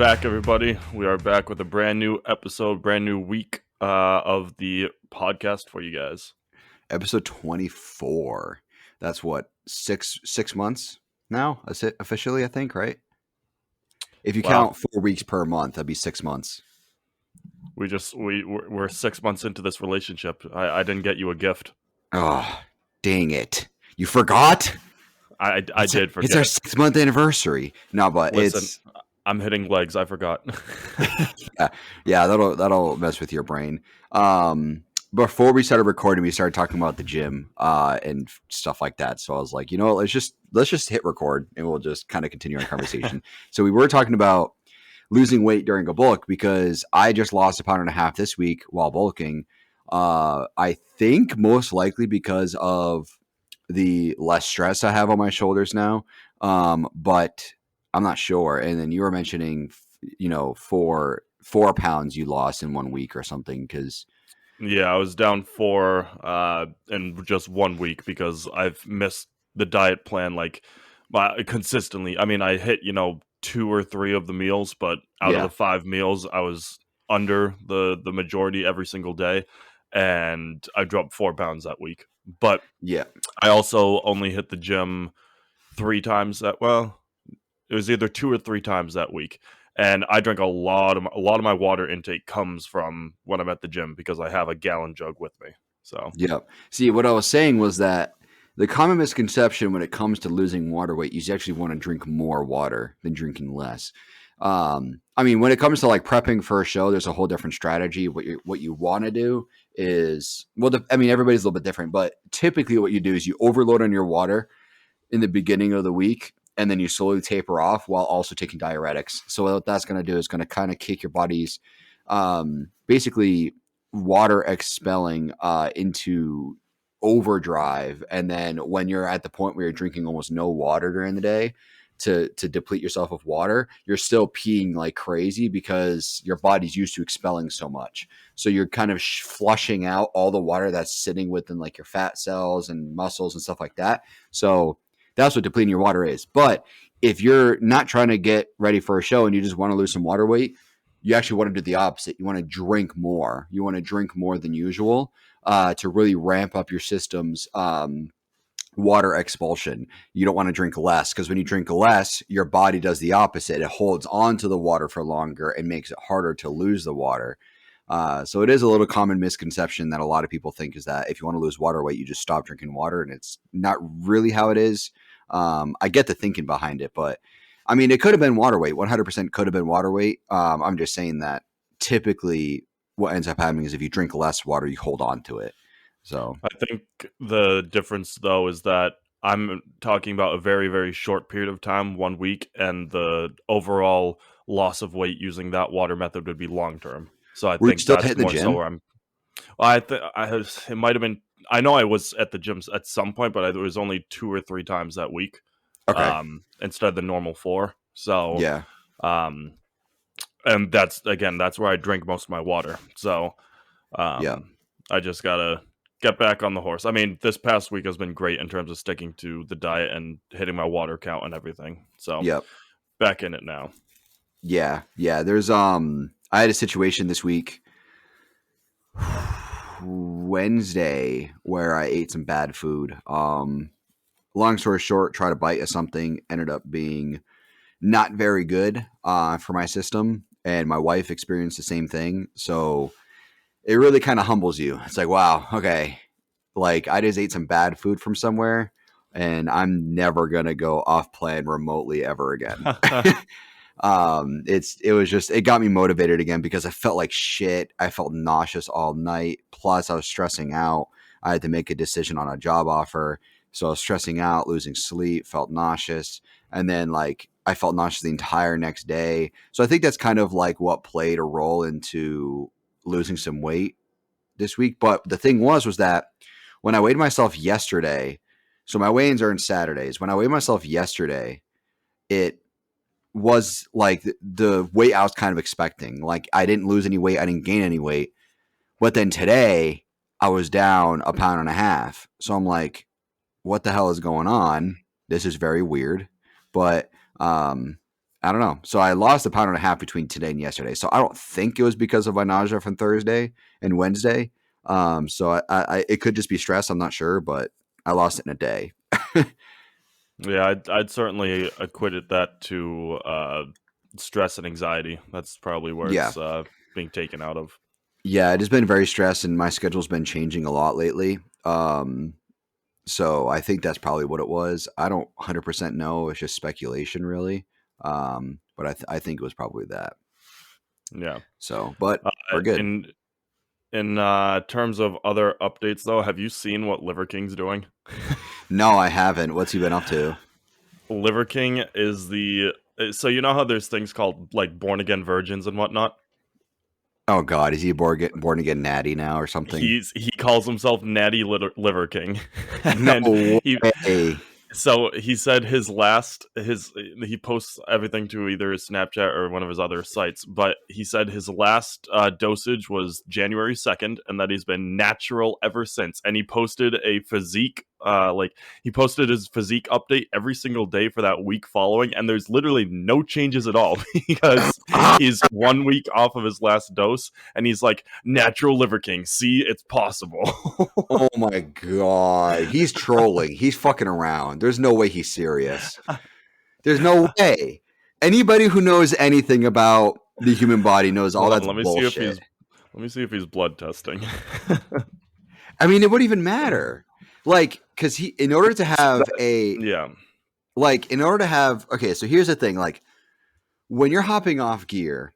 back, everybody. We are back with a brand new episode, brand new week of the podcast for you guys. Episode 24. That's what, six months now? That's it officially, I think, right? If you count 4 weeks per month, that'd be 6 months. We're 6 months into this relationship. I didn't get you a gift. Oh, dang it. You forgot? I did forget. It's our 6-month anniversary. No, but Listen, I'm hitting legs. I forgot. yeah, that'll mess with your brain. Before we started recording, we started talking about the gym and stuff like that. So I was like, let's just hit record and we'll just kind of continue our conversation. So we were talking about losing weight during a bulk because I just lost 1.5 pounds this week while bulking. I think most likely because of the less stress I have on my shoulders now. But I'm not sure. And then you were mentioning, 4 pounds you lost in 1 week or something because. Yeah, I was down 4 in just 1 week because I've missed the diet plan consistently. I mean, I hit 2 or 3 of the meals, but out of the 5 meals, I was under the majority every single day, and I dropped 4 pounds that week. But yeah, I also only hit the gym 3 times it was either 2 or 3 times that week. And I drink a lot of my water intake comes from when I'm at the gym because I have a gallon jug with me. So yeah. See, what I was saying was that the common misconception when it comes to losing water weight is you actually want to drink more water than drinking less. I mean, when it comes to like prepping for a show, there's a whole different strategy. What you want to do is, everybody's a little bit different, but typically what you do is you overload on your water in the beginning of the week, and then you slowly taper off while also taking diuretics. So what that's going to do is going to kind of kick your body's basically water expelling into overdrive. And then when you're at the point where you're drinking almost no water during the day to deplete yourself of water, you're still peeing like crazy because your body's used to expelling so much. So you're kind of flushing out all the water that's sitting within like your fat cells and muscles and stuff like that. So that's what depleting your water is. But if you're not trying to get ready for a show and you just want to lose some water weight, you actually want to do the opposite. You want to drink more. You want to drink more than usual to really ramp up your system's water expulsion. You don't want to drink less because when you drink less, your body does the opposite. It holds on to the water for longer and makes it harder to lose the water. So it is a little common misconception that a lot of people think is that if you want to lose water weight, you just stop drinking water, and it's not really how it is. I get the thinking behind it, but I mean, it could have been water weight. 100% could have been water weight. I'm just saying that typically what ends up happening is if you drink less water, you hold on to it. So I think the difference though is that I'm talking about a very, very short period of time, 1 week, and the overall loss of weight using that water method would be long term. So I think that's more so where I'm. Well, it might have been. I know I was at the gym at some point, but it was only 2 or 3 times that week. Okay. Instead of the normal 4. So yeah. And that's where I drink most of my water. So Yeah. I just gotta get back on the horse. I mean, this past week has been great in terms of sticking to the diet and hitting my water count and everything. So back in it now. Yeah. There's I had a situation this week, Wednesday, where I ate some bad food. Long story short, tried to bite at something, ended up being not very good for my system, and my wife experienced the same thing. So it really kind of humbles you. It's like, wow, okay, like I just ate some bad food from somewhere, and I'm never gonna go off plan remotely ever again. It got me motivated again because I felt like shit. I felt nauseous all night. Plus, I was stressing out. I had to make a decision on a job offer. So I was stressing out, losing sleep, felt nauseous. And then like I felt nauseous the entire next day. So I think that's kind of like what played a role into losing some weight this week. But the thing was that when I weighed myself yesterday, so my weigh-ins are on Saturdays. When I weighed myself yesterday, it was like the weight I was kind of expecting. Like I didn't lose any weight. I didn't gain any weight. But then today I was down 1.5 pounds. So I'm like, what the hell is going on? This is very weird. But I don't know. So I lost a pound and a half between today and yesterday. So I don't think it was because of my nausea from Thursday and Wednesday. So it could just be stress. I'm not sure, but I lost it in a day. Yeah, I'd certainly equate that to stress and anxiety. That's probably where Yeah. it's being taken out of. Yeah, it has been very stressed, and my schedule's been changing a lot lately. So I think that's probably what it was. I don't 100% know. It's just speculation, really. But I think it was probably that. Yeah. So, but we're good. In terms of other updates, though, have you seen what Liver King's doing? No, I haven't. What's he been up to? Liver King is so you know how there's things called like born again virgins and whatnot. Oh God, is he born again natty now or something? He calls himself Natty Liver King, No and way. so he said he posts everything to either his Snapchat or one of his other sites, but he said his last dosage was January 2nd, and that he's been natural ever since. And he posted a physique, he posted his physique update every single day for that week following, and there's literally no changes at all because he's 1 week off of his last dose, and he's like, natural Liver King, see, it's possible. Oh my God, he's trolling. He's fucking around. There's no way he's serious. There's no way. Anybody who knows anything about the human body knows all that's bullshit. Let me see if he's blood testing. I mean, it wouldn't even matter. Like, because in order to have okay, so here's the thing. Like, when you're hopping off gear,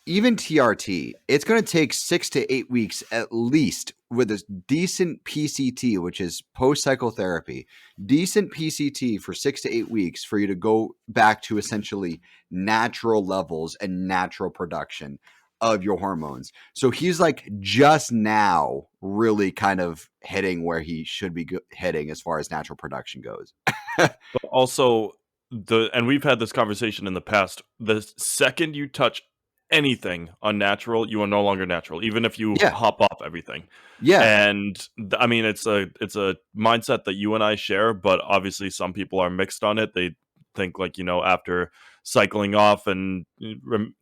even TRT, it's going to take 6 to 8 weeks at least with a decent PCT, which is post-cycle therapy, decent PCT for 6 to 8 weeks for you to go back to essentially natural levels and natural production of your hormones. So he's like just now really kind of hitting where he should be hitting as far as natural production goes. But also, and we've had this conversation in the past, the second you touch anything unnatural, you are no longer natural, even if you hop off everything. Yeah. And I mean, it's a mindset that you and I share, but obviously some people are mixed on it. They think like, after cycling off and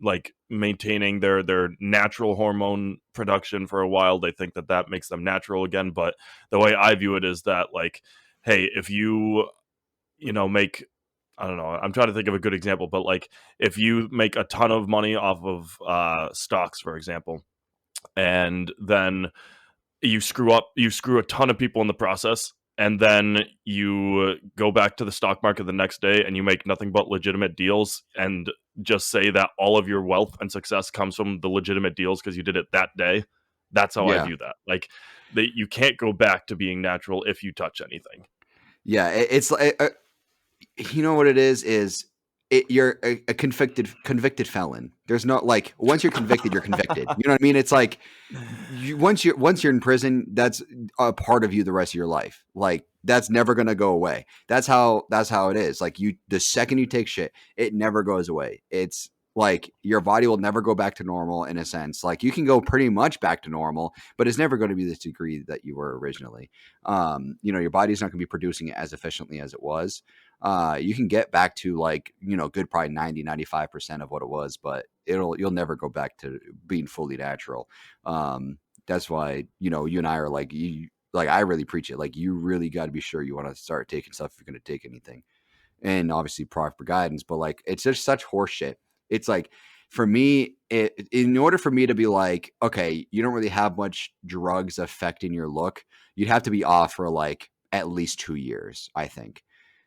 like maintaining their natural hormone production for a while, they think that makes them natural again. But the way I view it is that, like, hey, if you make, I don't know, I'm trying to think of a good example, but like if you make a ton of money off of stocks, for example, and then you screw a ton of people in the process, and then you go back to the stock market the next day and you make nothing but legitimate deals, and just say that all of your wealth and success comes from the legitimate deals because you did it that day. That's how I view that. Like, you can't go back to being natural if you touch anything. Yeah, it's like, you know what it is you're a convicted felon. There's no, like, once you're convicted, you're convicted. You know what I mean? It's like once you're in prison, that's a part of you the rest of your life. Like, that's never going to go away. That's how it is. Like, the second you take shit, it never goes away. It's like your body will never go back to normal in a sense. Like, you can go pretty much back to normal, but it's never going to be this degree that you were originally. Your body's not going to be producing it as efficiently as it was. You can get back to, like, good, probably 90-95% of what it was, but you'll never go back to being fully natural. That's why, you and I are like, I really preach it. Like, you really got to be sure you want to start taking stuff if you're going to take anything, and obviously proper guidance, but like, it's just such horseshit. It's like, for me, in order for me to be like, okay, you don't really have much drugs affecting your look, you'd have to be off for like at least 2 years, I think.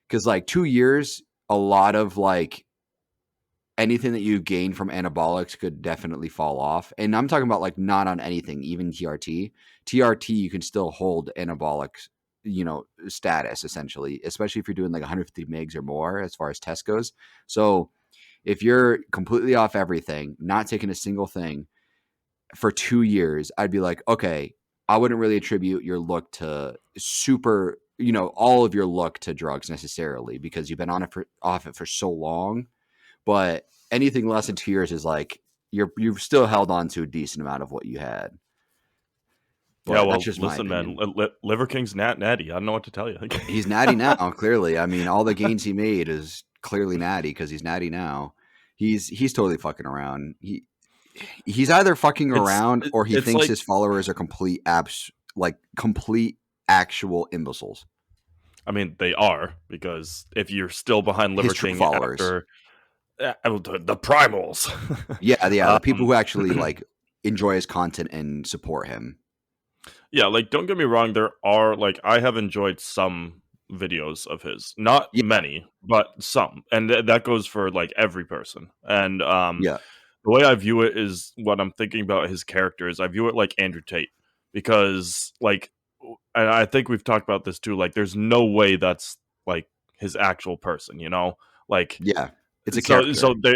Because like 2 years, a lot of like anything that you gain from anabolics could definitely fall off. And I'm talking about like not on anything, even TRT. TRT, you can still hold anabolic, status essentially, especially if you're doing like 150 mgs or more as far as test goes. So if you're completely off everything, not taking a single thing for 2 years, I'd be like, okay, I wouldn't really attribute your look to all of your look to drugs necessarily, because you've been off it for so long. But anything less than 2 years is like you've still held on to a decent amount of what you had. But yeah, well, listen, man, Liver King's natty. I don't know what to tell you. He's natty now, clearly. I mean, all the gains he made is clearly natty because he's natty now. He's totally fucking around. He's either fucking It's around or he it's thinks like, his followers are complete actual imbeciles. I mean, they are, because if you're still behind His Liver true King followers. after the primals. Yeah, the people um, who actually like enjoy his content and support him. yeah, like, don't get me wrong, there are, like, I have enjoyed some videos of his, not Yeah, many, but some, and that goes for like every person. And yeah, the way I view it is, what I'm thinking about his character is, I view it like Andrew Tate, because like, and I think we've talked about this too. Like, there's no way that's like his actual person, you know. Like, yeah. It's a so character. so they,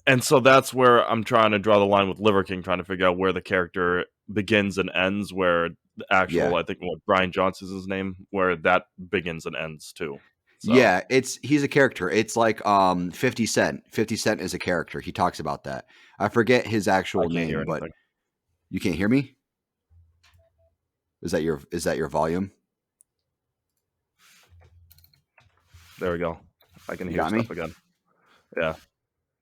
and so that's where I'm trying to draw the line with Liver King, trying to figure out where the character begins and ends, where the actual, Yeah. I think what Brian Johnson's his name, where that begins and ends too. So Yeah, he's a character. It's like 50 Cent. 50 Cent is a character. He talks about that. I forget his I actual can't hear name, but anything. you can't hear me? Is that your volume? There we go. I can You hear got stuff me? again. Yeah.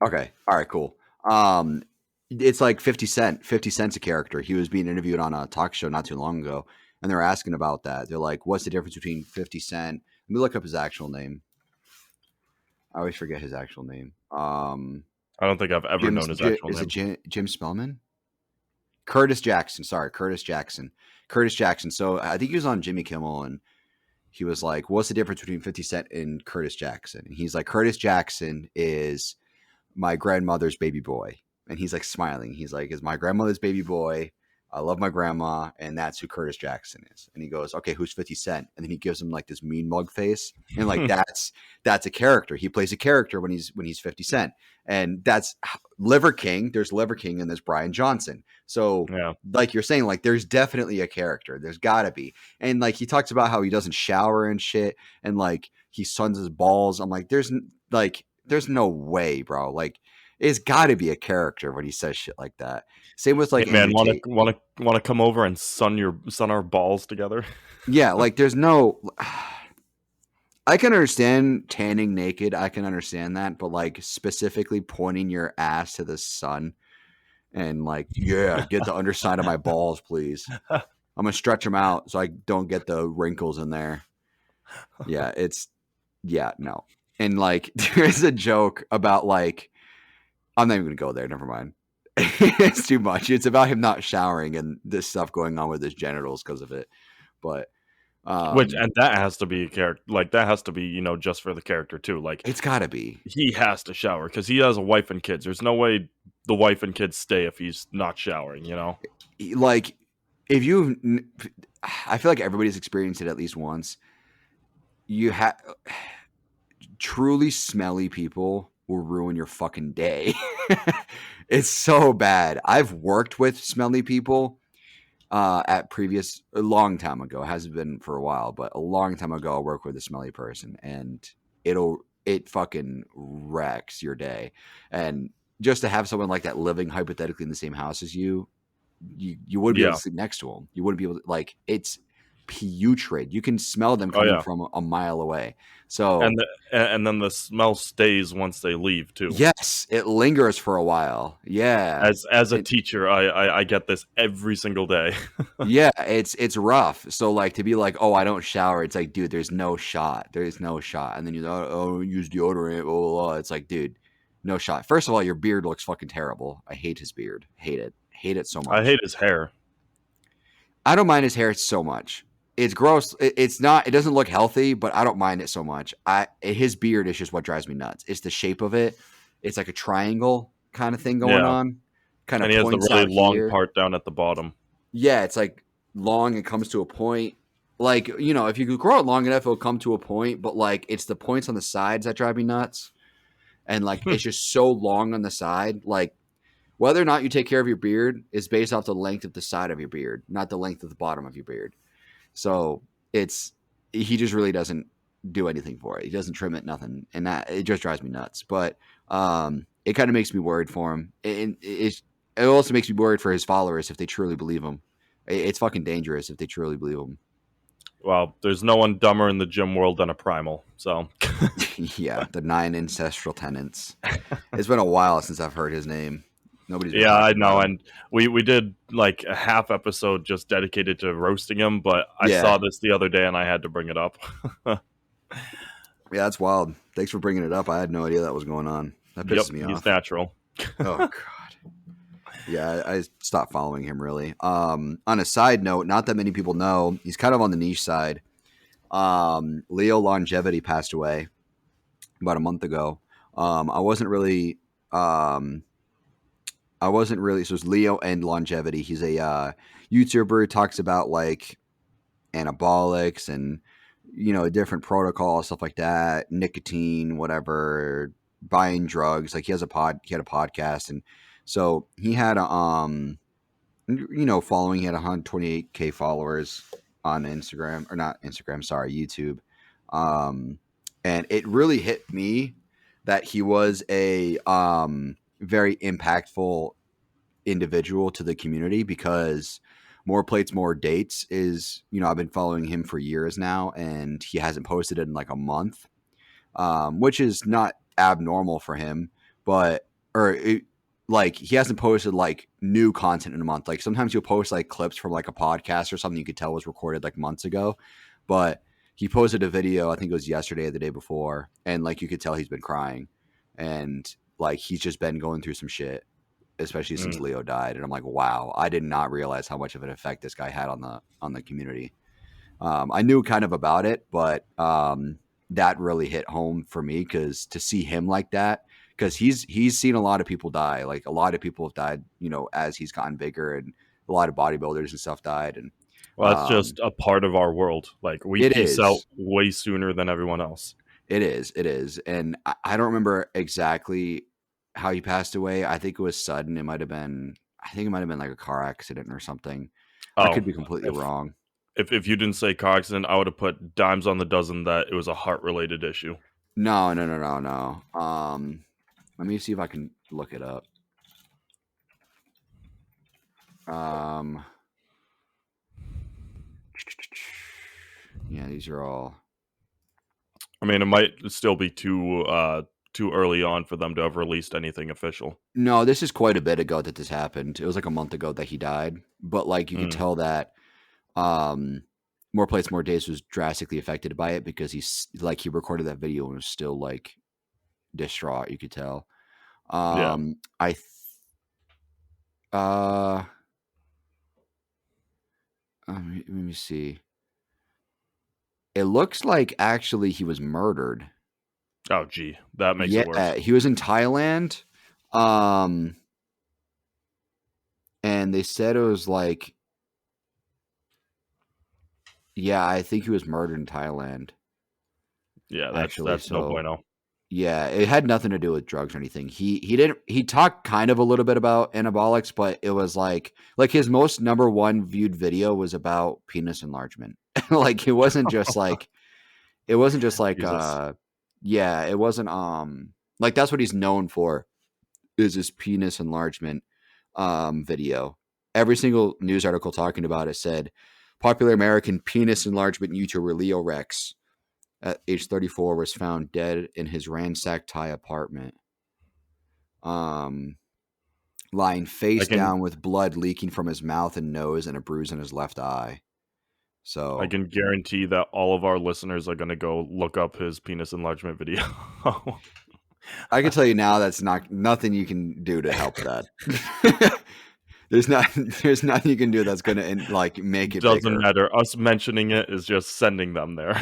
Okay. All right, cool. Um it's like 50 Cent. 50 Cent's a character. He was being interviewed on a talk show not too long ago, and they were asking about that. They're like, "What's the difference between 50 Cent?" Let me look up his actual name. I always forget his actual name. I don't think I've ever known his actual Is it name. Jim Spellman? Curtis Jackson. Sorry, Curtis Jackson. Curtis Jackson. So I think he was on Jimmy Kimmel, and he was like, "What's the difference between 50 Cent and Curtis Jackson?" And he's like, "Curtis Jackson is my grandmother's baby boy." And he's like smiling. He's like, "Is my grandmother's baby boy. I love my grandma, and that's who Curtis Jackson is." And he goes, "Okay, who's 50 Cent?" And then he gives him like this mean mug face. And like that's a character. He plays a character when he's 50 Cent. And that's Liver King. There's Liver King and there's Brian Johnson. So Yeah. like you're saying, like there's definitely a character. There's gotta be. And like he talks about how he doesn't shower and shit, and like he suns his balls. I'm like, there's no way, bro. Like it's got to be a character when he says shit like that. Same with Hey like man, Andrew Tate. wanna come over and sun our balls together? Yeah, like there's no. I can understand tanning naked. I can understand that, but like specifically pointing your ass to the sun and like, yeah, get the underside of my balls, please. I'm gonna stretch them out so I don't get the wrinkles in there. Yeah, no. And like, there's a joke about like, I'm not even gonna go there. Never mind. It's too much. It's about him not showering and this stuff going on with his genitals because of it. But Which, and that has to be a character. Like, that has to be, just for the character too. Like, it's got to be. he has to shower because he has a wife and kids. There's no way the wife and kids stay if he's not showering. Like, if you, I feel like everybody's experienced it at least once. You have truly smelly people will ruin your fucking day. It's so bad. I've worked with smelly people at a long time ago. It hasn't been for a while, but a long time ago, I worked with a smelly person, and it fucking wrecks your day. And just to have someone like that living hypothetically in the same house as you wouldn't be able Yeah. to sleep next to them. You wouldn't be able to, like, it's putrid. You can smell them Oh coming yeah. from a mile away. So And then the smell stays once they leave too. yes, it lingers for a while. Yeah. As a teacher, I get this every single day. Yeah, it's rough. So like to be like, oh, I don't shower. It's like, dude, there's no shot. There is no shot. And then oh, use deodorant. Blah, blah, blah. It's like, dude, no shot. First of all, your beard looks fucking terrible. I hate his beard. Hate it. Hate it so I much. hate his hair. I don't mind his hair so much. It's gross. It's not. It doesn't look healthy, but I don't mind it so much. His beard is just what drives me nuts. It's the shape of it. It's like a triangle kind of thing going Yeah. on. Kind of And he has the points really out long here. part down at the bottom. Yeah, it's like long and comes to a point. Like, if you could grow it long enough, it'll come to a point, but like it's the points on the sides that drive me nuts. And like it's just so long on the side. Like whether or not you take care of your beard is based off the length of the side of your beard, not the length of the bottom of your beard. So he just really doesn't do anything for it. He doesn't trim it, nothing. And that it just drives me nuts. But it kind of makes me worried for him. It also makes me worried for his followers if they truly believe him. It's fucking dangerous if they truly believe him. Well, there's no one dumber in the gym world than a primal. So Yeah, the 9 ancestral tenants. It's been a while since I've heard his name. Nobody's been Yeah, I talking know, about him. and we did like a half episode just dedicated to roasting him, but I Yeah, saw this the other day and I had to bring it up. yeah, that's wild. Thanks for bringing it up. I had no idea that was going on. That Yep, pisses me he's off. natural. Oh god. Yeah, I stopped following him really. On a side note, not that many people know, he's kind of on the niche side. Leo Longevity passed away about a month ago. I wasn't really so it's Leo and Longevity. He's a YouTuber who talks about like anabolics and different protocols, stuff like that, nicotine, whatever, buying drugs. Like he had a podcast, and so he had a following. He had 128K followers on Instagram, or not Instagram, sorry, YouTube. And it really hit me that he was a very impactful individual to the community, because more plates more dates is, I've been following him for years now, and he hasn't posted in like a month, which is not abnormal for him, but like he hasn't posted like new content in a month. Like sometimes he'll post like clips from like a podcast or something you could tell was recorded like months ago, but he posted a video, I think it was yesterday or the day before, and like you could tell he's been crying, and like he's just been going through some shit, especially since Mm. Leo died. And I'm like, wow, I did not realize how much of an effect this guy had on the community. I knew kind of about it, but that really hit home for me, because to see him like that, because he's seen a lot of people die. Like a lot of people have died, as he's gotten bigger, and a lot of bodybuilders and stuff died. And Well, that's um, just a part of our world. Like we it peace out is, way sooner than everyone else. it is, and I don't remember exactly how he passed away. I think it was sudden. I think it might have been like a car accident or something. I Oh, could be completely if wrong. if you didn't say car accident, I would have put dimes on the dozen that it was a heart related issue. No, no, no, no, no. Let me see if I can look it up. Um, yeah, these are all. I mean, it might still be too early on for them to have released anything official. No, this is quite a bit ago that this happened. It was like a month ago that he died, but like you could Mm. tell that um, More Plates More Days was drastically affected by it, because he recorded that video and was still like distraught. You could tell. Yeah, I let me see. It looks like actually he was murdered. oh, gee, that makes it worse. Yeah, he was in Thailand. Um, and they said it was like, yeah, I think he was murdered in Thailand, Yeah, actually. that's no So bueno. yeah, it had nothing to do with drugs or anything. He talked kind of a little bit about anabolics, but it was like his most number one viewed video was about penis enlargement. Like it wasn't just like Jesus. yeah, it wasn't like that's what he's known for, is this penis enlargement video. Every single news article talking about it said popular American penis enlargement YouTuber Leo Rex at age 34 was found dead in his ransacked Thai apartment, um, lying I face can down with blood leaking from his mouth and nose and a bruise in his left eye. I So can guarantee that all of our listeners are gonna go look up his penis enlargement video. I can tell you now that's nothing you can do to help that. there's not there's nothing you can do that's gonna like make it Doesn't bigger. matter. Us mentioning it is just sending them there.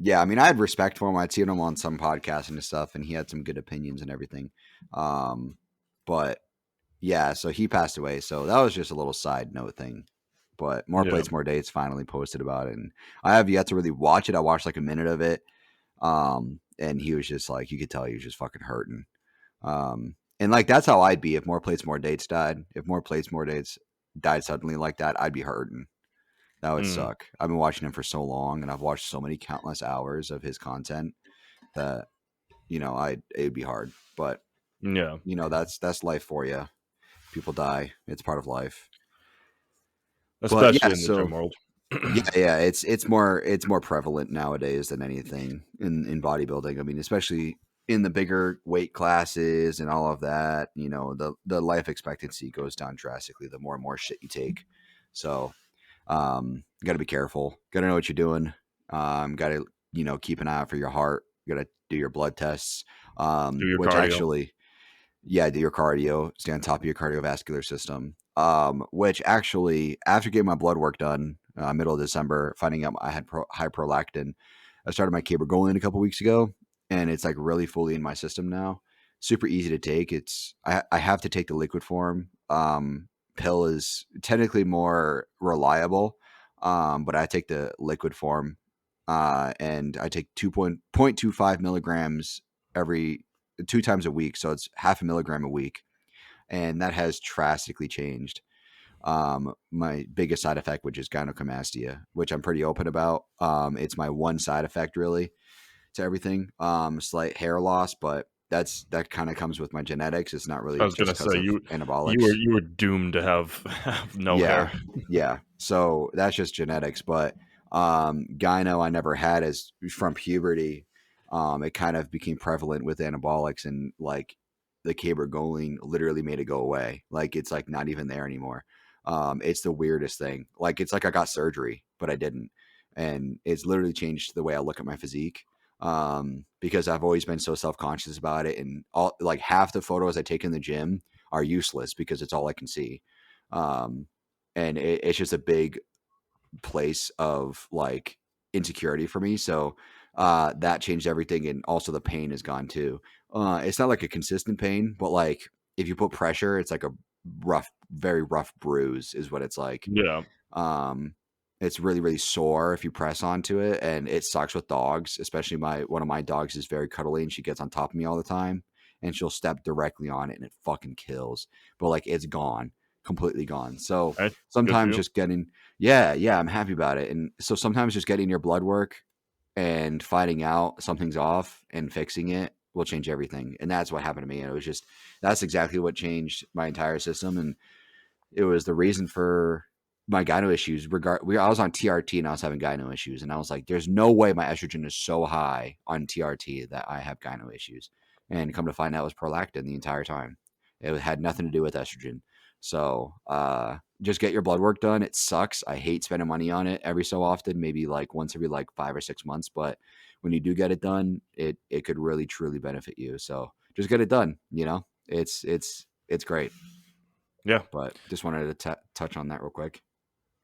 Yeah, I mean, I had respect for him. I'd seen him on some podcasts and stuff, and he had some good opinions and everything. Um, but yeah, so he passed away. So that was just a little side note thing. But More Yeah. Plates, More Dates finally posted about it, and I have yet to really watch it. I watched like a minute of it, and he was just like, you could tell he was just fucking hurting. And like that's how I'd be if More Plates, More Dates died. If More Plates, More Dates died suddenly like that, I'd be hurting. That would Mm. suck. I've been watching him for so long, and I've watched so many countless hours of his content that it'd be hard. But Yeah. that's life for you. People die. It's part of life. But yeah, Especially in the so gym world. Yeah, it's more prevalent nowadays than anything in bodybuilding. I mean, especially in the bigger weight classes and all of that, the life expectancy goes down drastically the more and more shit you take. So, you got to be careful. Got to know what you're doing. Got to, keep an eye out for your heart. Got to do your blood tests. Do your Which cardio. actually, yeah, do your cardio, stay on top of your cardiovascular system. Which actually, after getting my blood work done, middle of December, finding out I had high prolactin, I started my cabergoline a couple weeks ago, and it's like really fully in my system now. Super easy to take. I have to take the liquid form. Pill is technically more reliable, but I take the liquid form, and I take 2.25 milligrams every 2 times a week, so it's half a milligram a week, and that has drastically changed my biggest side effect, which is gynecomastia, which I'm pretty open about. It's my one side effect really to everything. Slight hair loss, but that kind of comes with my genetics. It's not I really was gonna just because say of you were anabolics. you were doomed to have no Yeah, hair. yeah. So that's just genetics, but gyno I never had as from puberty. It kind of became prevalent with anabolics, and like the cabergoline literally made it go away. Like it's like not even there anymore. It's the weirdest thing. Like it's like I got surgery, but I didn't, and it's literally changed the way I look at my physique. Because I've always been so self conscious about it, and all like half the photos I take in the gym are useless because it's all I can see. Um, and it's just a big place of like insecurity for me. So that changed everything, and also the pain is gone too. It's not like a consistent pain, but like if you put pressure, it's like a very rough bruise, is what it's like. Yeah. Um, it's really, really sore if you press onto it, and it sucks with dogs. Especially my one of my dogs is very cuddly, and she gets on top of me all the time, and she'll step directly on it, and it fucking kills. But like it's gone, completely gone. So Right. Good for sometimes you. just getting, yeah, I'm happy about it. And so sometimes just getting your blood work and finding out something's off and fixing it will change everything. And that's what happened to me. And it was just that's exactly what changed my entire system, and it was the reason for my gyno issues. I was on TRT and I was having gyno issues, and I was like, "There's no way my estrogen is so high on TRT that I have gyno issues." And come to find out, it was prolactin the entire time. It had nothing to do with estrogen. So just get your blood work done. It sucks. I hate spending money on it every so often, maybe like once every like 5 or 6 months. But when you do get it done, it could really truly benefit you. So just get it done. It's great. Yeah. But just wanted to touch on that real quick.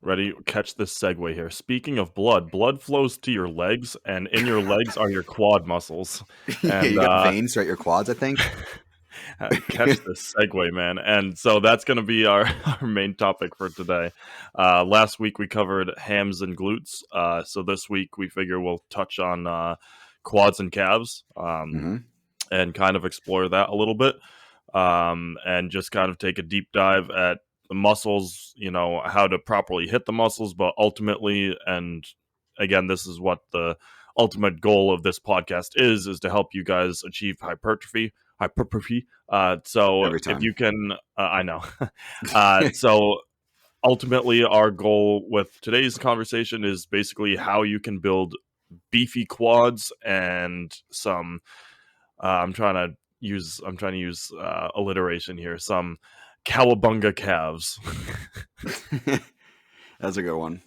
Ready? Catch this segue here. Speaking of blood, blood flows to your legs, and in your legs are your quad muscles. Yeah, And you got veins throughout your quads, I think. catch this segue, man. And so that's going to be our, our main topic for today. Last week we covered hams and glutes. So this week we figure we'll touch on quads and calves, Hmm. and kind of explore that a little bit, and just kind of take a deep dive at the muscles, how to properly hit the muscles, but ultimately, and again, this is what the ultimate goal of this podcast is to help you guys achieve hypertrophy. So Every if time. you can, I know. So ultimately, our goal with today's conversation is basically how you can build beefy quads and some. I'm trying to use alliteration here. Some cowabunga calves. That's a good one.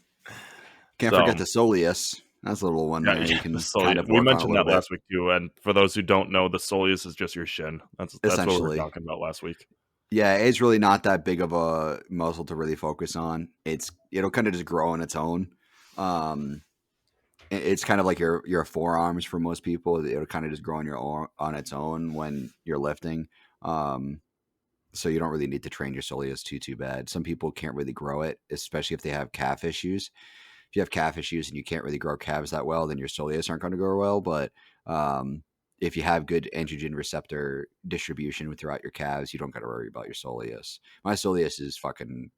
Can't So forget the soleus. That's a little one yeah, there you yeah, the can kind soleus. of We work on a mentioned little that bit. last week too. And for those who don't know, the soleus is just your shin. That's what we were Essentially. talking about last week. Yeah, it's really not that big of a muscle to really focus on. It'll kind of just grow on its own. Um, it's kind of like your forearms for most people. It'll kind of just grow on its own when you're lifting. Um, so you don't really need to train your soleus too bad. Some people can't really grow it, especially if they have calf issues. If you have calf issues and you can't really grow calves that well, then your soleus aren't going to grow well. But um, if you have good androgen receptor distribution throughout your calves, you don't got to worry about your soleus. My soleus is fucking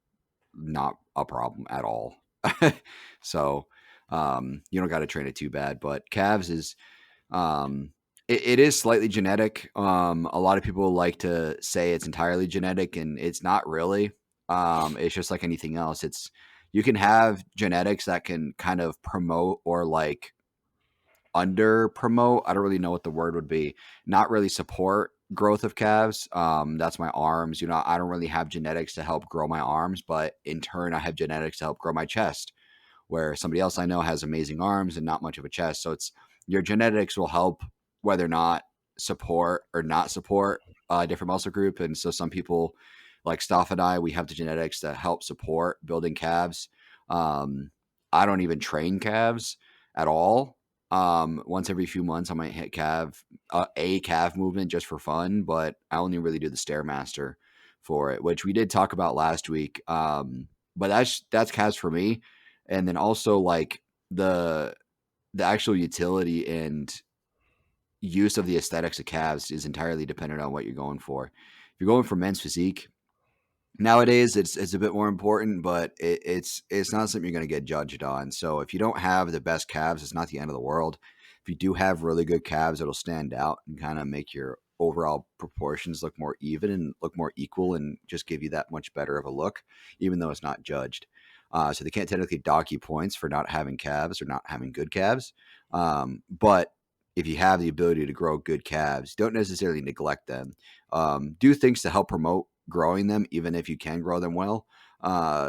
not a problem at all. So you don't got to train it too bad. But calves is um, it is slightly genetic. A lot of people like to say it's entirely genetic, and it's not really. It's just like anything else. You can have genetics that can kind of promote or like under promote. I don't really know what the word would be. Not really support growth of calves. That's my arms. You know, I don't really have genetics to help grow my arms, but in turn, I have genetics to help grow my chest. Where somebody else I know has amazing arms and not much of a chest. So it's your genetics will help whether or not support or not support a different muscle group. And so some people like Staff and I, we have the genetics that help support building calves. Um, I don't even train calves at all. Once every few months, I might hit a calf movement just for fun, but I only really do the Stairmaster for it, which we did talk about last week. But that's calves for me. And then also like the actual utility and use of the aesthetics of calves is entirely dependent on what you're going for. If you're going for men's physique, nowadays it's a bit more important, but it's not something you're going to get judged on. So if you don't have the best calves, it's not the end of the world. If you do have really good calves, it'll stand out and kind of make your overall proportions look more even and look more equal and just give you that much better of a look, even though it's not judged. So they can't technically dock you points for not having calves or not having good calves. But if you have the ability to grow good calves, don't necessarily neglect them. Do things to help promote growing them, even if you can grow them well,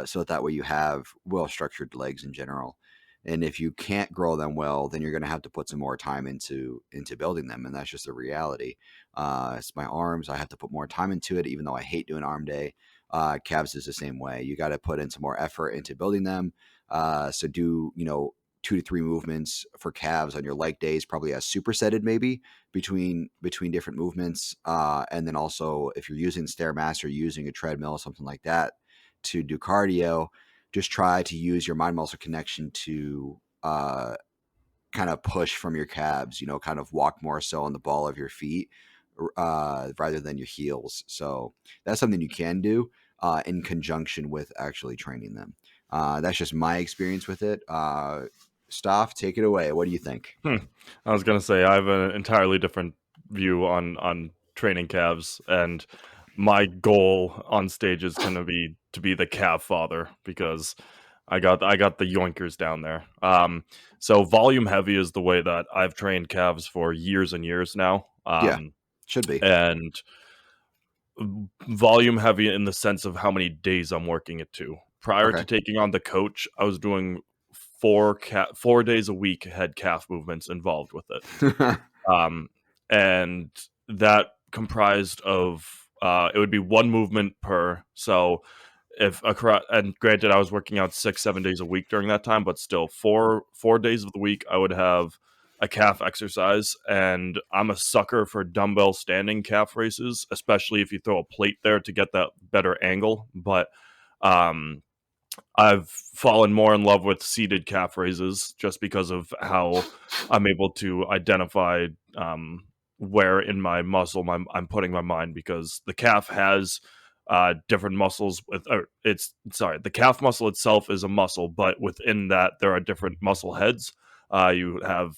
so that way you have well-structured legs in general. And if you can't grow them well, then you're going to have to put some more time into building them, and that's just a reality. It's my arms; I have to put more time into it, even though I hate doing arm day. Calves is the same way. You got to put in some more effort into building them. So do 2 to 3 movements for calves on your leg days, probably as supersetted maybe between different movements. And then also if you're using Stairmaster, using a treadmill, something like that to do cardio, just try to use your mind muscle connection to kind of push from your calves, kind of walk more so on the ball of your feet rather than your heels. So that's something you can do in conjunction with actually training them. That's just my experience with it. Staff, take it away. What do you think? I was gonna say I have an entirely different view on training calves, and my goal on stage is gonna be to be the calf father because I got the yoinkers down there. So volume heavy is the way that I've trained calves for years and years now. Yeah, should be. And volume heavy in the sense of how many days I'm working it to. Prior Okay. to taking on the coach, I was doing 4 days a week had calf movements involved with it. Um, and that comprised of it would be one movement per. So and granted, I was working out 6-7 days a week during that time, but still 4 days of the week I would have a calf exercise, and I'm a sucker for dumbbell standing calf raises, especially if you throw a plate there to get that better angle. But um, I've fallen more in love with seated calf raises just because of how I'm able to identify where in my muscle I'm putting my mind, because the calf has different muscles the calf muscle itself is a muscle, but within that there are different muscle heads. You have,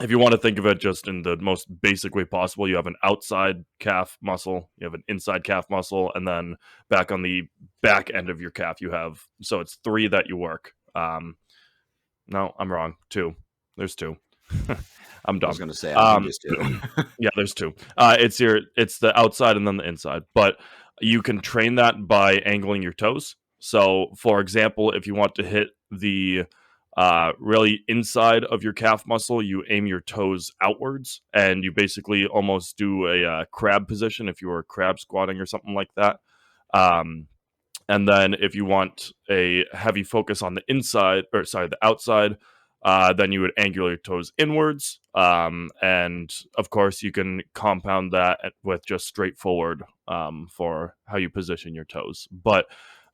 if you want to think of it just in the most basic way possible, you have an outside calf muscle, you have an inside calf muscle, and then back on the back end of your calf, you have, so it's 3 that you work. No, I'm wrong. 2. There's 2. I'm I was dumb. going to say, I think it's too. Yeah, there's 2. It's the outside and then the inside, but you can train that by angling your toes. So, for example, if you want to hit the really inside of your calf muscle, you aim your toes outwards, and you basically almost do a crab position if you were crab squatting or something like that. Um, and then if you want a heavy focus on the inside, or sorry, the outside, then you would angle your toes inwards. And of course, you can compound that with just straightforward for how you position your toes. But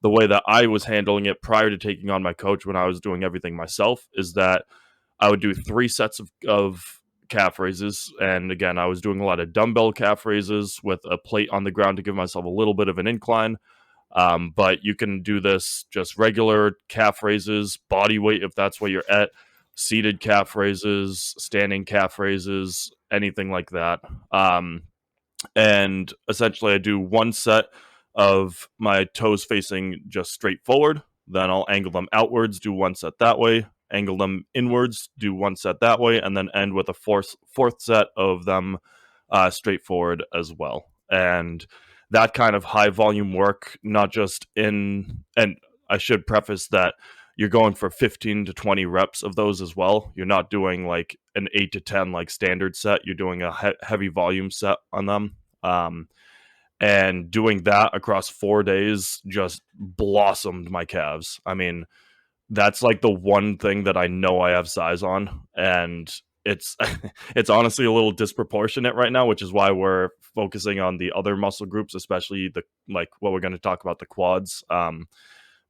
the way that I was handling it prior to taking on my coach, when I was doing everything myself, is that I would do 3 sets of calf raises. And again, I was doing a lot of dumbbell calf raises with a plate on the ground to give myself a little bit of an incline. But you can do this just regular calf raises, body weight if that's where you're at, seated calf raises, standing calf raises, anything like that. And essentially, I do 1 set of my toes facing just straight forward. then I'll angle them outwards, do one set that way, angle them inwards, do one set that way, and then end with a fourth set of them straightforward as well. And that kind of high volume work, not just in, and I should preface that you're going for 15 to 20 reps of those as well. You're not doing like an 8 to 10 like standard set. You're doing a heavy volume set on them. And doing that across 4 days just blossomed my calves. I mean, that's like the one thing that I know I have size on, and it's it's honestly a little disproportionate right now, which is why we're focusing on the other muscle groups, especially the like what we're going to talk about, the quads.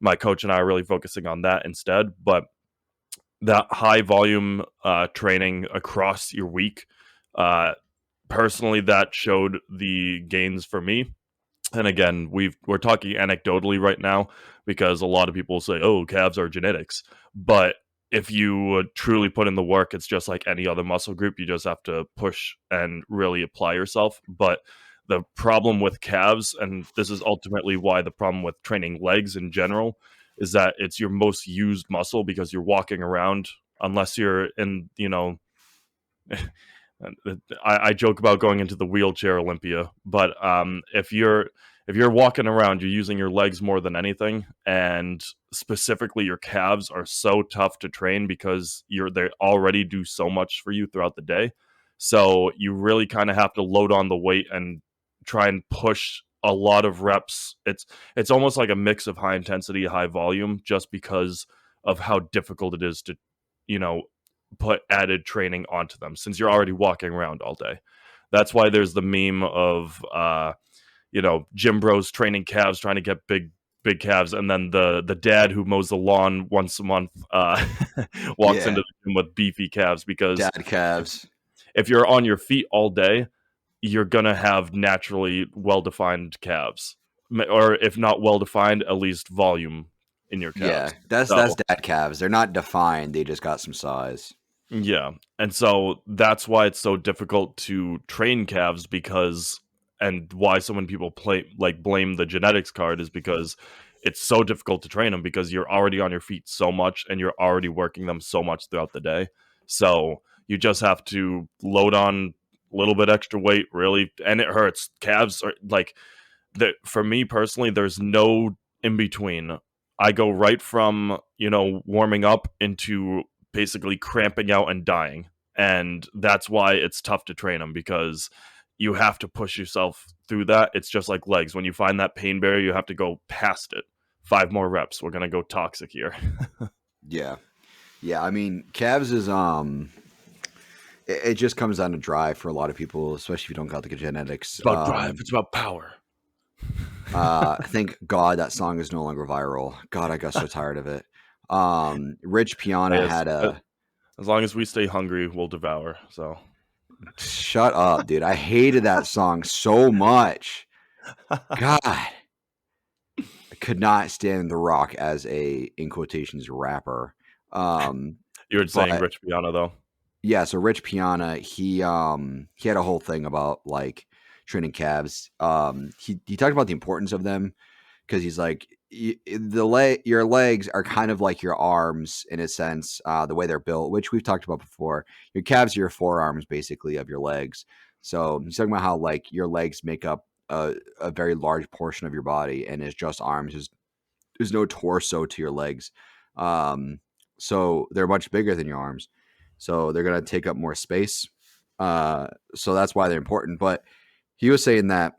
My coach and I are really focusing on that instead, but that high volume training across your week, personally, that showed the gains for me. And again, we're talking anecdotally right now because a lot of people say, "Oh, calves are genetics," but if you truly put in the work, it's just like any other muscle group. You just have to push and really apply yourself. But the problem with calves, and this is ultimately why the problem with training legs in general, is that it's your most used muscle because you're walking around. Unless you're in, I joke about going into the wheelchair Olympia, but if you're walking around, you're using your legs more than anything, and specifically your calves are so tough to train because they already do so much for you throughout the day. So you really kind of have to load on the weight and try and push a lot of reps. It's almost like a mix of high intensity, high volume, just because of how difficult it is to, you know, put added training onto them since you're already walking around all day. That's why there's the meme of gym bros training calves, trying to get big calves, and then the dad who mows the lawn once a month walks into the gym with beefy calves, because dad calves. If you're on your feet all day, you're gonna have naturally well-defined calves, or if not well-defined, at least volume in your calves. Yeah, that's dad calves. They're not defined. They just got some size. Yeah. And so that's why it's so difficult to train calves, and why so many people blame the genetics card is because it's so difficult to train them because you're already on your feet so much and you're already working them so much throughout the day. So you just have to load on a little bit extra weight, really, and it hurts. Calves are like, for me personally, there's no in between. I go right from, warming up into basically cramping out and dying. And that's why it's tough to train them, because you have to push yourself through that. It's just like legs. When you find that pain barrier, you have to go past it. 5 more reps. We're going to go toxic here. Yeah. Yeah. I mean, calves is, it just comes down to drive for a lot of people, especially if you don't got the genetics. It's about drive. It's about power. Thank God that song is no longer viral. God, I got so tired of it. Rich Piana had as long as we stay hungry, we'll devour. So shut up, dude. I hated that song so much. God, I could not stand The Rock as in quotations, rapper. You were saying Rich Piana though. Yeah, so Rich Piana, he had a whole thing about like training calves. He talked about the importance of them because he's like, your legs are kind of like your arms in a sense, the way they're built, which we've talked about before. Your calves are your forearms basically of your legs. So he's talking about how like your legs make up a very large portion of your body, and it's just arms. There's no torso to your legs. So they're much bigger than your arms. So they're going to take up more space. So that's why they're important. But he was saying that,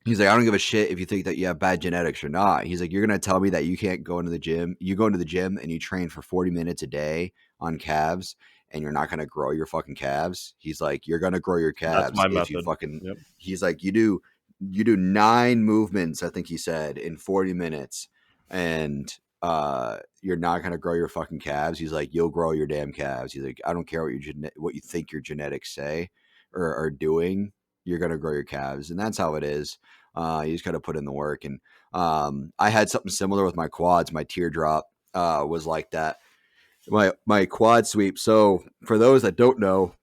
he's like, I don't give a shit if you think that you have bad genetics or not. He's like, you're going to tell me that you can't go into the gym. You go into the gym and you train for 40 minutes a day on calves and you're not going to grow your fucking calves. He's like, you're going to grow your calves. That's my if method. You fucking, yep. He's like, you do 9 movements, I think he said, in 40 minutes. And you're not going to grow your fucking calves. He's like, you'll grow your damn calves. He's like, I don't care what you think your genetics say or are doing. You're going to grow your calves. And that's how it is. You just got to put in the work. And I had something similar with my quads. My teardrop was like that. My quad sweep. So for those that don't know,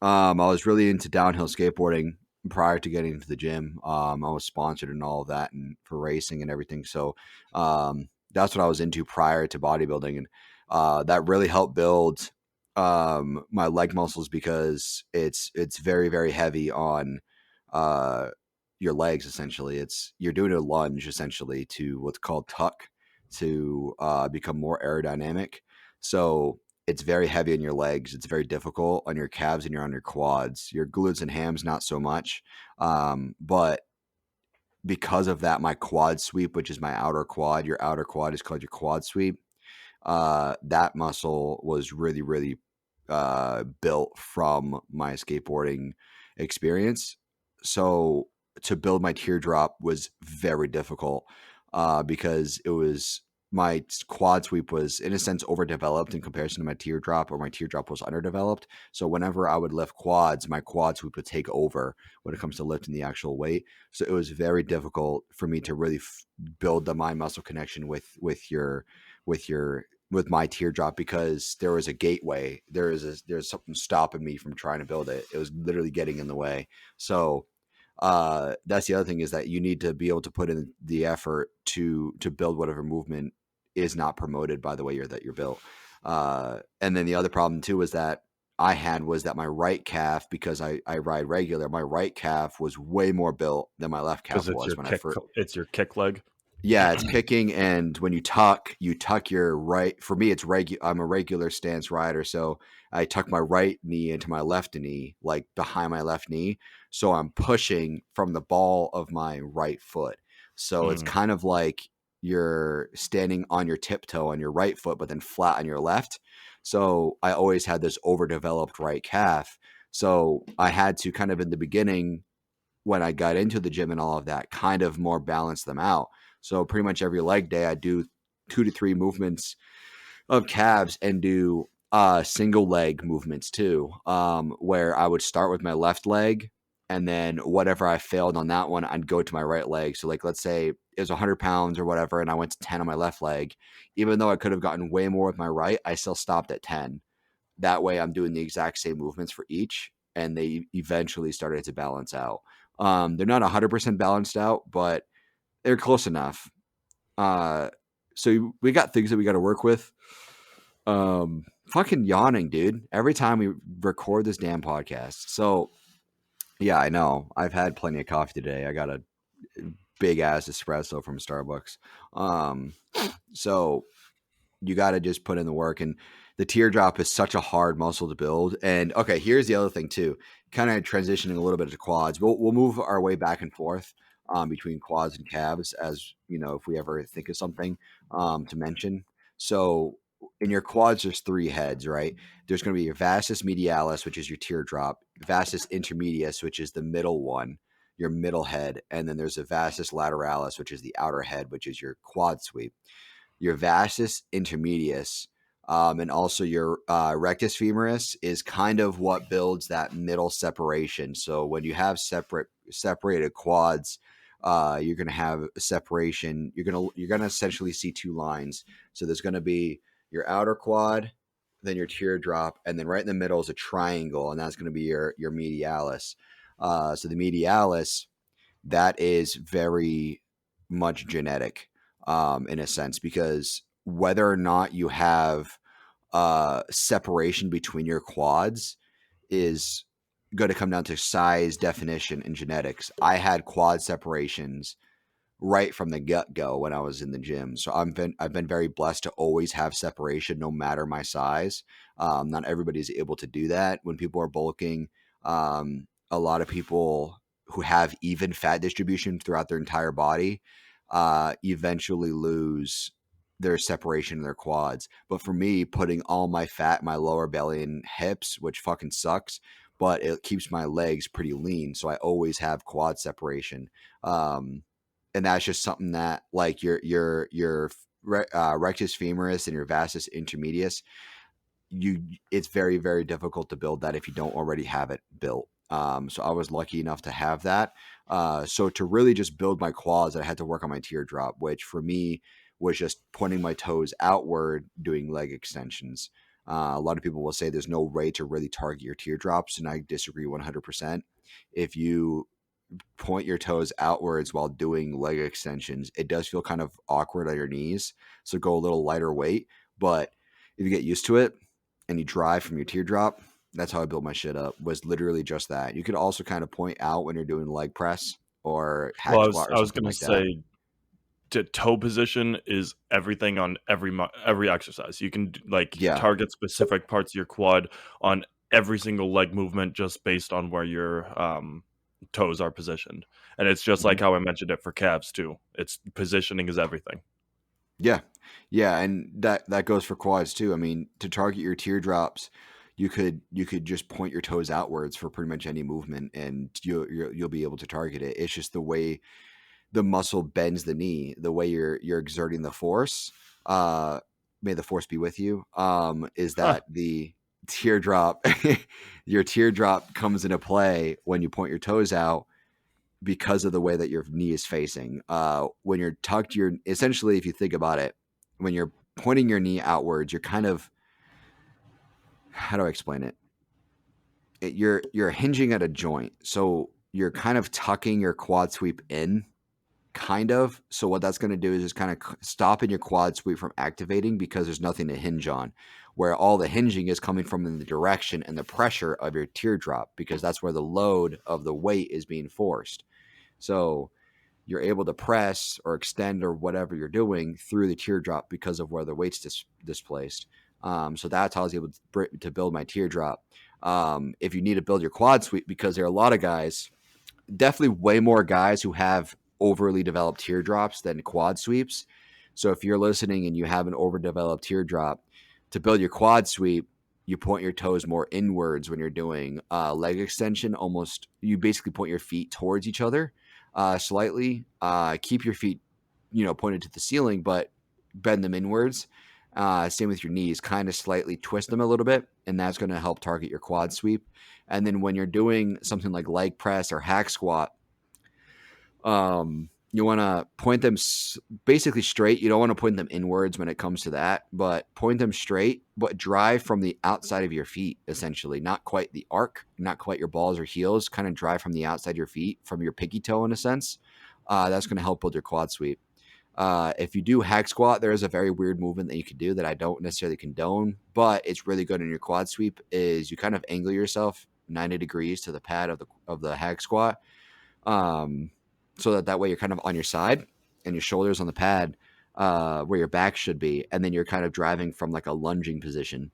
I was really into downhill skateboarding prior to getting into the gym. I was sponsored and all of that and for racing and everything. So that's what I was into prior to bodybuilding. And that really helped build my leg muscles because it's very, very heavy on your legs. Essentially, you're doing a lunge essentially to what's called tuck to become more aerodynamic. So it's very heavy on your legs. It's very difficult on your calves and you're on your quads. Your glutes and hams, not so much. But because of that, my quad sweep, which is my outer quad, your outer quad is called your quad sweep. That muscle was really, really built from my skateboarding experience. So to build my teardrop was very difficult because it was my quad sweep was in a sense overdeveloped in comparison to my teardrop, or my teardrop was underdeveloped. So whenever I would lift quads, my quad sweep would take over when it comes to lifting the actual weight. So it was very difficult for me to really build the mind muscle connection with my teardrop because there was a gateway. There's something stopping me from trying to build it. It was literally getting in the way. So that's the other thing, is that you need to be able to put in the effort to build whatever movement is not promoted by the way you're built. And then the other problem too was that my right calf, because I ride regular, my right calf was way more built than my left calf Because it's was your when kick. I first. It's your kick leg. Yeah, it's kicking, and when you tuck your right. For me, it's I'm a regular stance rider, so I tuck my right knee into my left knee, like behind my left knee. So I'm pushing from the ball of my right foot. So it's Mm. kind of like you're standing on your tiptoe on your right foot, but then flat on your left. So I always had this overdeveloped right calf. So I had to kind of in the beginning, when I got into the gym and all of that, kind of more balance them out. So pretty much every leg day, I do 2 to 3 movements of calves and do single leg movements too, where I would start with my left leg, and then whatever I failed on that one, I'd go to my right leg. So like, let's say it was 100 pounds or whatever, and I went to 10 on my left leg. Even though I could have gotten way more with my right, I still stopped at 10. That way I'm doing the exact same movements for each, and they eventually started to balance out. They're not 100% balanced out, but they're close enough. So we got things that we got to work with. Fucking yawning, dude. Every time we record this damn podcast. So yeah, I know. I've had plenty of coffee today. I got a big ass espresso from Starbucks. So you got to just put in the work, and the teardrop is such a hard muscle to build. And okay, here's the other thing too, kind of transitioning a little bit to quads. We'll move our way back and forth between quads and calves, as you know, if we ever think of something to mention. So in your quads, there's 3 heads, right? There's going to be your vastus medialis, which is your teardrop, vastus intermedius, which is the middle one, your middle head, and then there's a vastus lateralis, which is the outer head, which is your quad sweep. Your vastus intermedius, and also your rectus femoris is kind of what builds that middle separation. So when you have separated quads, you're going to have a separation. You're gonna essentially see 2 lines. So there's going to be your outer quad, then your teardrop, and then right in the middle is a triangle, and that's going to be your medialis. So the medialis, that is very much genetic in a sense, because whether or not you have separation between your quads is going to come down to size, definition, and genetics. I had quad separations right from the get-go when I was in the gym. So I've been very blessed to always have separation no matter my size. Not everybody's able to do that. When people are bulking, a lot of people who have even fat distribution throughout their entire body eventually lose their separation in their quads. But for me, putting all my fat in my lower belly and hips, which fucking sucks, but it keeps my legs pretty lean. So I always have quad separation. And that's just something that, like, your rectus femoris and your vastus intermedius, it's very, very difficult to build that if you don't already have it built. So I was lucky enough to have that. So to really just build my quads, I had to work on my teardrop, which for me was just pointing my toes outward, doing leg extensions. A lot of people will say there's no way to really target your teardrops, and I disagree 100%. If you point your toes outwards while doing leg extensions, it does feel kind of awkward on your knees. So go a little lighter weight. But if you get used to it and you drive from your teardrop, that's how I built my shit up, was literally just that. You could also kind of point out when you're doing leg press or Well, hack squat or I was something gonna like that. say to toe position is everything on every exercise. You can like Yeah. target specific parts of your quad on every single leg movement just based on where your toes are positioned. And it's just Mhm. like how I mentioned it for calves too. It's positioning is everything. Yeah. Yeah, and that goes for quads too. I mean, to target your teardrops, you could just point your toes outwards for pretty much any movement, and you'll be able to target it. It's just the way the muscle bends the knee, the way you're exerting the force. Uh, may the force be with you. Is Huh. that the teardrop? Your teardrop comes into play when you point your toes out because of the way that your knee is facing. When you're tucked, your essentially, if you think about it, when you're pointing your knee outwards, you're kind of, how do I explain it? You're hinging at a joint, so you're kind of tucking your quad sweep in, kind of. So what that's going to do is just kind of stopping your quad sweep from activating because there's nothing to hinge on. Where all the hinging is coming from in the direction and the pressure of your teardrop, because that's where the load of the weight is being forced. So you're able to press or extend or whatever you're doing through the teardrop because of where the weight's displaced. So that's how I was able to build my teardrop. If you need to build your quad sweep, because there are a lot of guys, definitely way more guys who have overly developed teardrops than quad sweeps. So if you're listening and you have an overdeveloped teardrop, to build your quad sweep, you point your toes more inwards when you're doing leg extension. Almost, you basically point your feet towards each other slightly. Keep your feet, pointed to the ceiling, but bend them inwards. Same with your knees, kind of slightly twist them a little bit, and that's going to help target your quad sweep. And then when you're doing something like leg press or hack squat, you want to point them basically straight. You don't want to point them inwards when it comes to that, but point them straight, but drive from the outside of your feet, essentially. Not quite the arc, not quite your balls or heels, kind of drive from the outside of your feet, from your pinky toe in a sense. That's going to help build your quad sweep. If you do hack squat, there is a very weird movement that you can do that I don't necessarily condone, but it's really good in your quad sweep. Is you kind of angle yourself 90 degrees to the pad of the hack squat, um, so that way you're kind of on your side and your shoulders on the pad, where your back should be, and then you're kind of driving from like a lunging position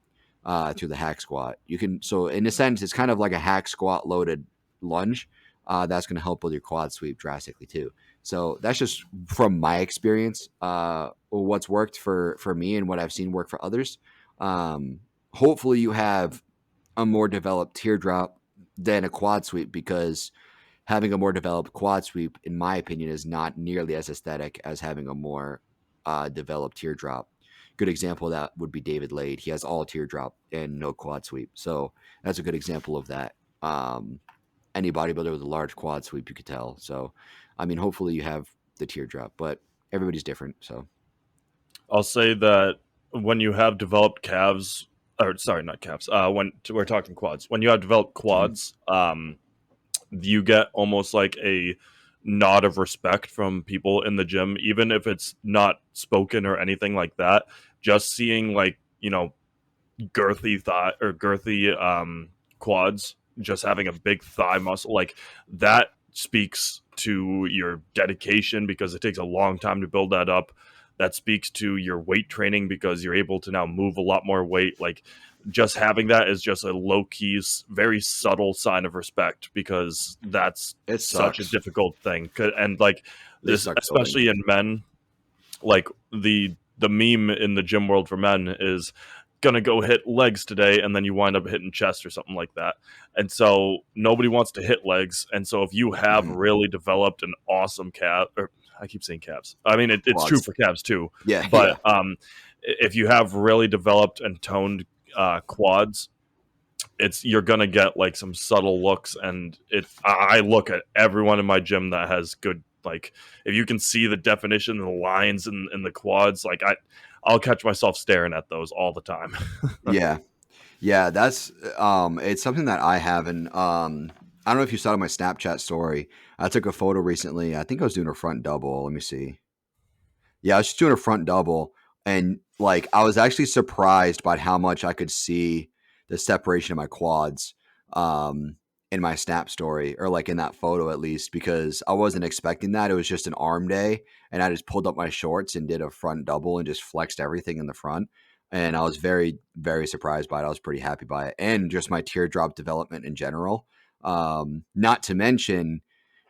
through the hack squat. You can, so in a sense, it's kind of like a hack squat loaded lunge. That's going to help with your quad sweep drastically too. So that's just from my experience, what's worked for me and what I've seen work for others. Hopefully you have a more developed teardrop than a quad sweep, because having a more developed quad sweep, in my opinion, is not nearly as aesthetic as having a more developed teardrop. Good example of that would be David Lade. He has all teardrop and no quad sweep. So that's a good example of that. Any bodybuilder with a large quad sweep, you could tell. So, I mean, hopefully you have the teardrop, but everybody's different. So, I'll say that when you have developed calves, or sorry, not calves. When we're talking quads, when you have developed mhm. quads, you get almost like a nod of respect from people in the gym, even if it's not spoken or anything like that. Just seeing like girthy thigh or girthy quads, just having a big thigh muscle like that speaks to your dedication because it takes a long time to build that up. That speaks to your weight training because you're able to now move a lot more weight. Like just having that is just a low key, very subtle sign of respect because that's It such a sucks. difficult thing. And like They this, suck building. especially in men, like the meme in the gym world for men is gonna go hit legs today and then you wind up hitting chest or something like that. And so nobody wants to hit legs. And so if you have Hmm. really developed an awesome calf, or I keep saying calves, I mean it's true Quads. for calves too, Yeah, but yeah. if you have really developed and toned quads, it's you're gonna get like some subtle looks. And I look at everyone in my gym that has good, like if you can see the definition and the lines in the quads, like I'll catch myself staring at those all the time. Yeah. Yeah, that's it's something that I haven't. I don't know if you saw my Snapchat story. I took a photo recently. I think I was doing a front double. Let me see. Yeah, I was just doing a front double, and like I was actually surprised by how much I could see the separation of my quads in my snap story, or like in that photo at least, because I wasn't expecting that. It was just an arm day, and I just pulled up my shorts and did a front double and just flexed everything in the front. And I was very, very surprised by it. I was pretty happy by it, and just my teardrop development in general. Not to mention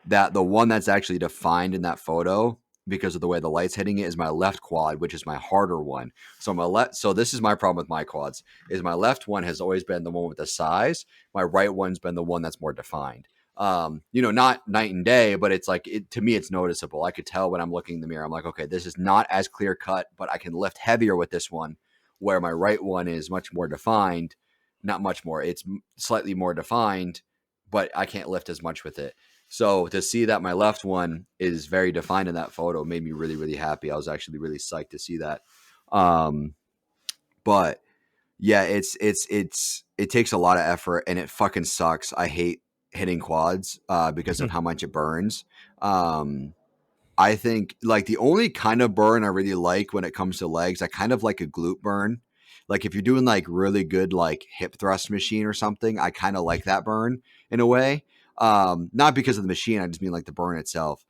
that the one that's actually defined in that photo because of the way the light's hitting it is my left quad, which is my harder one. So so this is my problem with my quads is my left one has always been the one with the size. My right one's been the one that's more defined. Not night and day, but it's like to me, it's noticeable. I could tell when I'm looking in the mirror. I'm like, okay, this is not as clear cut, but I can lift heavier with this one, where my right one is much more defined. Not much more. It's slightly more defined, but I can't lift as much with it. So to see that my left one is very defined in that photo made me really, really happy. I was actually really psyched to see that. But yeah, it takes a lot of effort and it fucking sucks. I hate hitting quads because of how much it burns. I think like the only kind of burn I really like when it comes to legs, I kind of like a glute burn. Like if you're doing like really good like hip thrust machine or something, I kind of like that burn in a way. Not because of the machine, I just mean like the burn itself.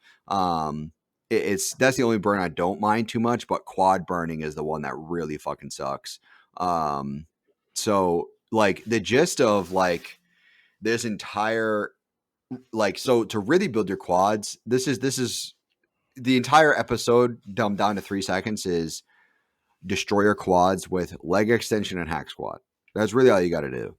It's that's the only burn I don't mind too much, but quad burning is the one that really fucking sucks. Um, so like the gist of like this entire like so to really build your quads, this is the entire episode dumbed down to 3 seconds is destroy your quads with leg extension and hack squat. That's really all you got to do.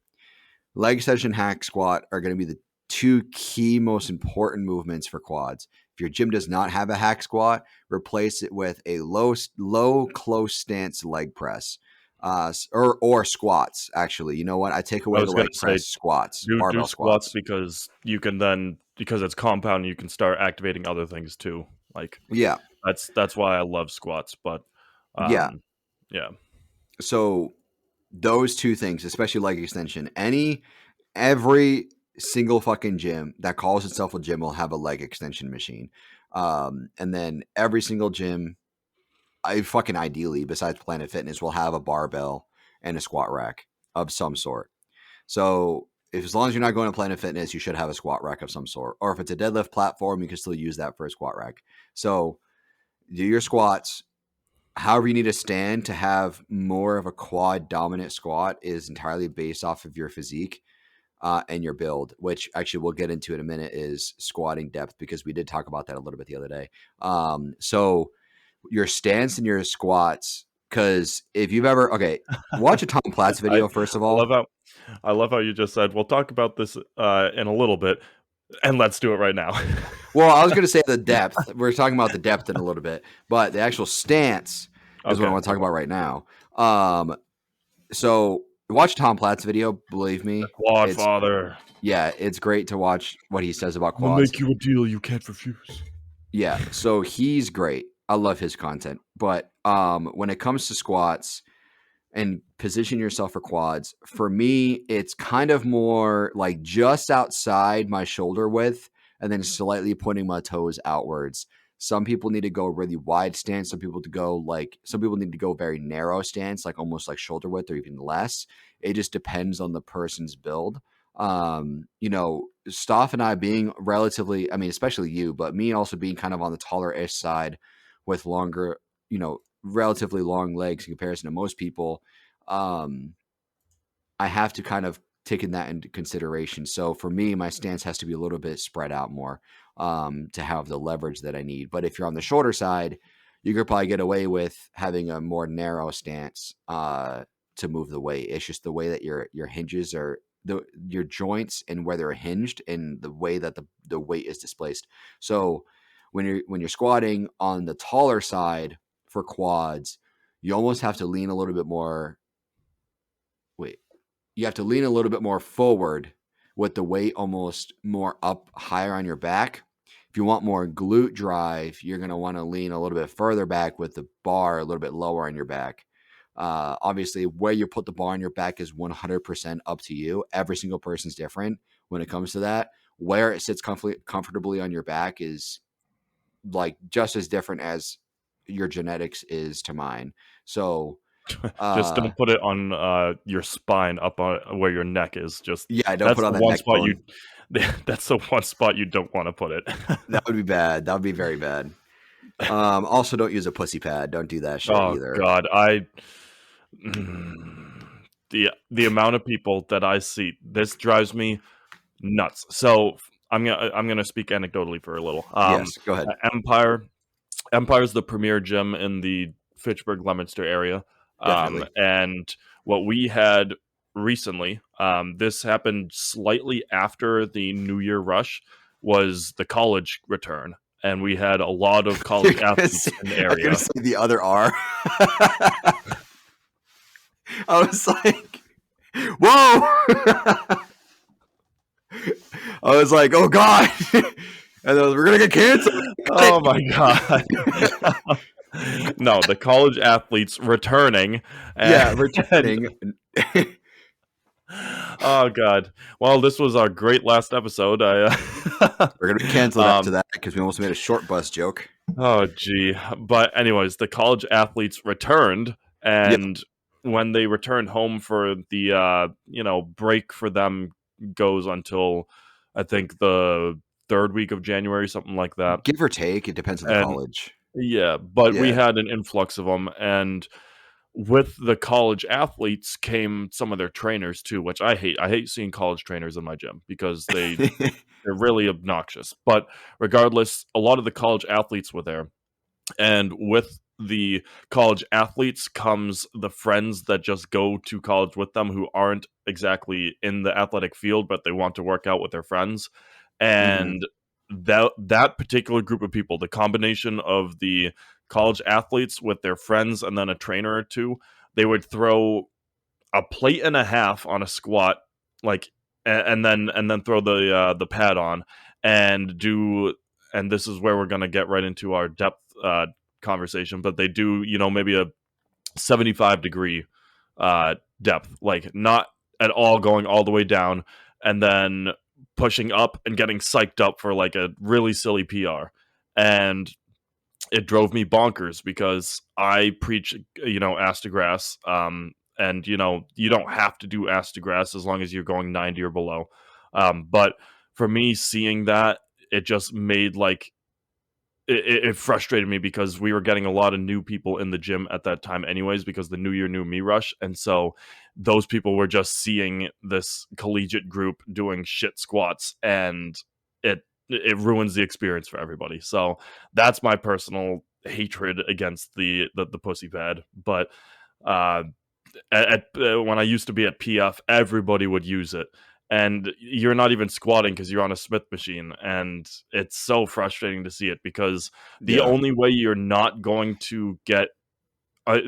Leg extension, hack squat are going to be the two key most important movements for quads. If your gym does not have a hack squat, replace it with a low close stance leg press, or squats. Actually, you know what? I take I away the was gonna leg say press. Squats, do barbell squats squats. because you can then because it's compound, you can start activating other things too. Like Yeah, that's why I love squats. But yeah. yeah, So those two things, especially leg extension, every single fucking gym that calls itself a gym will have a leg extension machine. And then every single gym, I fucking ideally, besides Planet Fitness, will have a barbell and a squat rack of some sort. So if as long as you're not going to Planet Fitness, you should have a squat rack of some sort. Or if it's a deadlift platform, you can still use that for a squat rack. So do your squats. However you need to stand to have more of a quad dominant squat is entirely based off of your physique and your build, which actually we'll get into in a minute, is squatting depth, because we did talk about that a little bit the other day. So your stance and your squats, because if you've ever, okay, watch a Tom Platz I video, first of I love all. how you just said we'll talk about this in a little bit, and let's do it right now. Well, I was going to say the depth. We're talking about the depth in a little bit, but the actual stance is what I Okay, want to talk about right now. So watch Tom Platz video. Believe the me, quad it's father. yeah, it's great to watch what he says about I'm gonna quads. make you a deal you can't refuse. Yeah, so he's great. I love his content. But when it comes to squats and position yourself for quads, for me, it's kind of more like just outside my shoulder width and then slightly pointing my toes outwards. Some people need to go really wide stance. Some people need to go very narrow stance, like almost like shoulder width or even less. It just depends on the person's build. Stoff and I being relatively, I mean, especially you, but me also being kind of on the taller ish side with longer, relatively long legs in comparison to most people. um, I have to kind of taken that into consideration. So for me, my stance has to be a little bit spread out more to have the leverage that I need. But if you're on the shorter side, you could probably get away with having a more narrow stance to move the weight. It's just the way that your hinges are your joints and where they're hinged and the way that the weight is displaced. So when you're squatting on the taller side for quads, you almost have to lean a little bit more. Wait, you have to lean a little bit more forward with the weight almost more up higher on your back. If you want more glute drive, you're going to want to lean a little bit further back with the bar a little bit lower on your back. Obviously, where you put the bar on your back is 100% up to you. Every single person's different when it comes to that. where it sits comfortably on your back is like just as different as your genetics is to mine. So Just don't put it on your spine up on where your neck is. Just yeah, don't that's put on the that one neck spot you bone. that's the one spot you don't want to put it. That would be bad. That would be very bad. Also, don't use a pussy pad. Don't do that shit Oh either. god, the amount of people that I see, this drives me nuts. So I'm gonna speak anecdotally for a little. Yes, go ahead. Empire's the premier gym in the Fitchburg Leominster area, Definitely. and what we had recently, this happened slightly after the New Year rush, was the college return, and we had a lot of college athletes in the I'm gonna area. say the other R. I was like, whoa! I was like, oh god, and we're gonna get canceled. Oh my god. No, the college athletes returning. Yeah, And returning. oh god. Well, this was our great last episode. We're gonna be canceled after um that because we almost made a short bus joke. oh gee. But anyways, the college athletes returned, Yep. and when they returned home for the break for them goes until I think the third week of January, something like that. Give or take, it depends on the And college. yeah, but we Yeah. had an influx of them, and with the college athletes came some of their trainers too, which I hate. I hate seeing college trainers in my gym because they're really obnoxious. But regardless, a lot of the college athletes were there, and with the college athletes comes the friends that just go to college with them who aren't exactly in the athletic field, but they want to work out with their friends. Mhm. And that particular group of people, the combination of the college athletes with their friends and then a trainer or two, they would throw a plate and a half on a squat, like, and then throw the pad on and do. And this is where we're gonna get right into our depth conversation. But they do, maybe a 75-degree depth, like not at all going all the way down, and then pushing up and getting psyched up for like a really silly PR. And it drove me bonkers because I preach, ass to grass. And you don't have to do ass to grass as long as you're going 90 or below. But for me, seeing that, it just made like it frustrated me because we were getting a lot of new people in the gym at that time anyways, because the new year new me rush. And so those people were just seeing this collegiate group doing shit squats, and it ruins the experience for everybody. So that's my personal hatred against the pussy pad. But uh when I used to be at PF, everybody would use it, and you're not even squatting because you're on a Smith machine, and it's so frustrating to see it because the Yeah. only way you're not going to get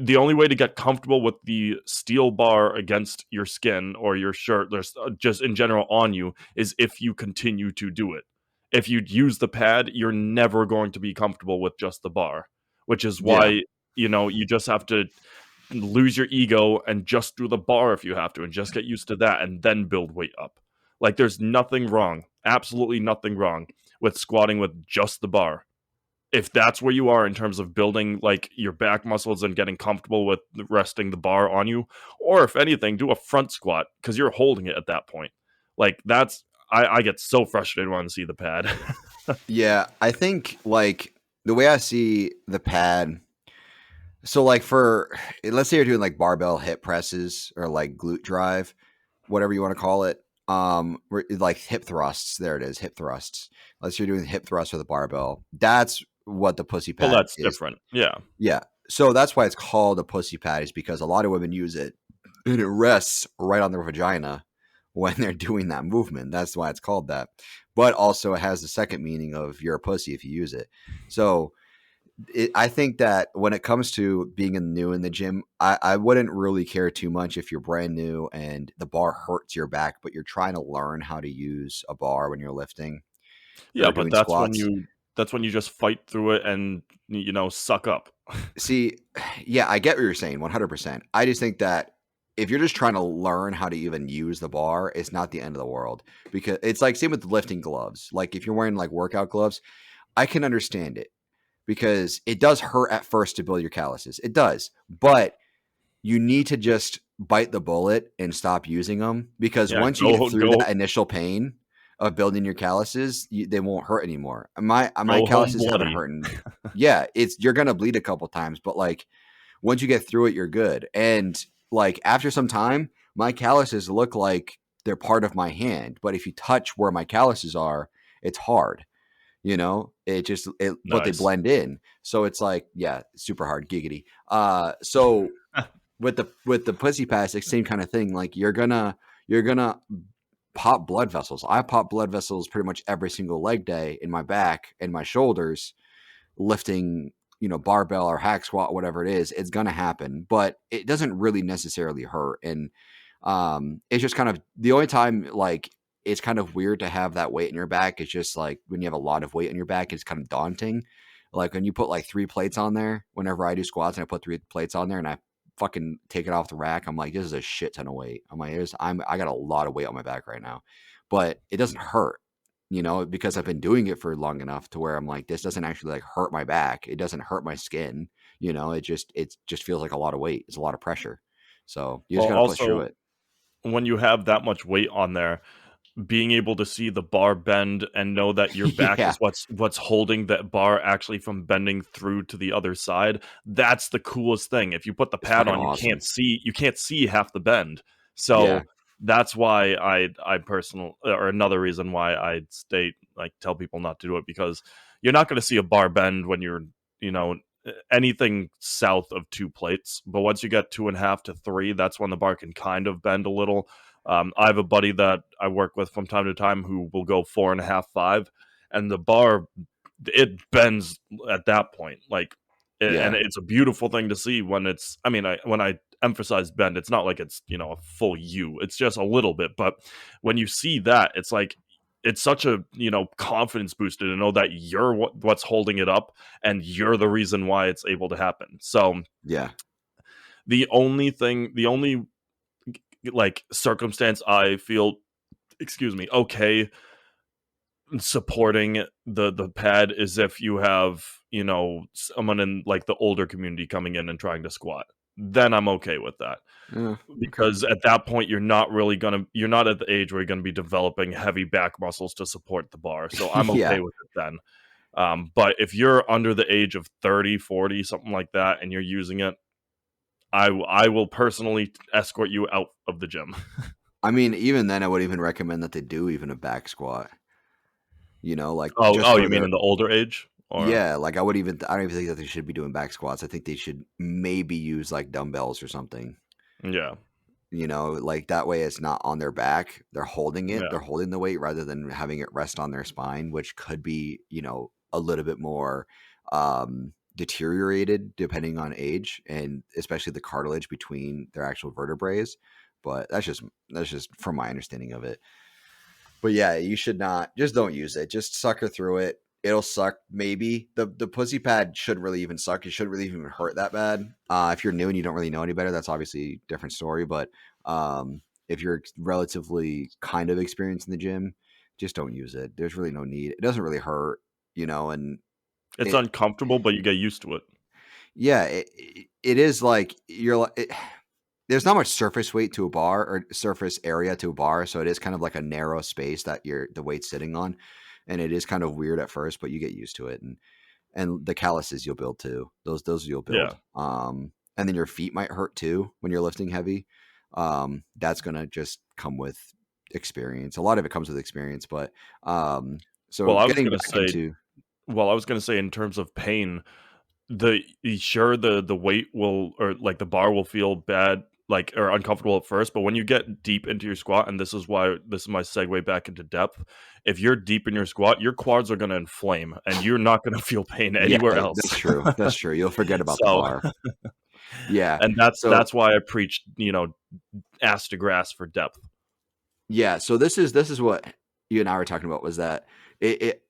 the only way to get comfortable with the steel bar against your skin or your shirt, there's just in general on you, is if you continue to do it. If you use the pad, you're never going to be comfortable with just the bar, which is Yeah. why you just have to lose your ego and just do the bar if you have to, and just get used to that and then build weight up. Like there's nothing wrong, absolutely nothing wrong with squatting with just the bar. If that's where you are in terms of building like your back muscles and getting comfortable with resting the bar on you, or if anything, do a front squat because you're holding it at that point. Like that's I get so frustrated when I see the pad. Yeah. I think like the way I see the pad. So like for let's say you're doing like barbell hip presses or like glute drive, whatever you want to call it. Like hip thrusts. There it is, hip thrusts. Let's say you're doing hip thrusts with a barbell. That's what the pussy Well, pad that's is. different. Yeah. Yeah. So that's why it's called a pussy pad, is because a lot of women use it and it rests right on their vagina when they're doing that movement. That's why it's called that. But also it has the second meaning of you're a pussy if you use it. So I think that when it comes to being new in the gym, I wouldn't really care too much if you're brand new and the bar hurts your back, but you're trying to learn how to use a bar when you're lifting Yeah, or but doing squats. that's when you just fight through it and suck up. See, yeah, I get what you're saying 100%. I just think that if you're just trying to learn how to even use the bar, it's not the end of the world, because it's like same with lifting gloves. Like if you're wearing like workout gloves, I can understand it because it does hurt at first to build your calluses. It does, but you need to just bite the bullet and stop using them, because Yeah, once you get through go that initial pain of building your calluses, they won't hurt anymore. My go home calluses haven't bloody. hurt. Yeah, you're gonna bleed a couple times, but like once you get through it, you're good. And like after some time, my calluses look like they're part of my hand, but if you touch where my calluses are, it's hard. But they Nice. blend in. So it's like, yeah, super hard, giggity. So with the pussy pass, it's same kind of thing. Like you're gonna pop blood vessels. I pop blood vessels pretty much every single leg day in my back and my shoulders, lifting, barbell or hack squat, whatever it is. It's gonna happen, but it doesn't really necessarily hurt. And it's just kind of the only time like it's kind of weird to have that weight in your back. It's just like when you have a lot of weight in your back, it's kind of daunting. Like when you put like 3 plates on there, whenever I do squats and I put 3 plates on there and I fucking take it off the rack, I'm like, this is a shit ton of weight. I'm like, I got a lot of weight on my back right now, but it doesn't hurt, because I've been doing it for long enough to where I'm like, this doesn't actually like hurt my back. It doesn't hurt my skin. It just feels like a lot of weight. It's a lot of pressure. So you just Well, got to push through also, it. when you have that much weight on there, being able to see the bar bend and know that your back Yeah. is what's holding that bar actually from bending through to the other side, that's the coolest thing. If you put the It's pad fucking on, awesome. you can't see half the bend. Yeah. So that's why I personal or another reason why I state like tell people not to do it, because you're not going to see a bar bend when you're, you know, anything south of 2 plates. But once you get 2.5 to 3, that's when the bar can kind of bend a little. I have a buddy that I work with from time to time who will go 4.5, 5, and the bar, it bends at that point. Like, and Yeah. it's a beautiful thing to see when it's. I mean, when I emphasize bend, it's not like it's a full U. It's just a little bit. But when you see that, it's like it's such a confidence booster to know that you're what's holding it up, and you're the reason why it's able to happen. So Yeah. the only like circumstance I feel, excuse me, okay supporting the pad is if you have someone in like the older community coming in and trying to squat. Then I'm okay with that, Yeah. Okay. because at that point you're not at the age where you're gonna be developing heavy back muscles to support the bar. So I'm okay Yeah. with it then. But if you're under the age of 30, 40, something like that, and you're using it, I will personally escort you out of the gym. I mean, even then, I would even recommend that they do even a back squat. Like just Oh, for you mean their in the older age? Or yeah. Like I don't even think that they should be doing back squats. I think they should maybe use like dumbbells or something. yeah, Like that way it's not on their back. They're holding it. yeah. They're holding the weight rather than having it rest on their spine, which could be, a little bit more deteriorated depending on age, and especially the cartilage between their actual vertebrae. But that's just from my understanding of it. But yeah, you should not just don't use it. Just sucker through it. It'll suck maybe. The pussy pad shouldn't really even suck. It shouldn't really even hurt that bad. If you're new and you don't really know any better, that's obviously a different story. But if you're relatively kind of experienced in the gym, just don't use it. There's really no need. It doesn't really hurt, and It's it uncomfortable, but you get used to it. yeah, it is like you're like there's not much surface weight to a bar or surface area to a bar, so it is kind of like a narrow space that the weight's sitting on, and it is kind of weird at first, but you get used to it, and the calluses you'll build too. Those you'll Yeah. build. And then your feet might hurt too when you're lifting heavy. That's gonna just come with experience. A lot of it comes with experience, but so Well, I was getting gonna back say into well, I was gonna say in terms of pain, the weight will, or like the bar will feel bad, like, or uncomfortable at first, but when you get deep into your squat, and this is my segue back into depth. If you're deep in your squat, your quads are gonna inflame, and you're not gonna feel pain yeah, anywhere else. that's true. That's true. You'll forget about the So, bar. Yeah. and So that's why I preach, ass to grass for depth. yeah, so this is what you and I were talking about, was that it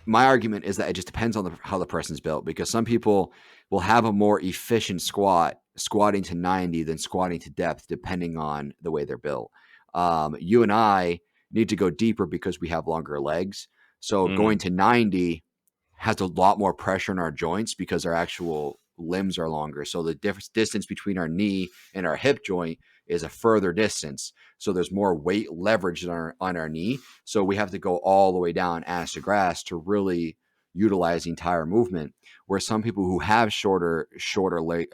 my argument is that it just depends on how the person's built, because some people will have a more efficient squatting to 90 than squatting to depth, depending on the way they're built. You and I need to go deeper because we have longer legs. So Mm. going to 90 has a lot more pressure in our joints because our actual limbs are longer. So the distance between our knee and our hip joint is a further distance. So there's more weight leverage on our knee. So we have to go all the way down ass to grass to really utilize the entire movement. Where some people who have shorter leg,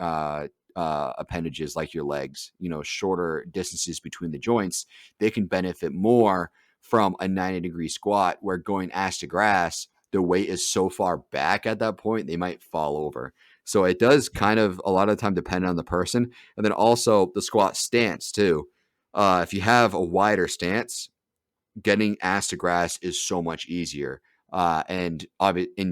appendages like your legs, shorter distances between the joints, they can benefit more from a 90-degree squat, where going ass to grass, the weight is so far back at that point, they might fall over. So it does kind of a lot of the time depend on the person. And then also the squat stance too. If you have a wider stance, getting ass to grass is so much easier. And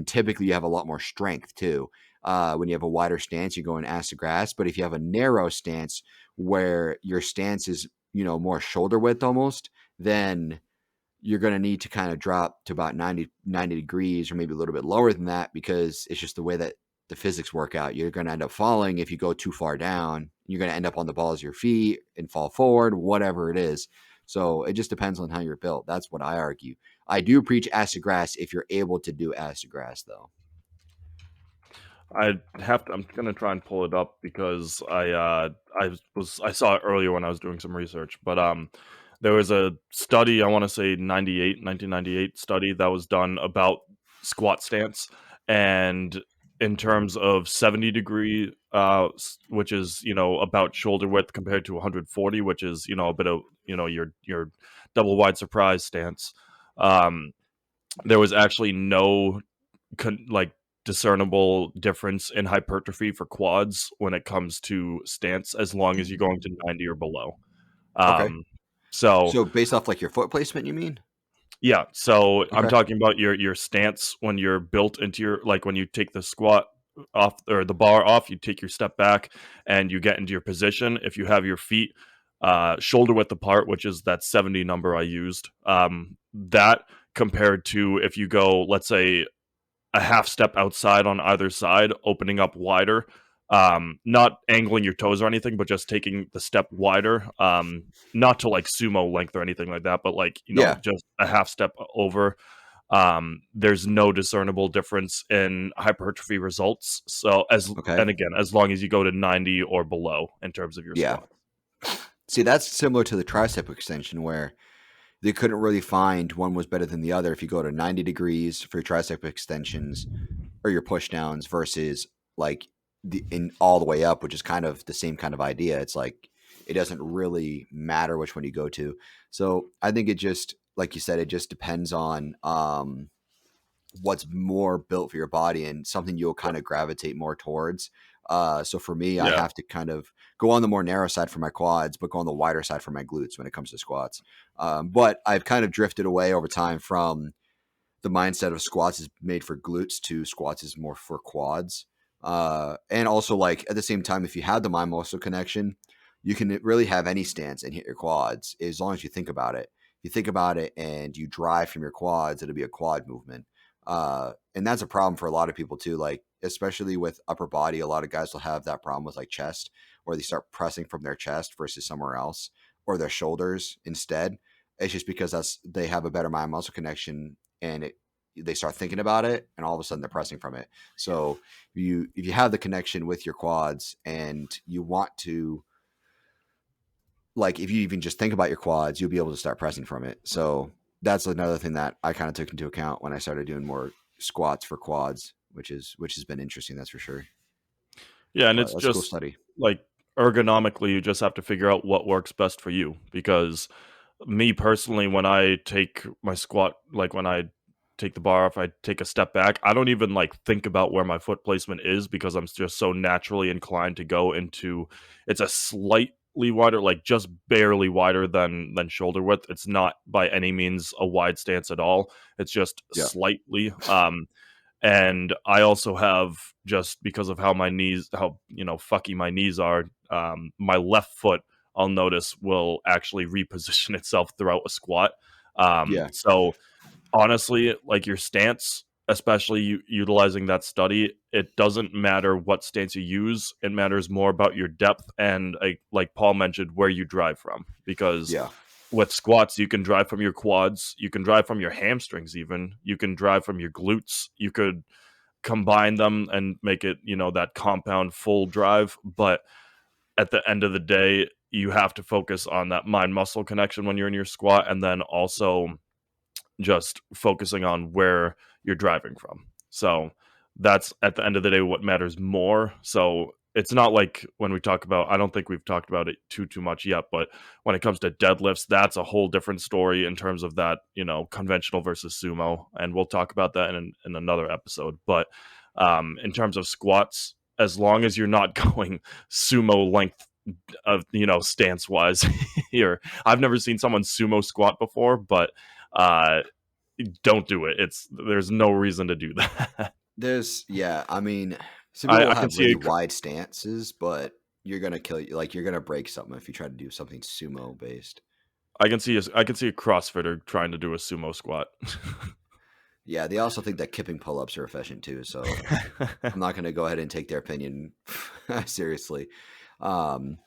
typically you have a lot more strength too. When you have a wider stance, you're going ass to grass. But if you have a narrow stance where your stance is, more shoulder width almost, then you're going to need to kind of drop to about 90 degrees or maybe a little bit lower than that, because it's just the way that the physics work out. You're going to end up falling if you go too far down. You're going to end up on the balls of your feet and fall forward, whatever it is. So it just depends on how you're built. That's what I argue. I do preach ass to grass if you're able to do ass to grass, though. I'm gonna try and pull it up because I saw it earlier when I was doing some research, but there was a study, I want to say 1998 study that was done about squat stance, and in terms of 70-degree, which is about shoulder width, compared to 140, which is a bit of your double wide surprise stance. Um, there was actually no like discernible difference in hypertrophy for quads when it comes to stance, as long as you're going to 90 or below. Okay. Um, so So based off like your foot placement, you mean? yeah, so I'm Okay. talking about your stance when you're built into your, like when you take the squat off or the bar off, you take your step back and you get into your position. If you have your feet shoulder width apart, which is that 70 number I used, that compared to if you go, let's say, a half step outside on either side, opening up wider, not angling your toes or anything, but just taking the step wider, not to like sumo length or anything like that, but like, Yeah. just a half step over. There's no discernible difference in hypertrophy results. So Okay. and again, as long as you go to 90 or below in terms of your Yeah. squat. See, that's similar to the tricep extension, where they couldn't really find one was better than the other if you go to 90 degrees for your tricep extensions or your push downs versus like in all the way up, which is kind of the same kind of idea. It's like it doesn't really matter which one you go to. So I think it just, like you said, it just depends on what's more built for your body and something you'll kind of gravitate more towards. So for me, I Yeah. have to kind of go on the more narrow side for my quads, but go on the wider side for my glutes when it comes to squats. But I've kind of drifted away over time from the mindset of squats is made for glutes to squats is more for quads. And also, like at the same time, if you have the mind muscle connection, you can really have any stance and hit your quads as long as you think about it. If you think about it and you drive from your quads, it'll be a quad movement. And that's a problem for a lot of people too. Like, especially with upper body, a lot of guys will have that problem with like chest, where they start pressing from their chest versus somewhere else, or their shoulders instead. It's just because they have a better mind muscle connection, and they start thinking about it, and all of a sudden they're pressing from it. So if you have the connection with your quads and you want to, like, if you even just think about your quads, you'll be able to start pressing from it. So that's another thing that I kind of took into account when I started doing more squats for quads, which has been interesting, that's for sure. Yeah, and But it's that's a cool just study. like ergonomically, you just have to figure out what works best for you. Because me personally, when I take my squat, like when I take the bar off, I take a step back. I don't even like think about where my foot placement is, because I'm just so naturally inclined to go into. It's a slightly wider, like just barely wider than shoulder width. It's not by any means a wide stance at all. It's just Yeah. slightly. And I also have, just because of how my knees, how fucky my knees are, my left foot, I'll notice, will actually reposition itself throughout a squat. Yeah. So honestly, like your stance, especially utilizing that study, it doesn't matter what stance you use. It matters more about your depth and, like Paul mentioned, where you drive from. Because Yeah. with squats, you can drive from your quads, you can drive from your hamstrings, even you can drive from your glutes. You could combine them and make it, that compound full drive. But at the end of the day, you have to focus on that mind muscle connection when you're in your squat, and then also just focusing on where you're driving from. So that's at the end of the day what matters more. So it's not like when we talk about, I don't think we've talked about it too much yet, but when it comes to deadlifts, that's a whole different story in terms of that, conventional versus sumo, and we'll talk about that in another episode. But in terms of squats, as long as you're not going sumo length of, stance wise here. I've never seen someone sumo squat before, but uh don't do it. There's no reason to do that. I mean, some people I, will I can have see really it. wide stances, but you're gonna kill you. Like you're gonna break something if you try to do something sumo based. I can see a CrossFitter trying to do a sumo squat. Yeah, they also think that kipping pull-ups are efficient too. So I'm not gonna go ahead and take their opinion seriously. Um,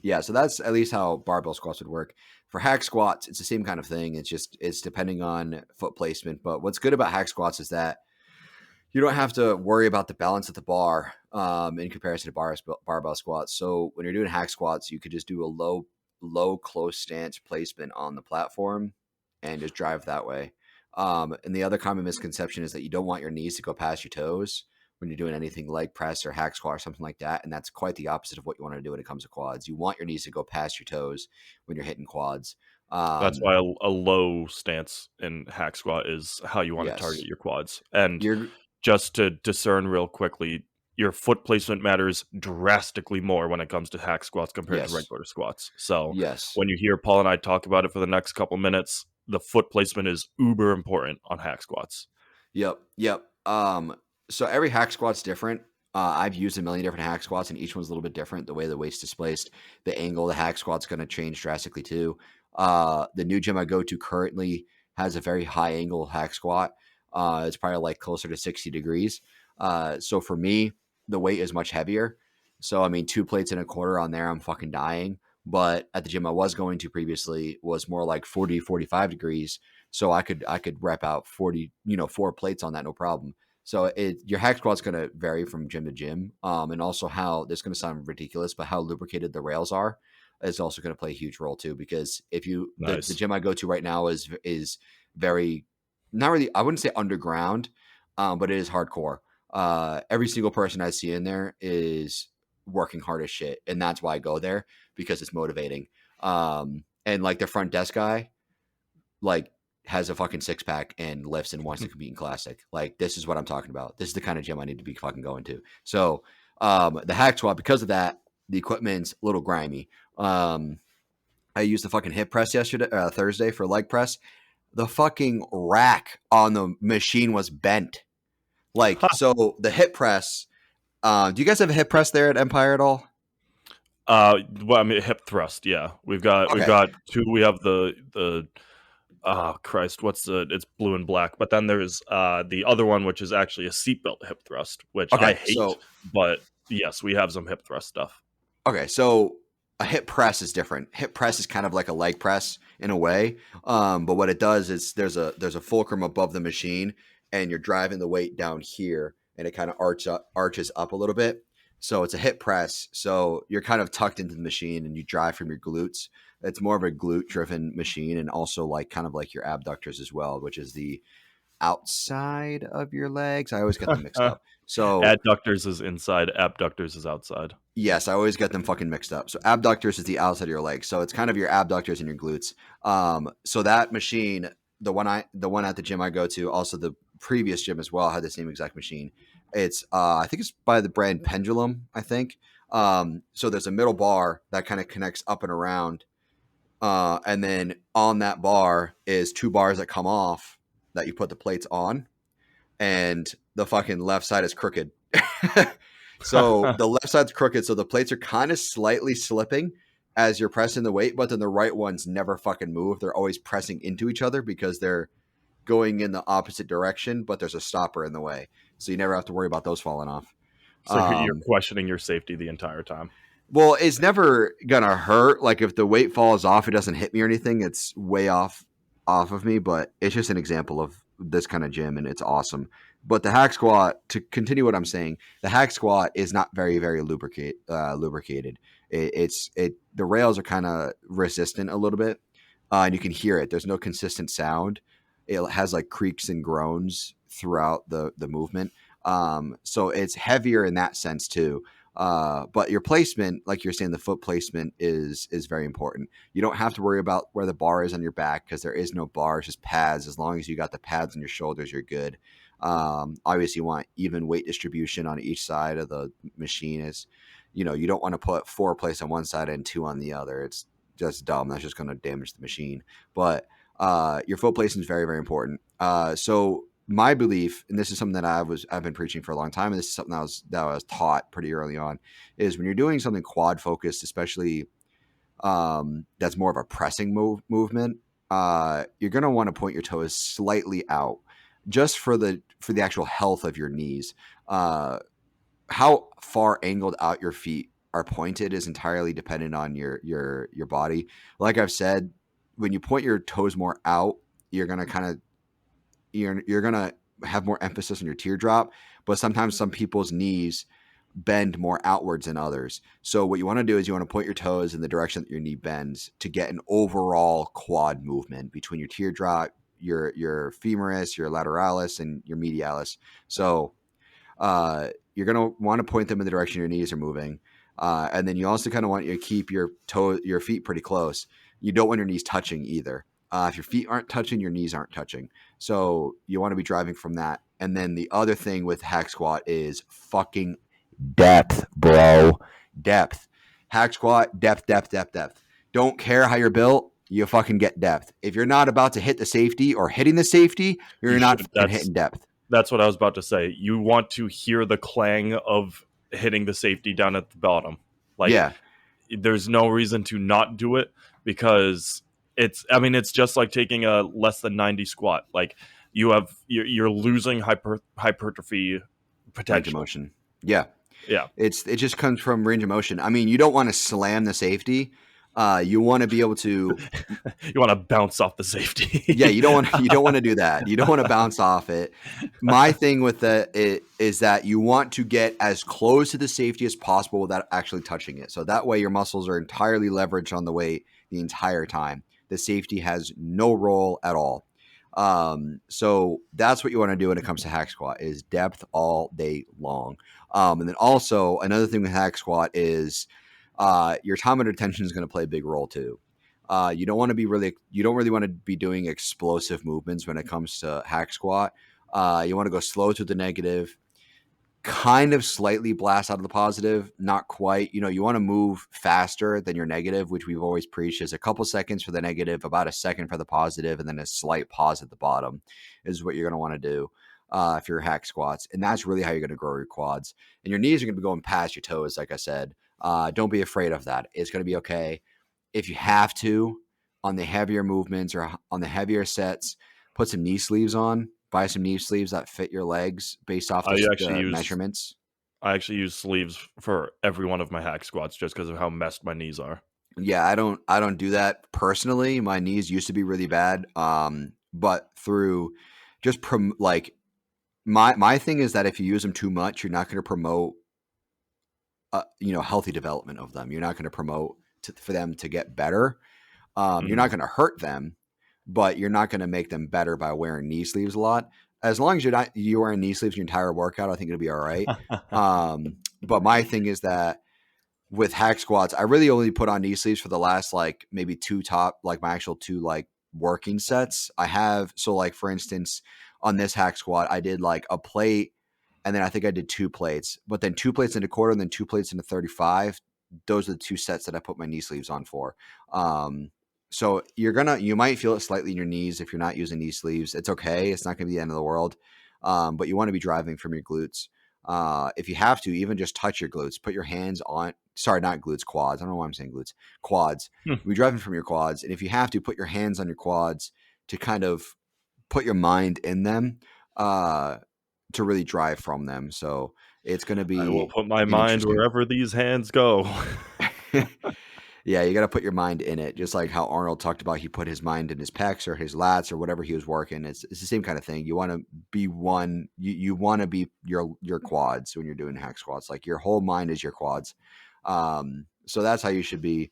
yeah, so that's at least how barbell squats would work. For hack squats, it's the same kind of thing. It's depending on foot placement. But what's good about hack squats is that you don't have to worry about the balance of the bar in comparison to barbell squats. So when you're doing hack squats, you could just do a low, close stance placement on the platform and just drive that way. And the other common misconception is that you don't want your knees to go past your toes when you're doing anything leg press or hack squat or something like that. And that's quite the opposite of what you want to do when it comes to quads. You want your knees to go past your toes when you're hitting quads. That's why a low stance in hack squat is how you want to target Yes, your quads. And you're just to discern real quickly, your foot placement matters drastically more when it comes to hack squats compared to yes, regular squats. So yes. when you hear Paul and I talk about it for the next couple minutes, the foot placement is uber important on hack squats. Yep. So every hack squat's different. I've used a million different hack squats, and each one's a little bit different. The way the weight's displaced, the angle of the hack squat's going to change drastically too. The new gym I go to currently has a very high angle hack squat. It's probably like closer to 60 degrees. So for me, the weight is much heavier. So I mean, 2 plates and a quarter on there, I'm fucking dying. But at the gym I was going to previously was more like 40, 45 degrees. So I could rep out 40, 4 plates on that, no problem. So your hack squat's going to vary from gym to gym, and also how this is going to sound ridiculous, but how lubricated the rails are is also going to play a huge role too. Because if the Nice. gym I go to right now is very not really, I wouldn't say underground, but it is hardcore. Every single person I see in there is working hard as shit, and that's why I go there because it's motivating. And like the front desk guy, like has a fucking 6 pack and lifts and wants to compete in classic. Like this is what I'm talking about. This is the kind of gym I need to be fucking going to. So the hack squat, because of that, the equipment's a little grimy. I used the fucking hip press Thursday for leg press. The fucking rack on the machine was bent. Like so, the hip press. Do you guys have a hip press there at Empire at all? Well, I mean, hip thrust. Yeah, we've Okay. got two. We have the oh Christ, it's blue and black. But then there's the other one, which is actually a seatbelt hip thrust, which I Okay. hate. But yes, we have some hip thrust stuff. So a hip press is different. Hip press is kind of like a leg press in a way. But what it does is there's a fulcrum above the machine, and you're driving the weight down here, and it kind of arches up a little bit. So it's a hip press. So you're kind of tucked into the machine, and you drive from your glutes. It's more of a glute driven machine, and also like kind of like your abductors as well, which is the outside of your legs. I always get them mixed up. So Adductors is inside, abductors is outside. yes, I always get them fucking mixed up. So abductors is the outside of your legs. So it's kind of your abductors and your glutes. So that machine, the one at the gym I go to, also the previous gym as well had the same exact machine. It's I think it's by the brand Pendulum, I think. So there's a middle bar that kind of connects up and around. And then on that bar is 2 bars that come off that you put the plates on, and the fucking left side is crooked. So the left side's crooked, so the plates are kind of slightly slipping as you're pressing the weight, but then the right ones never fucking move. They're always pressing into each other because they're going in the opposite direction, but there's a stopper in the way, so you never have to worry about those falling off. So you're Um, questioning your safety the entire time. well, it's never gonna hurt. Like if the weight falls off, it doesn't hit me or anything. It's way off of me, but it's just an example of this kind of gym, and it's awesome. But the hack squat, to continue what I'm saying, the hack squat is not very lubricated. The rails are kind of resistant a little bit, and you can hear it. There's no consistent sound. It has like creaks and groans throughout the movement. So it's heavier in that sense too. But your placement, like you're saying, the foot placement is very important. You don't have to worry about where the bar is on your back because there is no bar. It's just pads. As long as you got the pads on your shoulders, you're good. Obviously, you want even weight distribution on each side of the machine. Is you don't want to put 4 plates on one side and 2 on the other. It's just dumb. That's just going to damage the machine. But your foot placement is very, very important. So my belief, and this is something that I've been preaching for a long time, and this is something that I was taught pretty early on, is when you're doing something quad focused, especially that's more of a pressing movement, you're going to want to point your toes slightly out, just for the actual health of your knees. How far angled out your feet are pointed is entirely dependent on your body. Like I've said, when you point your toes more out, you're going to kind of you're going to have more emphasis on your teardrop, but sometimes some people's knees bend more outwards than others. So what you want to do is you want to point your toes in the direction that your knee bends to get an overall quad movement between your teardrop, your femoris, your lateralis, and your medialis. So you're going to want to point them in the direction your knees are moving. And then you also kind of want you to keep your feet pretty close. You don't want your knees touching either. If your feet aren't touching, your knees aren't touching. So you want to be driving from that. And then the other thing with hack squat is fucking depth, bro. Depth. Hack squat, depth, depth, depth, depth. Don't care how you're built. You fucking get depth. If you're not about to hit the safety or hitting the safety, you're not fucking hitting depth. That's what I was about to say. You want to hear the clang of hitting the safety down at the bottom. Like, yeah. There's no reason to not do it because it's just like taking a less than 90 squat. Like you're losing hypertrophy potential. Range of motion. Yeah. Yeah. It just comes from range of motion. I mean, you don't want to slam the safety. You want to be able to. You want to bounce off the safety. Yeah, you don't want to do that. You don't want to bounce off it. My thing with it is that you want to get as close to the safety as possible without actually touching it. So that way your muscles are entirely leveraged on the weight the entire time. The safety has no role at all. So that's what you want to do when it comes to hack squat is depth all day long. And then also another thing with hack squat is your time under tension is going to play a big role too. You don't really want to be doing explosive movements when it comes to hack squat. You want to go slow to the negative, kind of slightly blast out of the positive, not quite. You want to move faster than your negative, which we've always preached is a couple seconds for the negative, about a second for the positive, and then a slight pause at the bottom is what you're going to want to do if you're hack squats. And that's really how you're going to grow your quads. And your knees are going to be going past your toes, like I said. Don't be afraid of that. It's going to be okay. If you have to, on the heavier movements or on the heavier sets, put some knee sleeves on. Buy some knee sleeves that fit your legs based off the measurements. I actually use sleeves for every one of my hack squats just because of how messed my knees are. Yeah, I don't do that personally. My knees used to be really bad. But through just my thing is that if you use them too much, you're not going to promote healthy development of them. You're not going to promote for them to get better. You're not going to hurt them, but you're not going to make them better by wearing knee sleeves a lot. As long as you're wearing knee sleeves your entire workout, I think it'll be all right. But my thing is that with hack squats, I really only put on knee sleeves for the last maybe my actual 2 working sets. For instance, on this hack squat, I did a plate, and then I think I did 2 plates, but then 2 plates in a quarter and then 2 plates in a 35. Those are the 2 sets that I put my knee sleeves on for. So you might feel it slightly in your knees if you're not using knee sleeves. It's okay. It's not going to be the end of the world. But you want to be driving from your glutes. If you have to, even just touch your glutes, put your hands on, sorry, not glutes, quads. I don't know why I'm saying glutes, quads. You're driving from your quads. And if you have to, put your hands on your quads to kind of put your mind in them to really drive from them. So it's going to I will be put my an mind interesting. wherever these hands go. Yeah, you got to put your mind in it, just like how Arnold talked about. He put his mind in his pecs or his lats or whatever he was working. It's the same kind of thing. You want to be one. You want to be your quads when you're doing hack squats. Like your whole mind is your quads. So that's how you should be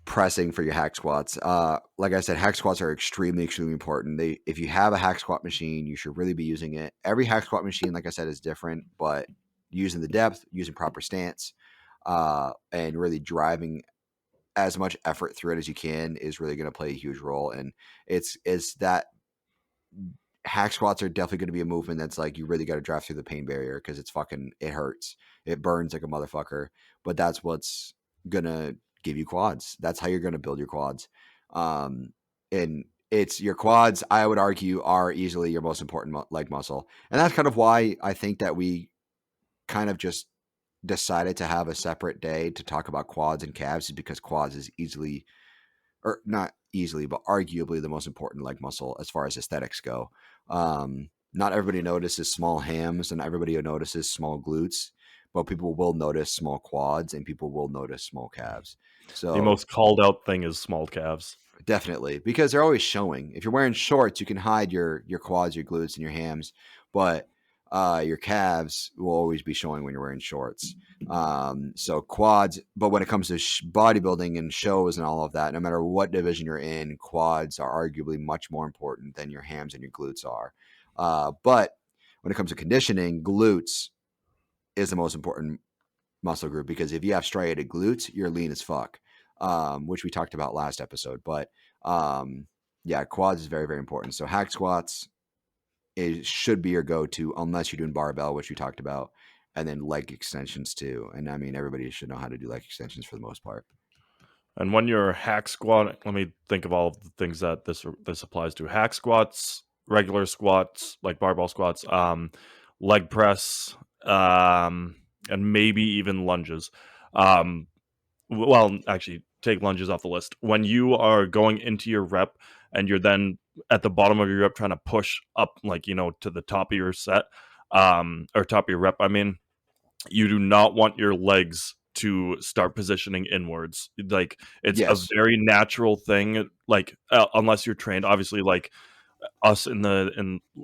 pressing for your hack squats. Like I said, hack squats are extremely, extremely important. If you have a hack squat machine, you should really be using it. Every hack squat machine, like I said, is different, but using the depth, using proper stance, and really driving as much effort through it as you can is really going to play a huge role. And it's that hack squats are definitely going to be a movement that's like you really got to drive through the pain barrier because it hurts, it burns like a motherfucker, but that's what's gonna give you quads. That's how you're going to build your quads. And it's your quads, I would argue, are easily your most important leg muscle, and that's kind of why I think that we kind of just decided to have a separate day to talk about quads and calves, is because quads is easily, or not easily, but arguably the most important leg muscle as far as aesthetics go. Not everybody notices small hams and everybody notices small glutes, but people will notice small quads and people will notice small calves. The So most called out thing is small calves. definitely, because they're always showing. If you're wearing shorts, you can hide your quads, your glutes, and your hams, but your calves will always be showing when you're wearing shorts. So quads, but when it comes to bodybuilding and shows and all of that, no matter what division you're in, quads are arguably much more important than your hams and your glutes are. But when it comes to conditioning, glutes is the most important muscle group, because if you have striated glutes, you're lean as fuck, which we talked about last episode. But yeah, quads is very, very important. So hack squats should be your go-to unless you're doing barbell, which we talked about, and then leg extensions too. And I mean, everybody should know how to do leg extensions for the most part. And when you're hack squat, let me think of all of the things that this applies to: hack squats, regular squats like barbell squats, leg press, and maybe even lunges. Um, well, actually, take lunges off the list. When you are going into your rep and you're then at the bottom of your rep trying to push up, like, to the top of your set, or top of your rep, I mean, you do not want your legs to start positioning inwards. Like, it's a Yes. very natural thing. Like, unless you're trained, obviously, like us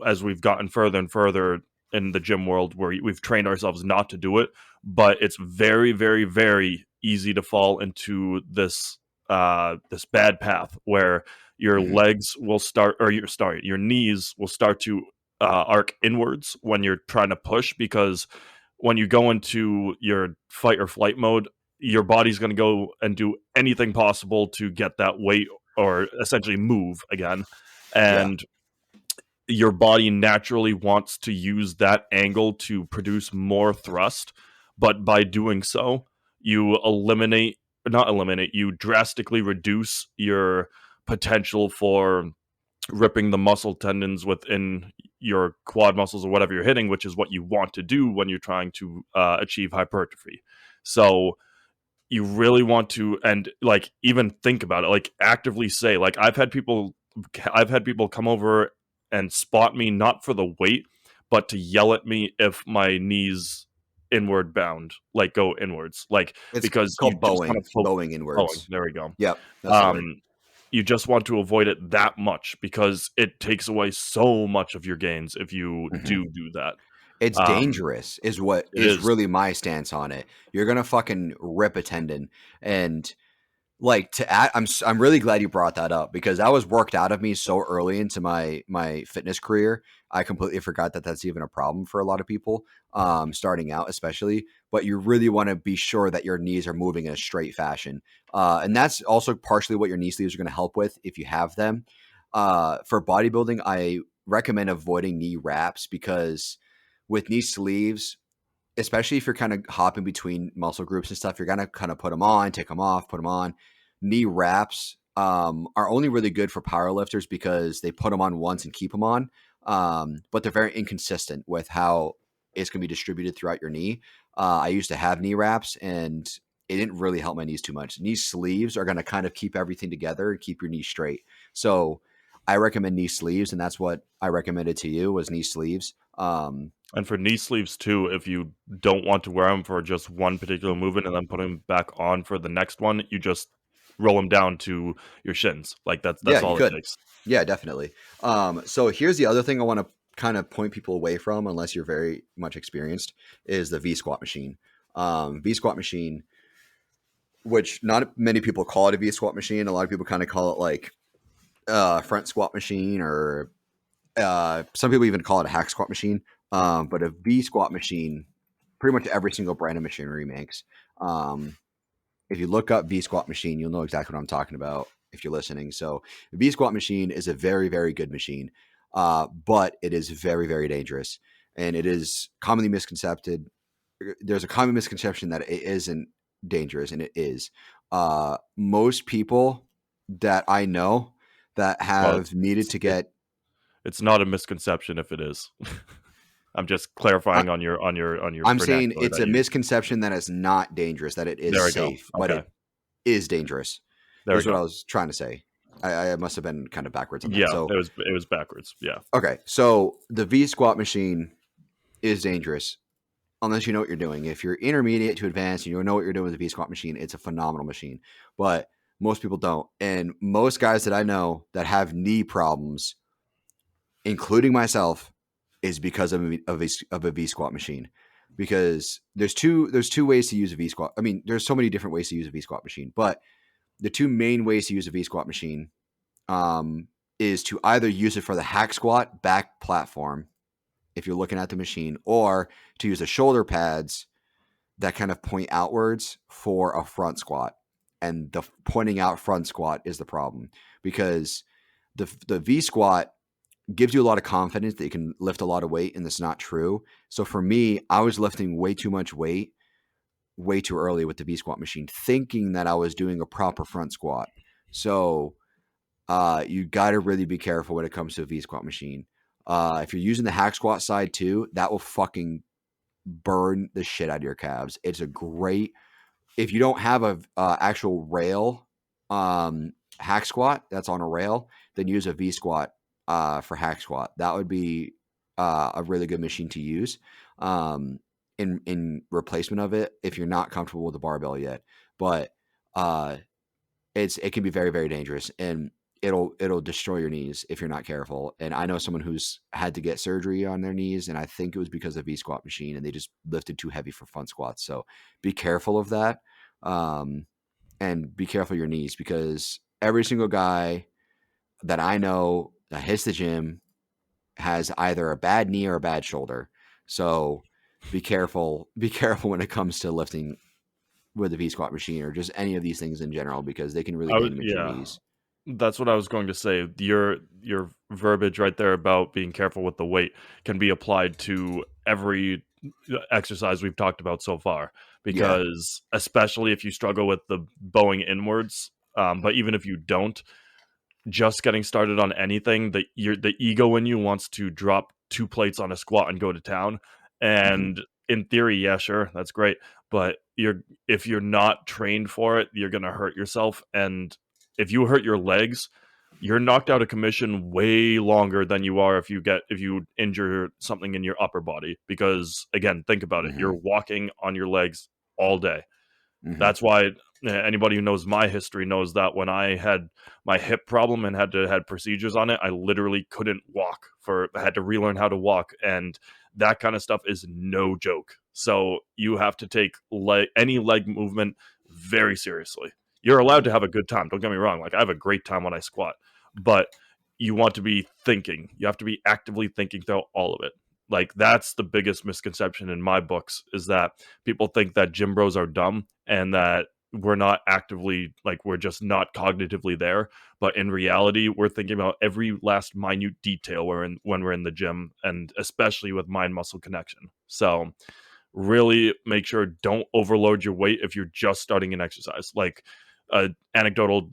as we've gotten further and further in the gym world, where we've trained ourselves not to do it, but it's very, very, very easy to fall into this bad path where your Mm-hmm. legs will start, or your knees will start to arc inwards when you're trying to push, because when you go into your fight or flight mode, your body's going to go and do anything possible to get that weight, or essentially move again. Yeah. And your body naturally wants to use that angle to produce more thrust. But by doing so, you not eliminate, you drastically reduce your potential for ripping the muscle tendons within your quad muscles or whatever you're hitting, which is what you want to do when you're trying to achieve hypertrophy. So you really want to, and like, even think about it, like actively say, like, I've had people come over and spot me, not for the weight, but to yell at me if my knees inward bound, like go inwards, like, It's because you called just want bowing, to bowing inwards. there we go. Yep. That's the word. um you just want to avoid it that much, because it takes away so much of your gains if you Mm-hmm. do that. It's um dangerous, is what it is is. really my stance on it. You're gonna fucking rip a tendon, and like to add, I'm really glad you brought that up, because that was worked out of me so early into my fitness career. I completely forgot that that's even a problem for a lot of people, starting out especially. But you really want to be sure that your knees are moving in a straight fashion, and that's also partially what your knee sleeves are going to help with if you have them. For bodybuilding, I recommend avoiding knee wraps, because with knee sleeves, especially if you're kind of hopping between muscle groups and stuff, you're gonna kind of put them on, take them off, put them on. Knee wraps are only really good for powerlifters because they put them on once and keep them on, but they're very inconsistent with how it's going to be distributed throughout your knee. I used to have knee wraps, and it didn't really help my knees too much. Knee sleeves are going to kind of keep everything together and keep your knee straight. So I recommend knee sleeves, and that's what I recommended to you was knee sleeves. And for knee sleeves too, if you don't want to wear them for just one particular movement and then put them back on for the next one, you just roll them down to your shins. Like Yeah, that's you all it could. takes. Yeah, definitely. So here's the other thing I want to kind of point people away from, unless you're very much experienced, is the V squat machine. V squat machine, which not many people call it a V squat machine. A lot of people kind of call it like front squat machine, or some people even call it a hack squat machine. But a V squat machine, pretty much every single brand of machinery makes. Um, if you look up V squat machine, you'll know exactly what I'm talking about if you're listening. So the V squat machine is a very, very good machine, but it is very, very dangerous, and it is commonly misconcepted. There's a common misconception that it isn't dangerous, and it is. Most people that I know that Well, have needed to get, it's not a misconception if it is. I'm just I, clarifying on your I'm saying vernacular it's that a you. misconception that it's not dangerous, that it is There we go. safe, but Okay, it is dangerous, there we is what I go. was trying to say. I must have been kind of backwards on that. Yeah, So, it was backwards. Yeah. okay. So the V squat machine is dangerous unless you know what you're doing. If you're intermediate to advanced and you know what you're doing with the V squat machine, it's a phenomenal machine. But most people don't. And most guys that I know that have knee problems, including myself, is because of a V squat machine. Because there's two ways to use a V squat. I mean, there's so many different ways to use a V squat machine, but the two main ways to use a V squat machine is to either use it for the hack squat back platform if you're looking at the machine, or to use the shoulder pads that kind of point outwards for a front squat. And the pointing out front squat is the problem, because the V squat gives you a lot of confidence that you can lift a lot of weight, and that's not true. So for me, I was lifting way too much weight way too early with the V squat machine, thinking that I was doing a proper front squat. So you got to really be careful when it comes to a V squat machine. If you're using the hack squat side too, that will fucking burn the shit out of your calves. It's a great, if you don't have a actual rail hack squat that's on a rail, then use a V squat for hack squat. That would be a really good machine to use in replacement of it if you're not comfortable with the barbell yet. But uh, it can be very, very dangerous, and it'll destroy your knees if you're not careful. And I know someone who's had to get surgery on their knees, and I think it was because of V squat machine, and they just lifted too heavy for front squats. So be careful of that, um, and be careful of your knees, because every single guy that I know that hits the gym has either a bad knee or a bad shoulder. So be careful. Be careful when it comes to lifting with the V squat machine, or just any of these things in general, because they can really damage your Yeah. knees. That's what I was going to say. Your verbiage right there about being careful with the weight can be applied to every exercise we've talked about so far. Yeah. Because especially if you struggle with the bowing inwards, but even if you don't, just getting started on anything, the ego in you wants to drop 2 plates on a squat and go to town. hmm And in theory, yeah, sure, that's great. But if you're not trained for it, you're gonna hurt yourself. And if you hurt your legs, you're knocked out of commission way longer than you are if you injure something in your upper body. Because again, think about it. You're hmm walking on your legs all day. hmm That's why anybody who knows my history knows that when I had my hip problem and had procedures on it, I literally couldn't walk I had to relearn how to walk, and that kind of stuff is no joke. So you have to take any leg movement very seriously. You're allowed hmm to have a good time. Don't get me wrong. Like I have a great time when I squat, but you want to be thinking. You have to be actively thinking through all of it. Like that's the biggest misconception in my books, is that people think that gym bros are dumb and that we're not actively, like, we're just not cognitively there. But in reality, we're thinking about every last minute detail when we're in the gym, and especially with mind muscle connection. So really make sure don't overload your weight if you're just starting an exercise. Like anecdotal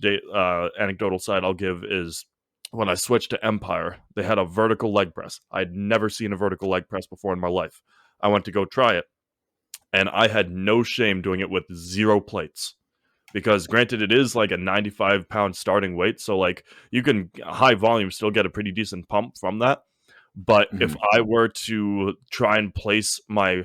side I'll give is when I switched to Empire, they had a vertical leg press. I'd never seen a vertical leg press before in my life. I went to go try it, and I had no shame doing it with 0 plates. because granted it is like a 95-pound starting weight, so like you can high volume still get a pretty decent pump from that. But if Mhm. I were to try and place my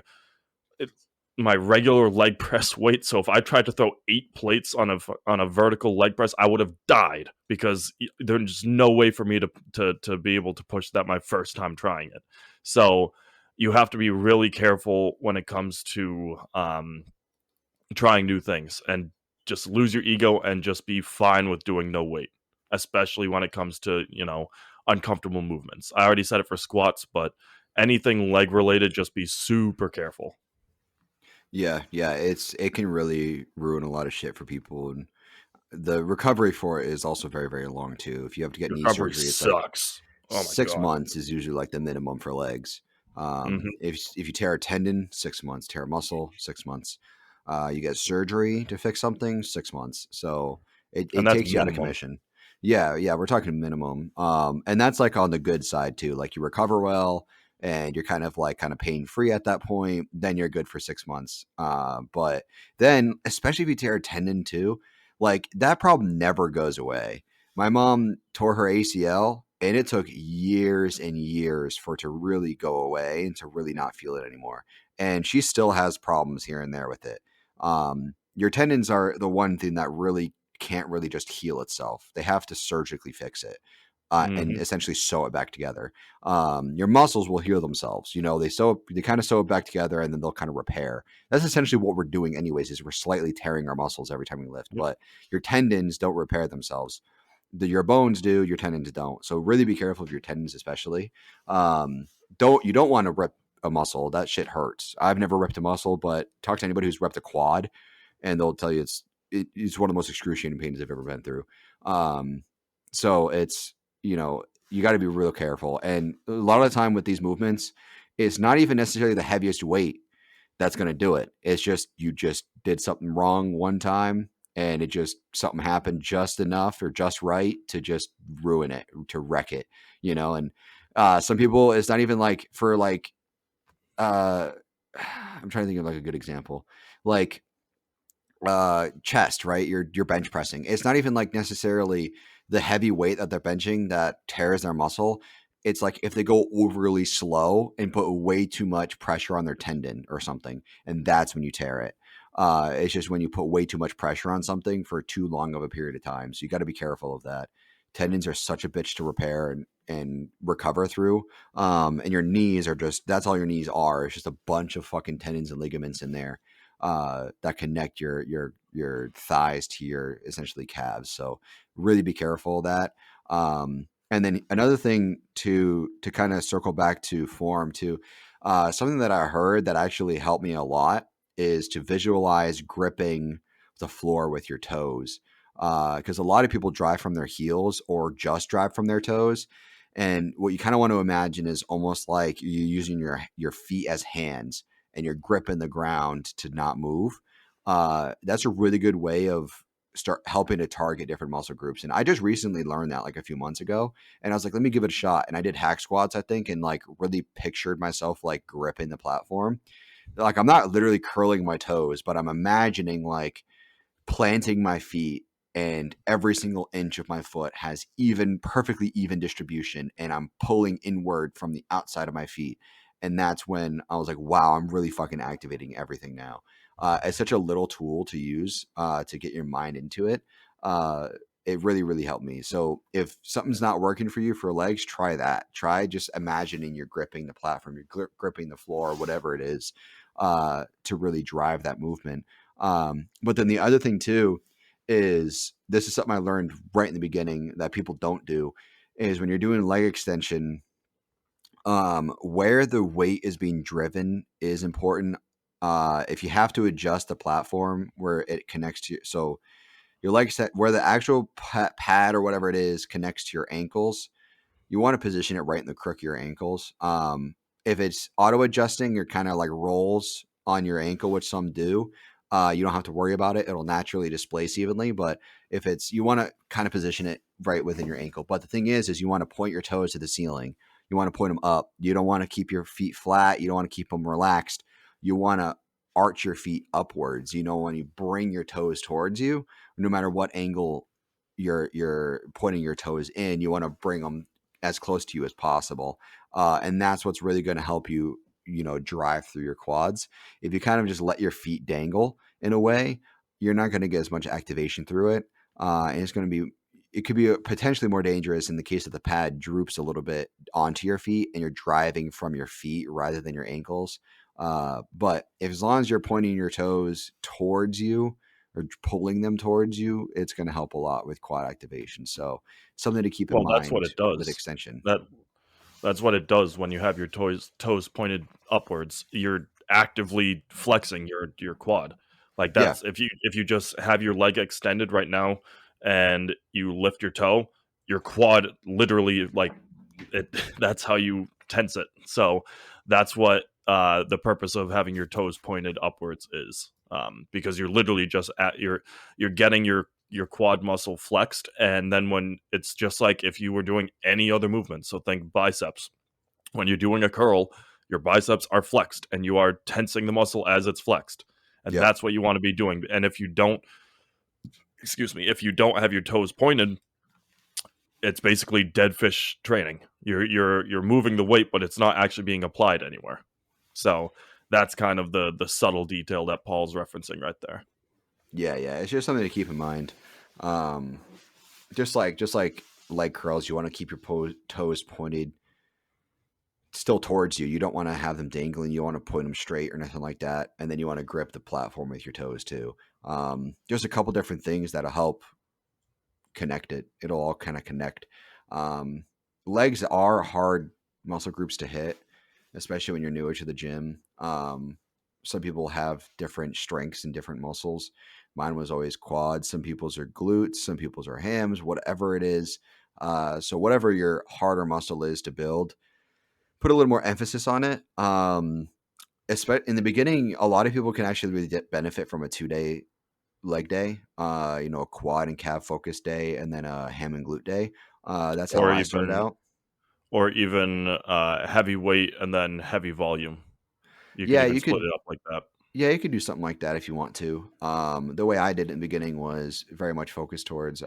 regular leg press weight, so if I tried to throw 8 plates on a vertical leg press, I would have died, because there's no way for me to be able to push that my first time trying it. So you have to be really careful when it comes to trying new things, and just lose your ego and just be fine with doing no weight, especially when it comes to, uncomfortable movements. I already said it for squats, but anything leg related, just be super careful. Yeah, yeah, it can really ruin a lot of shit for people, and the recovery for it is also very, very long too. If you have to get knee Recovery surgery, it's like sucks. Oh my 6 months is usually like the minimum for legs. god. If you tear a tendon, 6 months. Tear a muscle, 6 months. You get surgery to fix something, 6 months. So And it that's takes you out of minimum. commission. Yeah, yeah, we're talking minimum. And that's like on the good side too. Like you recover well and you're kind of pain free at that point, then you're good for 6 months. But then, especially if you tear a tendon too, like that problem never goes away. My mom tore her ACL and it took years and years for it to really go away and to really not feel it anymore. And she still has problems here and there with it. Your tendons are the one thing that really can't really just heal itself. They have to surgically fix it. And Mhm. essentially sew it back together. Your muscles will heal themselves. You know, they kind of sew it back together and then they'll kind of repair. That's essentially what we're doing, anyways. Is we're slightly tearing our muscles every time we lift, Yep. but your tendons don't repair themselves. Your bones do, your tendons don't. So really be careful of your tendons, especially. Um, don't want to rip a muscle. That shit hurts. I've never ripped a muscle, but talk to anybody who's ripped a quad, and they'll tell you it's one of the most excruciating pains I've ever been through. Um, so it's you got to be real careful, and a lot of the time with these movements, it's not even necessarily the heaviest weight that's going to do it. It's just you just did something wrong one time and it just something happened just enough or just right to just ruin it, to wreck it, and some people it's not even like for like uh I'm trying to think of like a good example. Like chest, right? You're bench pressing. It's not even like necessarily the heavy weight that they're benching that tears their muscle. It's like if they go overly slow and put way too much pressure on their tendon or something, and that's when you tear it. It's just when you put way too much pressure on something for too long of a period of time. So you got to be careful of that. Tendons are such a bitch to repair and recover through. And your knees are just that's all your knees are. It's just a bunch of fucking tendons and ligaments in there that connect your thighs to your essentially calves. So really be careful of that. And then another thing to kind of circle back to form too, something that I heard that actually helped me a lot is to visualize gripping the floor with your toes. Because a lot of people drive from their heels or just drive from their toes. And what you kind of want to imagine is almost like you're using your feet as hands and you're gripping the ground to not move. That's a really good way of start helping to target different muscle groups. And I just recently learned that like a few months ago. And I was like, let me give it a shot. And I did hack squats, I think, and like really pictured myself like gripping the platform. Like I'm not literally curling my toes, but I'm imagining like planting my feet and every single inch of my foot has perfectly even distribution and I'm pulling inward from the outside of my feet. And that's when I was like, wow, I'm really fucking activating everything now. It's such a little tool to use to get your mind into it. uh, it really, really helped me. So if something's not working for you for legs, try that. Try just imagining you're gripping the platform, you're gripping the floor, whatever it is, to really drive that movement. But then the other thing too is this is something I learned right in the beginning that people don't do is when you're doing leg extension, where the weight is being driven is important. If you have to adjust the platform where it connects to so your leg set where the actual pad or whatever it is connects to your ankles, you want to position it right in the crook of your ankles. If it's auto adjusting, you're kind of like rolls on your ankle, which some do. You don't have to worry about it. It'll naturally displace evenly. But if it's, you want to kind of position it right within your ankle. But the thing is you want to point your toes to the ceiling. You want to point them up. You don't want to keep your feet flat. You don't want to keep them relaxed. You want to arch your feet upwards. When you bring your toes towards you, no matter what angle you're pointing your toes in, you want to bring them as close to you as possible. And that's what's really going to help you, drive through your quads. If you kind of just let your feet dangle in a way, you're not going to get as much activation through it. And it could be potentially more dangerous in the case that the pad droops a little bit onto your feet and you're driving from your feet rather than your ankles. But as long as you're pointing your toes towards you or pulling them towards you, it's going to help a lot with quad activation. So something to keep in Well, that's what mind it with does. extension. That That's what it does when you have your toes pointed upwards. You're actively flexing your quad. Like Yeah. that's if you just have your leg extended right now and you lift your toe, your quad literally like it that's how you tense it. So that's what the purpose of having your toes pointed upwards is. Because you're literally just you're getting your quad muscle flexed, and then when it's just like if you were doing any other movement, so think biceps, when you're doing a curl, your biceps are flexed and you are tensing the muscle as it's flexed. And Yep. that's what you want to be doing. And if you don't, excuse me, if you don't have your toes pointed, it's basically dead fish training. You're moving the weight, but it's not actually being applied anywhere. So that's kind of the subtle detail that Paul's referencing right there. Yeah. Yeah. It's just something to keep in mind. Um, just like leg curls, you want to keep your toes pointed still towards you. You don't want to have them dangling. You want to point them straight or nothing like that. And then you want to grip the platform with your toes too. There's a couple different things that'll help connect it. It'll all kind of connect. Um, Legs are hard muscle groups to hit, especially when you're newer to the gym. Some people have different strengths and different muscles. Mine was always quads. Some people's are glutes. Some people's are hams. Whatever it is. So whatever your harder muscle is to build, put a little more emphasis on it. In the beginning, a lot of people can actually really benefit from a 2-day leg day, a quad and calf focus day, and then a ham and glute day. That's how Or I started even out. or even heavy weight and then heavy volume. You could Yeah, even you split could. it up like that. Yeah, you could do something like that if you want to. The way I did it in the beginning was very much focused towards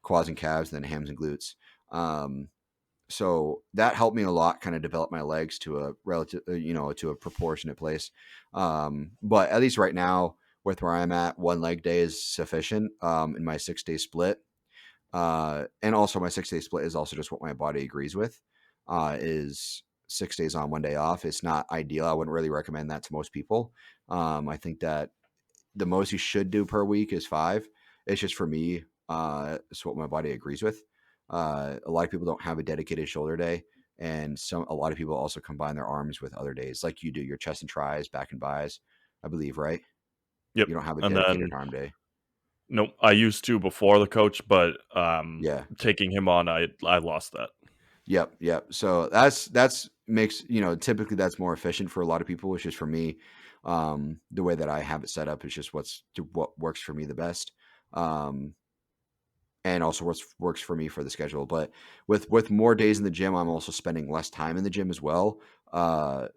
quads and calves, and then hams and glutes. Um, so that helped me a lot, kind of develop my legs to a relative, to a proportionate place. But at least right now, with where I'm at, one leg day is sufficient in my 6-day split. And also my 6-day split is also just what my body agrees with. Is 6 days on, one day off. It's not ideal. I wouldn't really recommend that to most people. I think that the most you should do per week is 5. It's just for me. It's what my body agrees with. A lot of people don't have a dedicated shoulder day, and a lot of people also combine their arms with other days, like you do your chest and tris, back and bis. I believe, right? Yep. You don't have a And dedicated then arm day. no, I used to before the coach, but Yeah. taking him on, I lost that. Yep, yep. So that's makes typically that's more efficient for a lot of people. It's just for me, the way that I have it set up is just what works for me the best, um, and also what works for me for the schedule. But with more days in the gym, I'm also spending less time in the gym as well.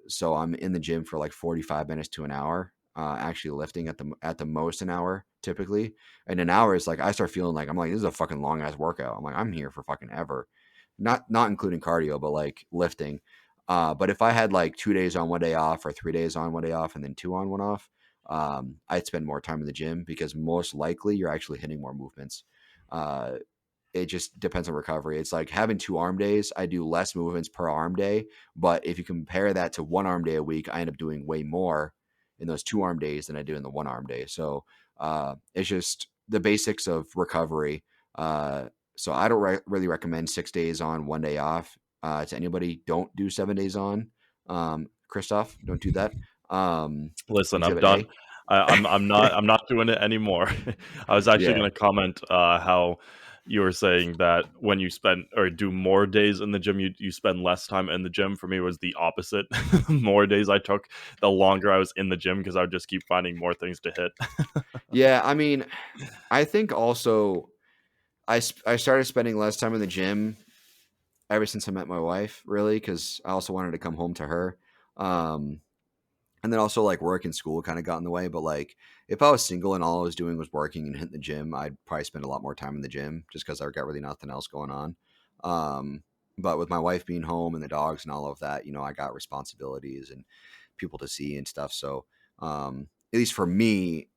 So I'm in the gym for like 45 minutes to an hour. Actually lifting at the most an hour typically, and an hour is like I start feeling like I'm like this is a fucking long ass workout. I'm like I'm here for fucking ever, not including cardio, but like lifting. But if I had like 2 days on, one day off, or 3 days on, one day off, and then 2 on, one off, I'd spend more time in the gym because most likely you're actually hitting more movements. Uh, it just depends on recovery. It's like having 2 arm days. I do less movements per arm day, but if you compare that to 1 arm day a week, I end up doing way more in those 2 arm days than I do in the 1 arm day. So it's just the basics of recovery. So I don't really recommend 6 days on, one day off to anybody. Don't do 7 days on. Christoph, don't do that. Listen, I'm Exhibit done. A. I'm not doing it anymore. I was actually Yeah. going to comment how you were saying that when you spend or do more days in the gym, you spend less time in the gym. For me, it was the opposite. The more days I took, the longer I was in the gym because I would just keep finding more things to hit. Yeah. I mean, I think also I started spending less time in the gym ever since I met my wife, really, because I also wanted to come home to her. Um, And then also like work and school kind of got in the way. But like if I was single and all I was doing was working and hitting the gym, I'd probably spend a lot more time in the gym just because I got really nothing else going on. But with my wife being home and the dogs and all of that, I got responsibilities and people to see and stuff. So at least for me,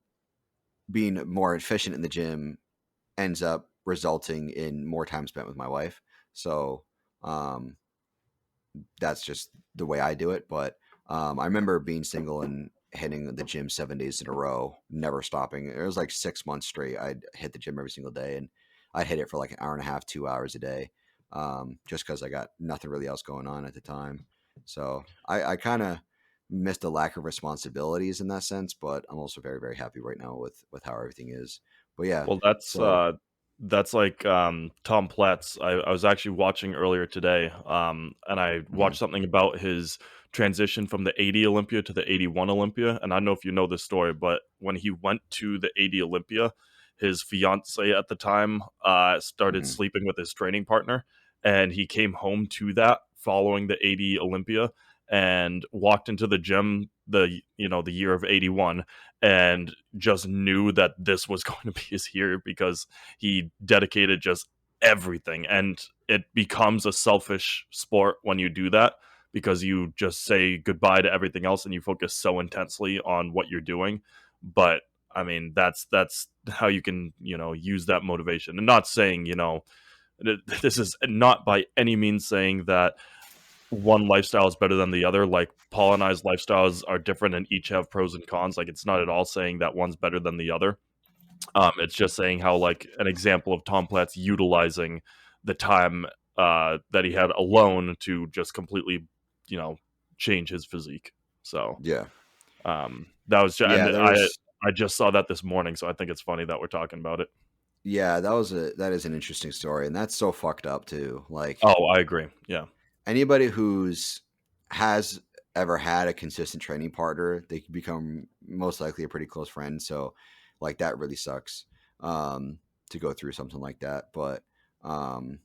being more efficient in the gym ends up resulting in more time spent with my wife. So um, that's just the way I do it. But I remember being single and hitting the gym 7 days in a row, never stopping. It was like 6 months straight. I'd hit the gym every single day, and I'd hit it for like an hour and a half, 2 hours a day, just because I got nothing really else going on at the time. So I kind of missed a lack of responsibilities in that sense, but I'm also very, very happy right now with how everything is. But yeah, Well, so that's like Tom Platz. I was actually watching earlier today, and I mhm, watched something about his transition from the 80 Olympia to the 81 Olympia. And I don't know if you know this story, but when he went to the 80 Olympia, his fiance at the time started mhm, sleeping with his training partner, and he came home to that following the 80 Olympia and walked into the gym the year of 81 and just knew that this was going to be his year because he dedicated just everything. And it becomes a selfish sport when you do that because you just say goodbye to everything else and you focus so intensely on what you're doing. But I mean, that's how you can, use that motivation. And not saying, this is not by any means saying that one lifestyle is better than the other. Like Paul and I's lifestyles are different and each have pros and cons. Like it's not at all saying that one's better than the other. It's just saying how like an example of Tom Platz utilizing the time that he had alone to just completely, you know, change his physique. So yeah, that was just, yeah. and There's I just saw that this morning, so I think it's funny that we're talking about it. Yeah, that is an interesting story, and that's so fucked up too. Like Oh, I agree. Yeah. anybody who's has ever had a consistent training partner, they can become most likely a pretty close friend. So, like that really sucks to go through something like that. But um,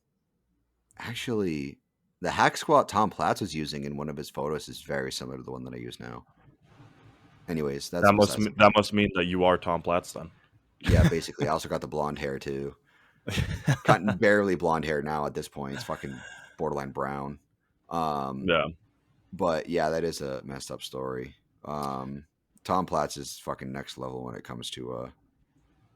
actually, the hack squat Tom Platz was using in one of his photos is very similar to the one that I use now. Anyways, that's besides the That point. must mean that you are Tom Platz then. Yeah, basically, I also got the blonde hair too. Got barely blonde hair now at this point. It's fucking borderline brown. Um, Yeah. but yeah, that is a messed up story. Tom Platz is fucking next level when it comes to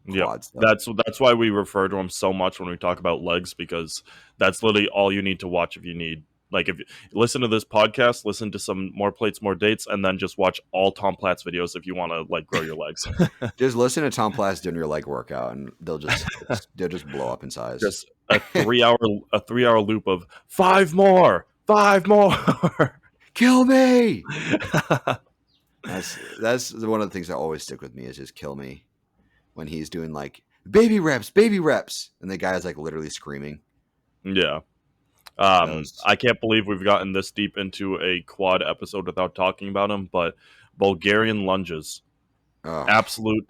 Yep. quad stuff. That's why we refer to him so much when we talk about legs because that's literally all you need to watch if you need like if you listen to this podcast, listen to some more plates, more dates, and then just watch all Tom Platz videos if you want to like grow your legs. Just listen to Tom Platz doing your leg workout, and they'll just blow up in size. Just a 3 hour loop of five more. Kill me. That's one of the things that always stick with me is just kill me when he's doing like baby reps, and the guy's like literally screaming. Yeah. That was I can't believe we've gotten this deep into a quad episode without talking about him, but Bulgarian lunges. oh Absolute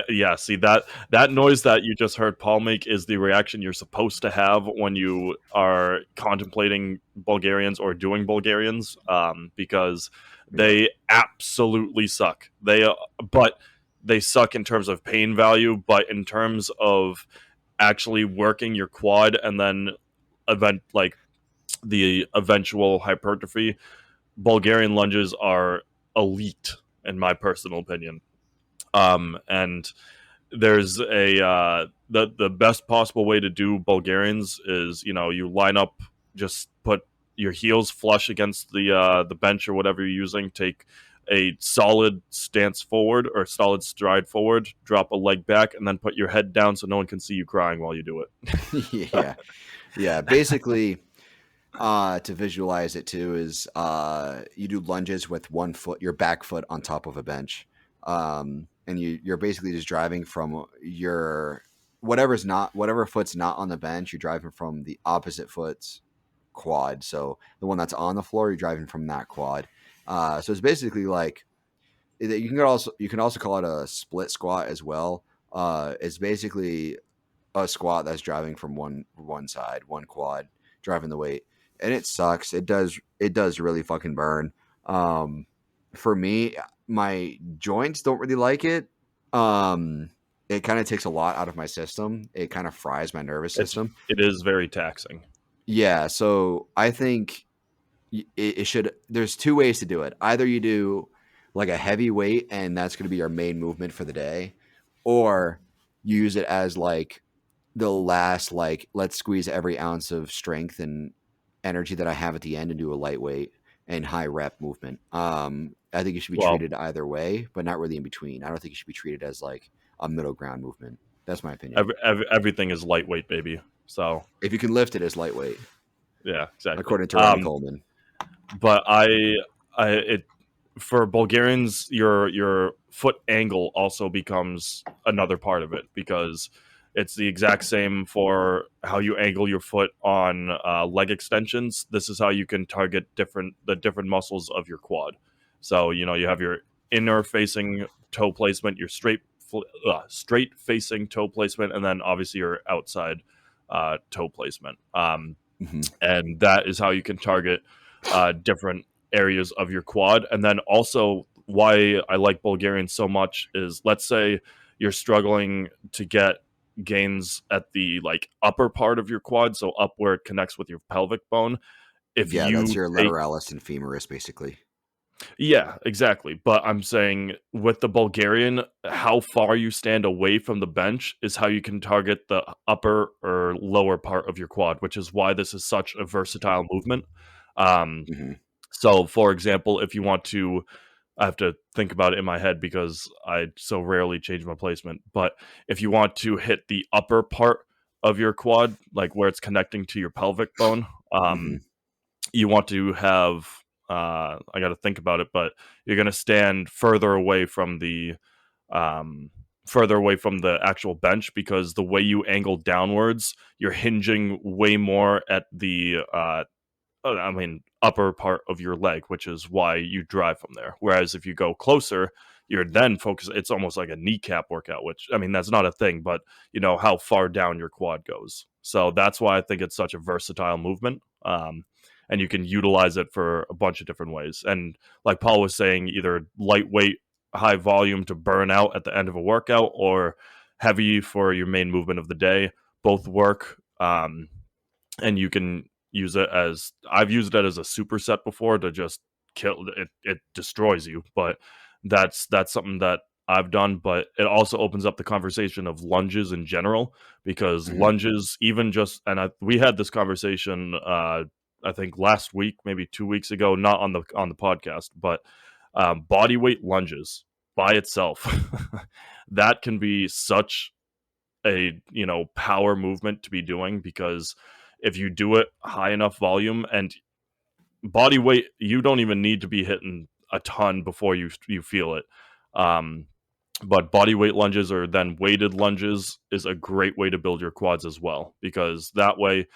yeah, see that noise that you just heard Paul make is the reaction you're supposed to have when you are contemplating Bulgarians or doing Bulgarians, because yeah. they absolutely suck. But they suck in terms of pain value, but in terms of actually working your quad and then like the eventual hypertrophy, Bulgarian lunges are elite in my personal opinion. And there's the best possible way to do Bulgarians is you line up, just put your heels flush against the bench or whatever you're using. Take a solid stance forward or solid stride forward, drop a leg back, and then put your head down so no one can see you crying while you do it. Yeah, yeah. Basically, to visualize it too is you do lunges with one foot, your back foot on top of a bench, and you're basically just driving from your whatever foot's not on the bench. You're driving from the opposite foot's quad. So the one that's on the floor, you're driving from that quad. So it's basically like you can also call it a split squat as well. It's basically a squat that's driving from one side, one quad, driving the weight, and it sucks. It does really fucking burn. For me, my joints don't really like it. Um, it kind of takes a lot out of my system. It kind of fries my nervous It's system. it is very taxing. Yeah, so I think it should. There's two ways to do it. Either you do like a heavy weight, and that's going to be your main movement for the day, or you use it as like the last, like, let's squeeze every ounce of strength and energy that I have at the end and do a lightweight and high rep movement. I think you should be Well, treated either way, but not really in between. I don't think you should be treated as like a middle ground movement. That's my opinion. everything is lightweight, baby. So If you can lift it as lightweight, yeah, exactly. according to Ronnie Coleman. But it for Bulgarians, your foot angle also becomes another part of it because it's the exact same for how you angle your foot on leg extensions. This is how you can target the different muscles of your quad. So you have your inner facing toe placement, your straight facing toe placement, and then obviously your outside toe placement. Mm-hmm. And that is how you can target different areas of your quad. And then also, why I like Bulgarian so much is, let's say you're struggling to get gains at the like upper part of your quad, so up where it connects with your pelvic bone. If Yeah, that's you your take lateralis and femoris, basically. Yeah, exactly. But I'm saying with the Bulgarian, how far you stand away from the bench is how you can target the upper or lower part of your quad, which is why this is such a versatile movement. Um, Mm-hmm. so, for example, if you want to, I have to think about it in my head because I so rarely change my placement. But if you want to hit the upper part of your quad, like where it's connecting to your pelvic bone, Mm-hmm. you want to have I got to think about it, but you're going to stand um, further away from the actual bench because the way you angle downwards, you're hinging way more at the upper part of your leg, which is why you drive from there. Whereas if you go closer, you're then focused. It's almost like a kneecap workout, which I mean that's not a thing, but you know how far down your quad goes. So that's why I think it's such a versatile movement. And you can utilize it for a bunch of different ways. And like Paul was saying, either lightweight, high volume to burn out at the end of a workout, or heavy for your main movement of the day. Both work. And you can use it as I've used it as a superset before to just kill it. It destroys you, but that's something that I've done. But it also opens up the conversation of lunges in general because Mm-hmm. lunges, even just we had this conversation. I think last week, maybe 2 weeks ago, not on the podcast, but body weight lunges by itself, that can be such a power movement to be doing because if you do it high enough volume and body weight, you don't even need to be hitting a ton before you feel it. Um, but body weight lunges or then weighted lunges is a great way to build your quads as well because that way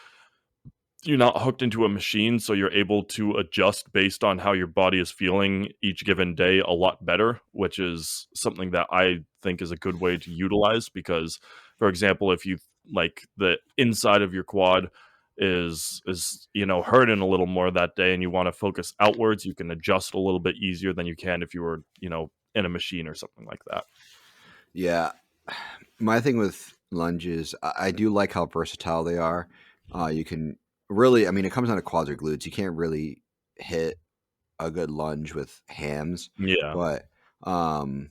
you're not hooked into a machine, so you're able to adjust based on how your body is feeling each given day a lot better, which is something that I think is a good way to utilize because, for example, if you like the inside of your quad is hurting a little more that day and you want to focus outwards, you can adjust a little bit easier than you can if you were in a machine or something like that. Yeah, my thing with lunges, I do like how versatile they are. You can really, I mean, it comes down to quads or glutes. You can't really hit a good lunge with hams, Yeah. but um,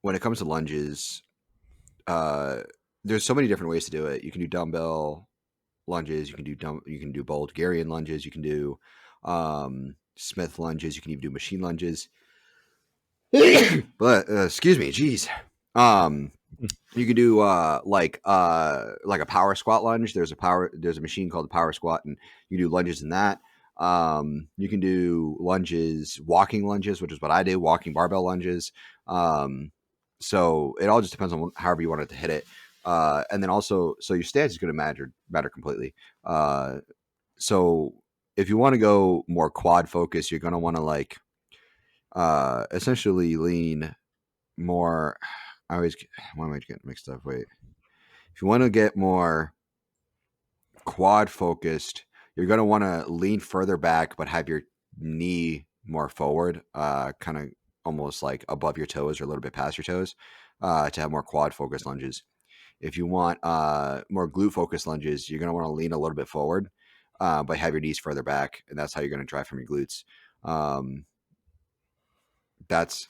when it comes to lunges, uh, there's so many different ways to do it. You can do dumbbell lunges. You can do Bulgarian lunges. You can do Smith lunges. You can even do machine lunges. But excuse me, jeez. Um, you can do like a power squat lunge. There's a machine called the power squat, and you can do lunges in that. You can do walking lunges, which is what I do, walking barbell lunges. So it all just depends on however you want it to hit it. And then also, so your stance is going to matter completely. So if you want to go more quad focus, you're going to want to like essentially lean more. Why am I getting mixed up? Wait. If you want to get more quad focused, you're going to want to lean further back, but have your knee more forward, kind of almost like above your toes or a little bit past your toes, to have more quad focused lunges. If you want more glute focused lunges, you're going to want to lean a little bit forward, but have your knees further back, and that's how you're going to drive from your glutes. Um,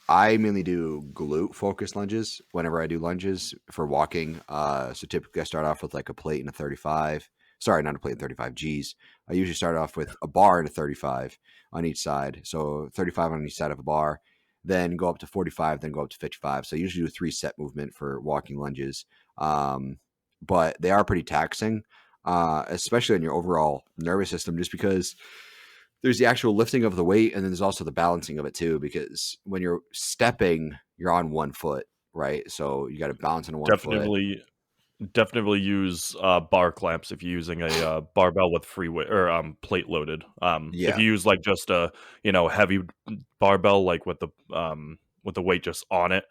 I mainly do glute focused lunges whenever I do lunges for walking. So typically I start off with like a plate and a 35. Sorry, not a plate and 35 G's. I usually start off with a bar and a 35 on each side. So 35 on each side of a bar, then go up to 45, then go up to 55. So I usually do a 3-set movement for walking lunges. But they are pretty taxing, especially on your overall nervous system, just because there's the actual lifting of the weight, and then there's also the balancing of it too, because when you're stepping, you're on one foot, right? So you got to balance on one foot. Definitely use bar clamps if you're using a barbell with free weight or plate loaded. If Yeah. you use like just a heavy barbell like with the weight just on it,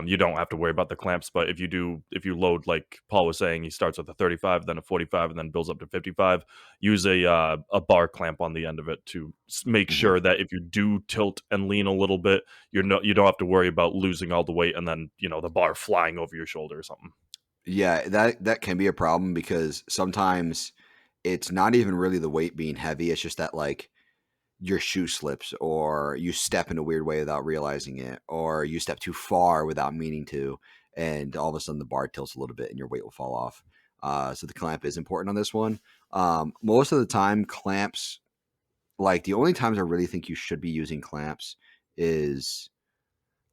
you don't have to worry about the clamps. But if you load like Paul was saying, he starts with a 35, then a 45, and then builds up to 55. Use a bar clamp on the end of it to make Mhm. sure that if you do tilt and lean a little bit, you don't have to worry about losing all the weight and then the bar flying over your shoulder or something. Yeah, that can be a problem because sometimes it's not even really the weight being heavy. It's just that like your shoe slips or you step in a weird way without realizing it, or you step too far without meaning to, and all of a sudden the bar tilts a little bit and your weight will fall off. So the clamp is important on this one. Most of the time, clamps, like the only times I really think you should be using clamps is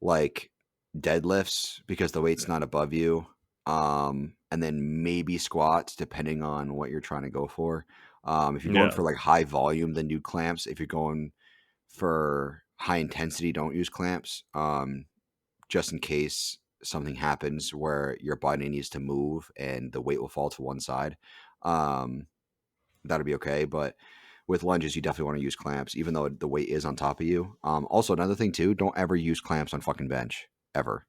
like deadlifts because the weight's not above you. And then maybe squats, depending on what you're trying to go for. If you're going Yeah. for like high volume, then do clamps. If you're going for high intensity, don't use clamps. Just in case something happens where your body needs to move and the weight will fall to one side. Um, that'll be okay. But with lunges, you definitely want to use clamps, even though the weight is on top of you. Also, another thing too, don't ever use clamps on fucking bench ever.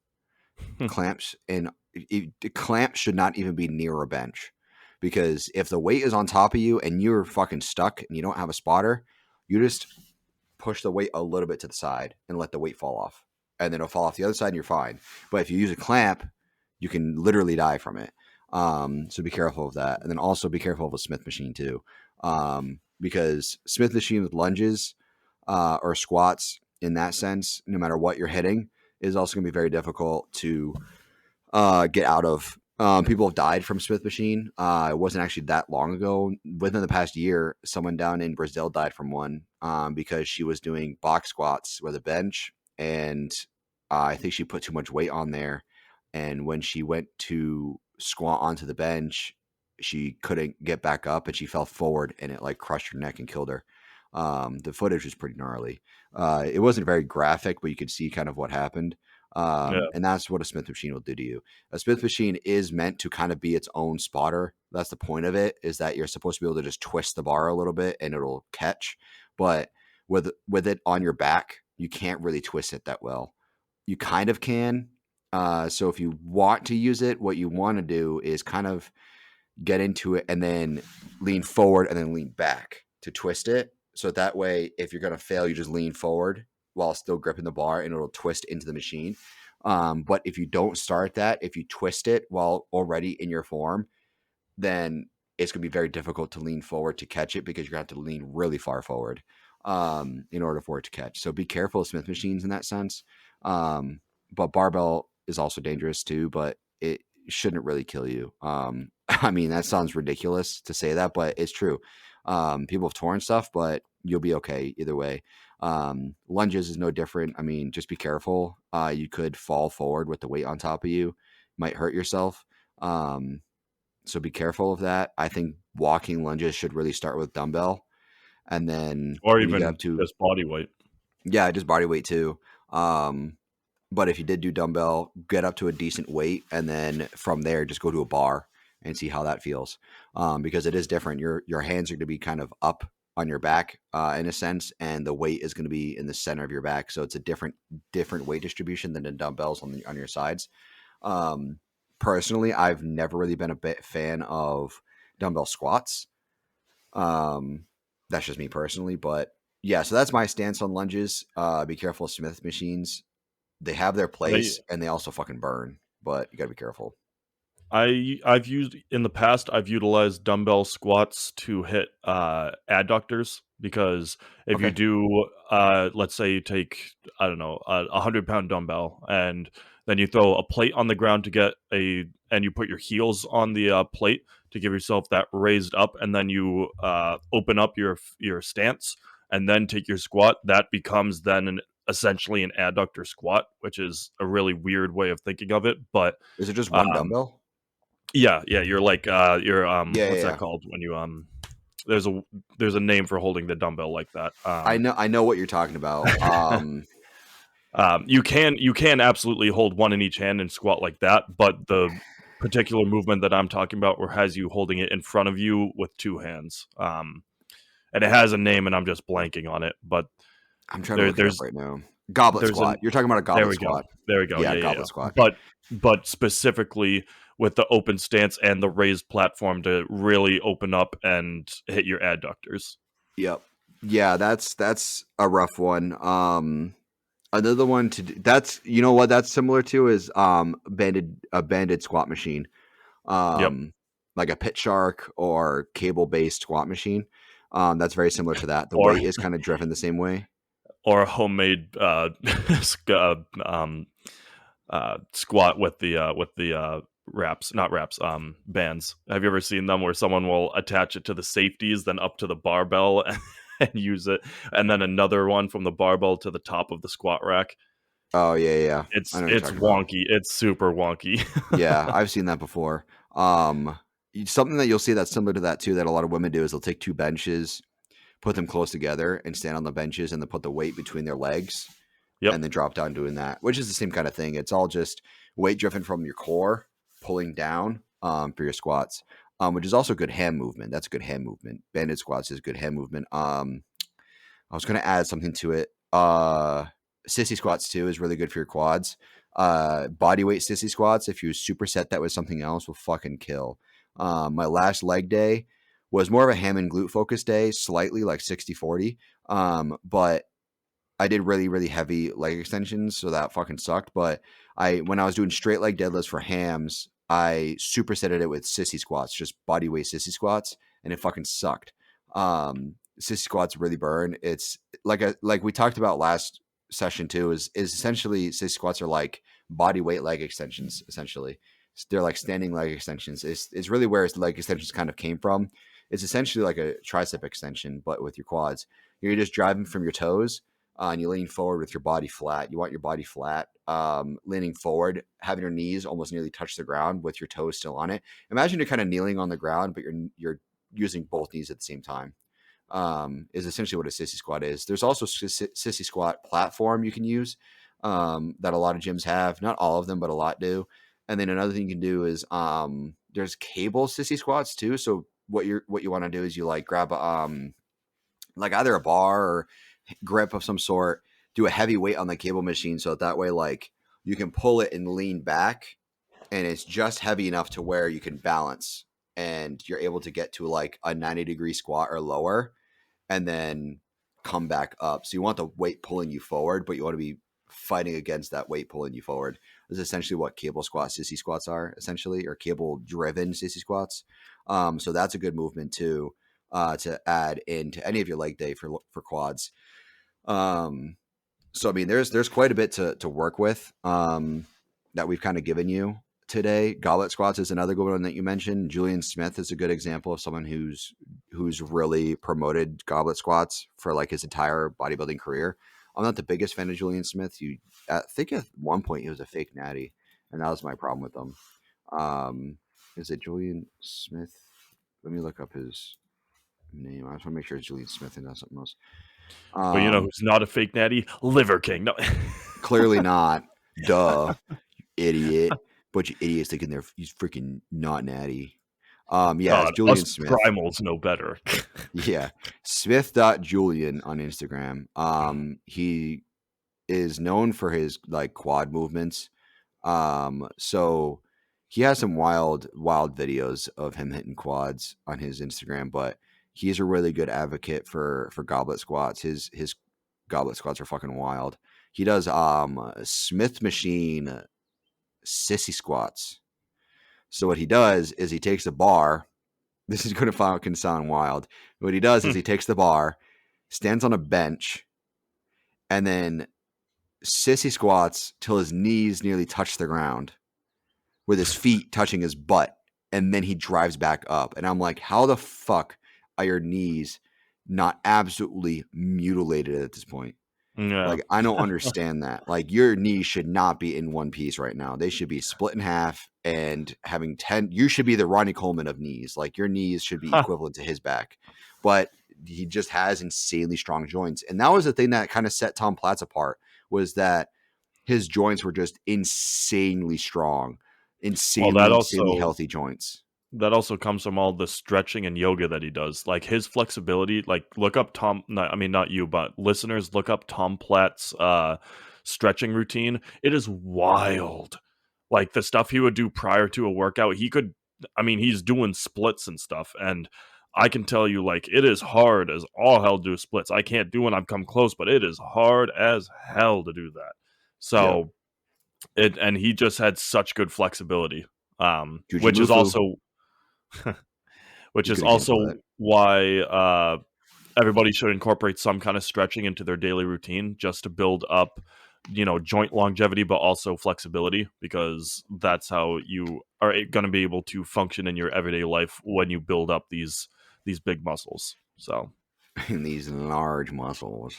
Clamps and the clamp should not even be near a bench, because if the weight is on top of you and you're fucking stuck and you don't have a spotter, you just push the weight a little bit to the side and let the weight fall off, and then it'll fall off the other side and you're fine. But if you use a clamp, you can literally die from it. So be careful of that, and then also be careful of a Smith machine too, because Smith machine with lunges or squats in that sense, no matter what you're hitting, is also going to be very difficult to get out of. People have died from Smith machine. It wasn't actually that long ago. Within the past year, someone down in Brazil died from one because she was doing box squats with a bench, and I think she put too much weight on there. And when she went to squat onto the bench, she couldn't get back up, and she fell forward, and it like crushed her neck and killed her. The footage was pretty gnarly. It wasn't very graphic, but you could see kind of what happened. Yeah. And that's what a Smith machine will do to you. A Smith machine is meant to kind of be its own spotter. That's the point of it, is that you're supposed to be able to just twist the bar a little bit and it'll catch. But with it on your back, you can't really twist it that well. You kind of can. So if you want to use it, what you want to do is kind of get into it and then lean forward and then lean back to twist it. So that way, if you're going to fail, you just lean forward while still gripping the bar and it'll twist into the machine. But if you don't start that, if you twist it while already in your form, then it's going to be very difficult to lean forward to catch it, because you're going to have to lean really far forward in order for it to catch. So be careful of Smith machines in that sense. But barbell is also dangerous too, but it shouldn't really kill you. I mean, that sounds ridiculous to say that, but it's true. People have torn stuff, but you'll be okay either way. Lunges is no different. I mean, just be careful. You could fall forward with the weight on top of you, might hurt yourself. So be careful of that. I think walking lunges should really start with dumbbell. And then Or when you get up even to, just body weight. yeah, just body weight too. But if you did do dumbbell, get up to a decent weight, and then from there, just go to a bar and see how that feels. Because it is different. Your hands are going to be kind of up on your back in a sense, and the weight is going to be in the center of your back. So it's a different weight distribution than in dumbbells on your sides. Personally, I've never really been a bit fan of dumbbell squats. That's just me personally, but yeah. So that's my stance on lunges. Be careful of Smith machines. they have their I place and they also fucking burn, but you got to be careful. I've used in the past. I've utilized dumbbell squats to hit adductors because if you Okay. do, let's say you take I don't know 100-pound dumbbell and then you throw a plate on the ground to get and you put your heels on the plate to give yourself that raised up, and then you open up your stance and then take your squat. That becomes then essentially an adductor squat, which is a really weird way of thinking of it, but Is it just one um, dumbbell? yeah, yeah, you're like, you're, Yeah, yeah, what's that yeah. called when you, there's a name for holding the dumbbell like that. I know what you're talking about. You can absolutely hold one in each hand and squat like that, but the particular movement that I'm talking about where has you holding it in front of you with two hands, and it has a name and I'm just blanking on it, but I'm trying to there look it up there's right now. Goblet there's squat. an You're talking about a there goblet we go. squat. There we go. Yeah, Yeah, yeah, yeah. goblet squat. But specifically with the open stance and the raised platform to really open up and hit your adductors. Yep. Yeah, that's a rough one. Another one to do, that's you know what that's similar to is banded squat machine. Yep. Like a pit shark or cable based squat machine. That's very similar to that. The Or weight is kind of driven the same way. or a homemade squat with the wraps, not wraps, bands. Have you ever seen them where someone will attach it to the safeties, then up to the barbell and use it, and then another one from the barbell to the top of the squat rack? Oh yeah, yeah. I know what you're It's talking about. wonky. It's super wonky. Yeah, I've seen that before. Something that you'll see that's similar to that too that a lot of women do is they'll take two benches, put them close together, and stand on the benches, and then put the weight between their legs, Yep. and then drop down doing that, which is the same kind of thing. It's all just weight driven from your core, pulling down for your squats, which is also good hand movement. That's good hand movement. Banded squats is good hand movement. I was going to add something to it. Sissy squats too is really good for your quads. Body weight sissy squats, if you superset that with something else, will fucking kill. My last leg day was more of a ham and glute focused day, slightly like 60-40. But I did really, really heavy leg extensions, so that fucking sucked. But when I was doing straight leg deadlifts for hams, I supersetted it with sissy squats, just body weight sissy squats, and it fucking sucked. Sissy squats really burn. It's like we talked about last session too. Is essentially sissy squats are like body weight leg extensions. Essentially, they're like standing leg extensions. It's really where leg extensions kind of came from. It's essentially like a tricep extension, but with your quads. You're just driving from your toes and you lean forward with your body flat. You want your body flat, leaning forward, having your knees almost nearly touch the ground with your toes still on it. Imagine you're kind of kneeling on the ground, but you're using both knees at the same time. Is essentially what a sissy squat is. There's also sissy squat platform you can use that a lot of gyms have. Not all of them, but a lot do. And then another thing you can do is there's cable sissy squats too. So what you want to do is you like grab like either a bar or grip of some sort, do a heavy weight on the cable machine so that way like you can pull it and lean back and it's just heavy enough to where you can balance and you're able to get to like a 90-degree squat or lower and then come back up. So you want the weight pulling you forward, but you want to be fighting against that weight pulling you forward. Is essentially what cable squat sissy squats are essentially, or cable driven sissy squats. So that's a good movement too to add into any of your leg day for quads. So I mean, there's quite a bit to work with that we've kind of given you today. Goblet squats is another good one that you mentioned. Julian Smith is a good example of someone who's really promoted goblet squats for like his entire bodybuilding career. I'm not the biggest fan of Julian Smith. I think at one point he was a fake natty, and that was my problem with him. Is it Julian Smith? Let me look up his name. I just want to make sure it's Julian Smith and not something else. But you know who's not a fake natty? Liver King. No. Clearly not. Duh, you idiot. Bunch of idiots thinking he's freaking not natty. Yeah, it's God, Julian us Smith. primals know better. Yeah. Smith.Julian on Instagram. He is known for his like quad movements. So he has some wild videos of him hitting quads on his Instagram, but he's a really good advocate for goblet squats. His goblet squats are fucking wild. He does Smith machine sissy squats. So what he does is he takes a bar. This is going to can sound wild. What he does is he takes the bar, stands on a bench, and then sissy squats till his knees nearly touch the ground, with his feet touching his butt, and then he drives back up. And I'm like, how the fuck are your knees not absolutely mutilated at this point? Yeah. Like, I don't understand that. Like, your knees should not be in one piece right now. They should be split in half and having 10. You should be the Ronnie Coleman of knees. Like, your knees should be equivalent to his back. But he just has insanely strong joints. And that was the thing that kind of set Tom Platz apart, was that his joints were just insanely strong, insanely healthy joints. That also comes from all the stretching and yoga that he does. Like his flexibility, like look up not you, but listeners, look up Tom Platt's stretching routine. It is wild. Like the stuff he would do prior to a workout, he's doing splits and stuff. And I can tell you, like, it is hard as all hell to do splits. I can't do it. I've come close, but it is hard as hell to do that. So and he just had such good flexibility. Which is also why everybody should incorporate some kind of stretching into their daily routine, just to build up, joint longevity, but also flexibility, because that's how you are going to be able to function in your everyday life when you build up these big muscles. So these large muscles,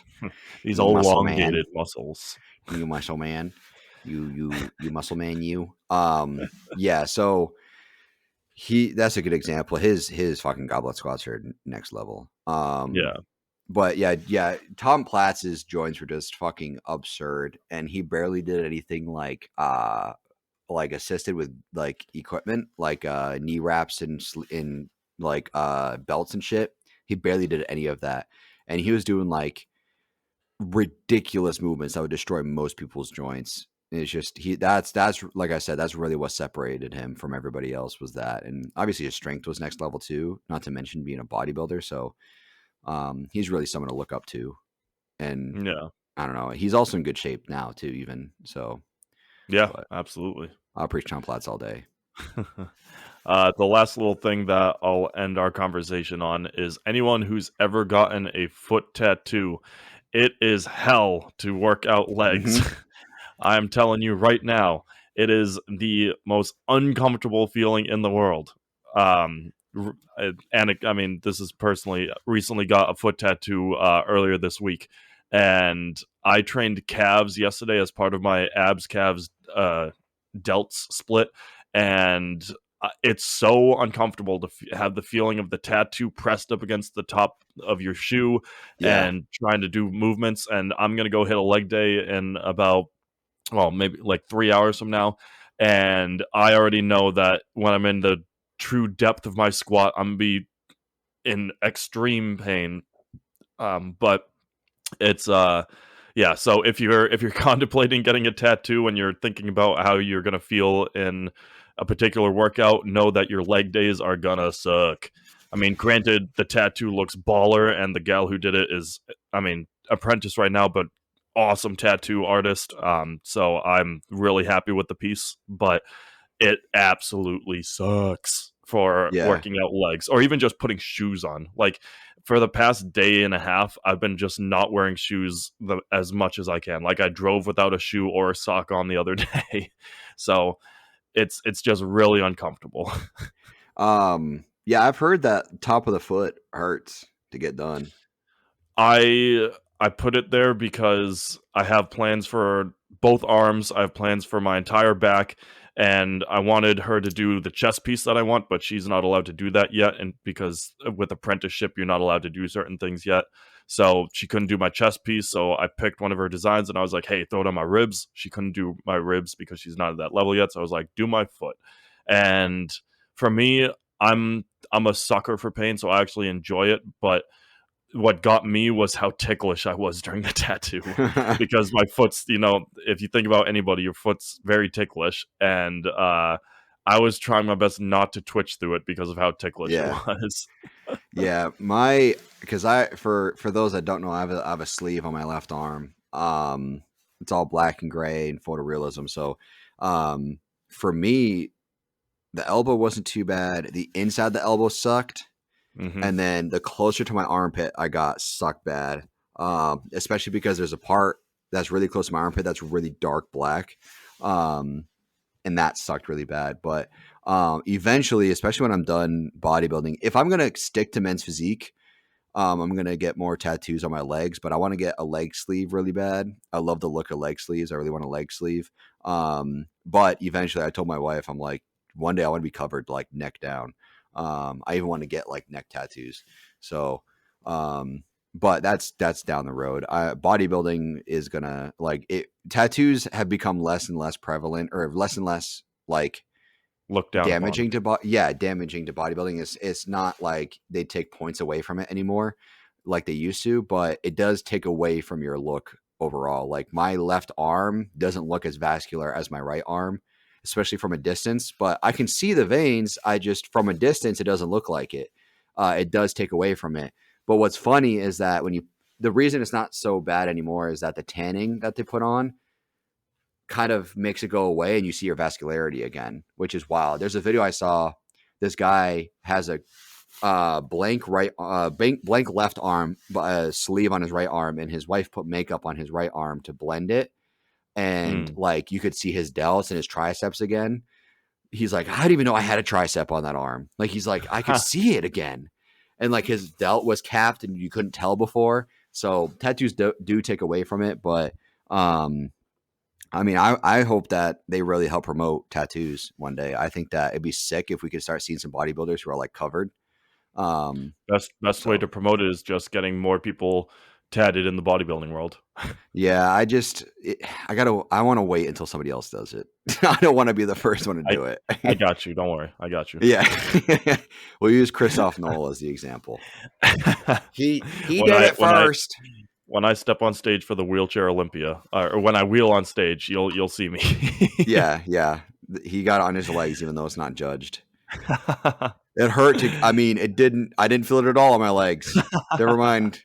these elongated muscles. You muscle man, you muscle man, you. Yeah. So that's a good example. His fucking goblet squats are next level. Yeah. But yeah, Tom Platz's joints were just fucking absurd, and he barely did anything like assisted with like equipment, like knee wraps and like belts and shit. He barely did any of that, and he was doing like ridiculous movements that would destroy most people's joints. It's just that's like I said, that's really what separated him from everybody else, was that. And obviously his strength was next level too, not to mention being a bodybuilder. So he's really someone to look up to. And yeah, I don't know, he's also in good shape now too, even. So yeah, absolutely. I'll preach Tom Platz all day. The last little thing that I'll end our conversation on is anyone who's ever gotten a foot tattoo, it is hell to work out legs. Mm-hmm. I'm telling you right now, it is the most uncomfortable feeling in the world. And I mean, this is recently got a foot tattoo earlier this week, and I trained calves yesterday as part of my abs calves delts split, and it's so uncomfortable to have the feeling of the tattoo pressed up against the top of your shoe and trying to do movements. And I'm going to go hit a leg day in about, maybe like 3 hours from now. And I already know that when I'm in the true depth of my squat, I'm going to be in extreme pain. But it's, yeah. So if you're contemplating getting a tattoo and you're thinking about how you're going to feel in a particular workout, know that your leg days are going to suck. I mean, granted, the tattoo looks baller, and the gal who did it is, apprentice right now, but awesome tattoo artist. So I'm really happy with the piece, but it absolutely sucks for working out legs, or even just putting shoes on. Like for the past day and a half, I've been just not wearing shoes as much as I can. Like I drove without a shoe or a sock on the other day. So it's just really uncomfortable. Yeah, I've heard that top of the foot hurts to get done. I put it there because I have plans for both arms. I have plans for my entire back, and I wanted her to do the chest piece that I want, but she's not allowed to do that yet. And because with apprenticeship, you're not allowed to do certain things yet. So she couldn't do my chest piece. So I picked one of her designs, and I was like, hey, throw it on my ribs. She couldn't do my ribs because she's not at that level yet. So I was like, do my foot. And for me, I'm a sucker for pain, so I actually enjoy it. But what got me was how ticklish I was during the tattoo, because my foot's, if you think about anybody, your foot's very ticklish. And I was trying my best not to twitch through it because of how ticklish it was. Yeah. Because for those that don't know, I have a sleeve on my left arm. it's all black and gray and photorealism. So for me, the elbow wasn't too bad. The inside of the elbow sucked. Mm-hmm. And then the closer to my armpit I got sucked bad. Especially because there's a part that's really close to my armpit that's really dark black. And that sucked really bad. But eventually, especially when I'm done bodybuilding, if I'm going to stick to men's physique, I'm going to get more tattoos on my legs, but I want to get a leg sleeve really bad. I love the look of leg sleeves. I really want a leg sleeve. But eventually I told my wife, I'm like, one day I want to be covered like neck down. I even want to get like neck tattoos. So, but that's down the road. Bodybuilding is gonna like it. Tattoos have become less and less prevalent, or less and less like Look down damaging to damaging to bodybuilding. It's not like they take points away from it anymore like they used to, but it does take away from your look overall. Like my left arm doesn't look as vascular as my right arm, especially from a distance, but I can see the veins. I just, from a distance, it doesn't look like it. It does take away from it. But what's funny is that the reason it's not so bad anymore is that the tanning that they put on kind of makes it go away and you see your vascularity again, which is wild. There's a video I saw. This guy has a blank left arm, sleeve on his right arm, and his wife put makeup on his right arm to blend it. And like you could see his delts and his triceps again. He's like, I didn't even know I had a tricep on that arm. Like he's like, I could see it again. And like his delt was capped and you couldn't tell before. So tattoos do take away from it, but I mean, I hope that they really help promote tattoos one day. I think that it'd be sick if we could start seeing some bodybuilders who are like covered. Best way to promote it is just getting more people tatted in the bodybuilding world. Yeah, I want to wait until somebody else does it. I don't want to be the first one to do it. I got you. Don't worry. I got you. Yeah. We'll use Christoph Knoll as the example. He did it first. When I step on stage for the Wheelchair Olympia, or when I wheel on stage, you'll see me. Yeah. He got it on his legs, even though it's not judged. It hurt. I didn't feel it at all on my legs. Never mind.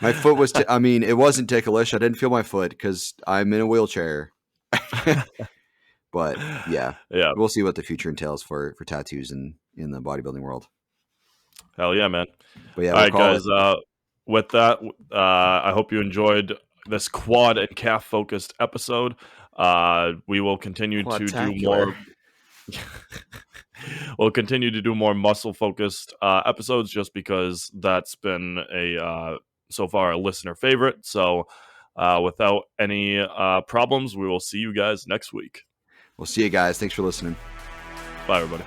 My foot was. It wasn't ticklish. I didn't feel my foot because I'm in a wheelchair. But yeah, we'll see what the future entails for tattoos in the bodybuilding world. Hell yeah, man! But yeah, all right, guys. With that, I hope you enjoyed this quad and calf focused episode. We will continue to do more. We'll continue to do more muscle focused episodes, just because that's been so far a listener favorite. So without any problems, we will see you guys next week. We'll see you guys. Thanks for listening. Bye, everybody.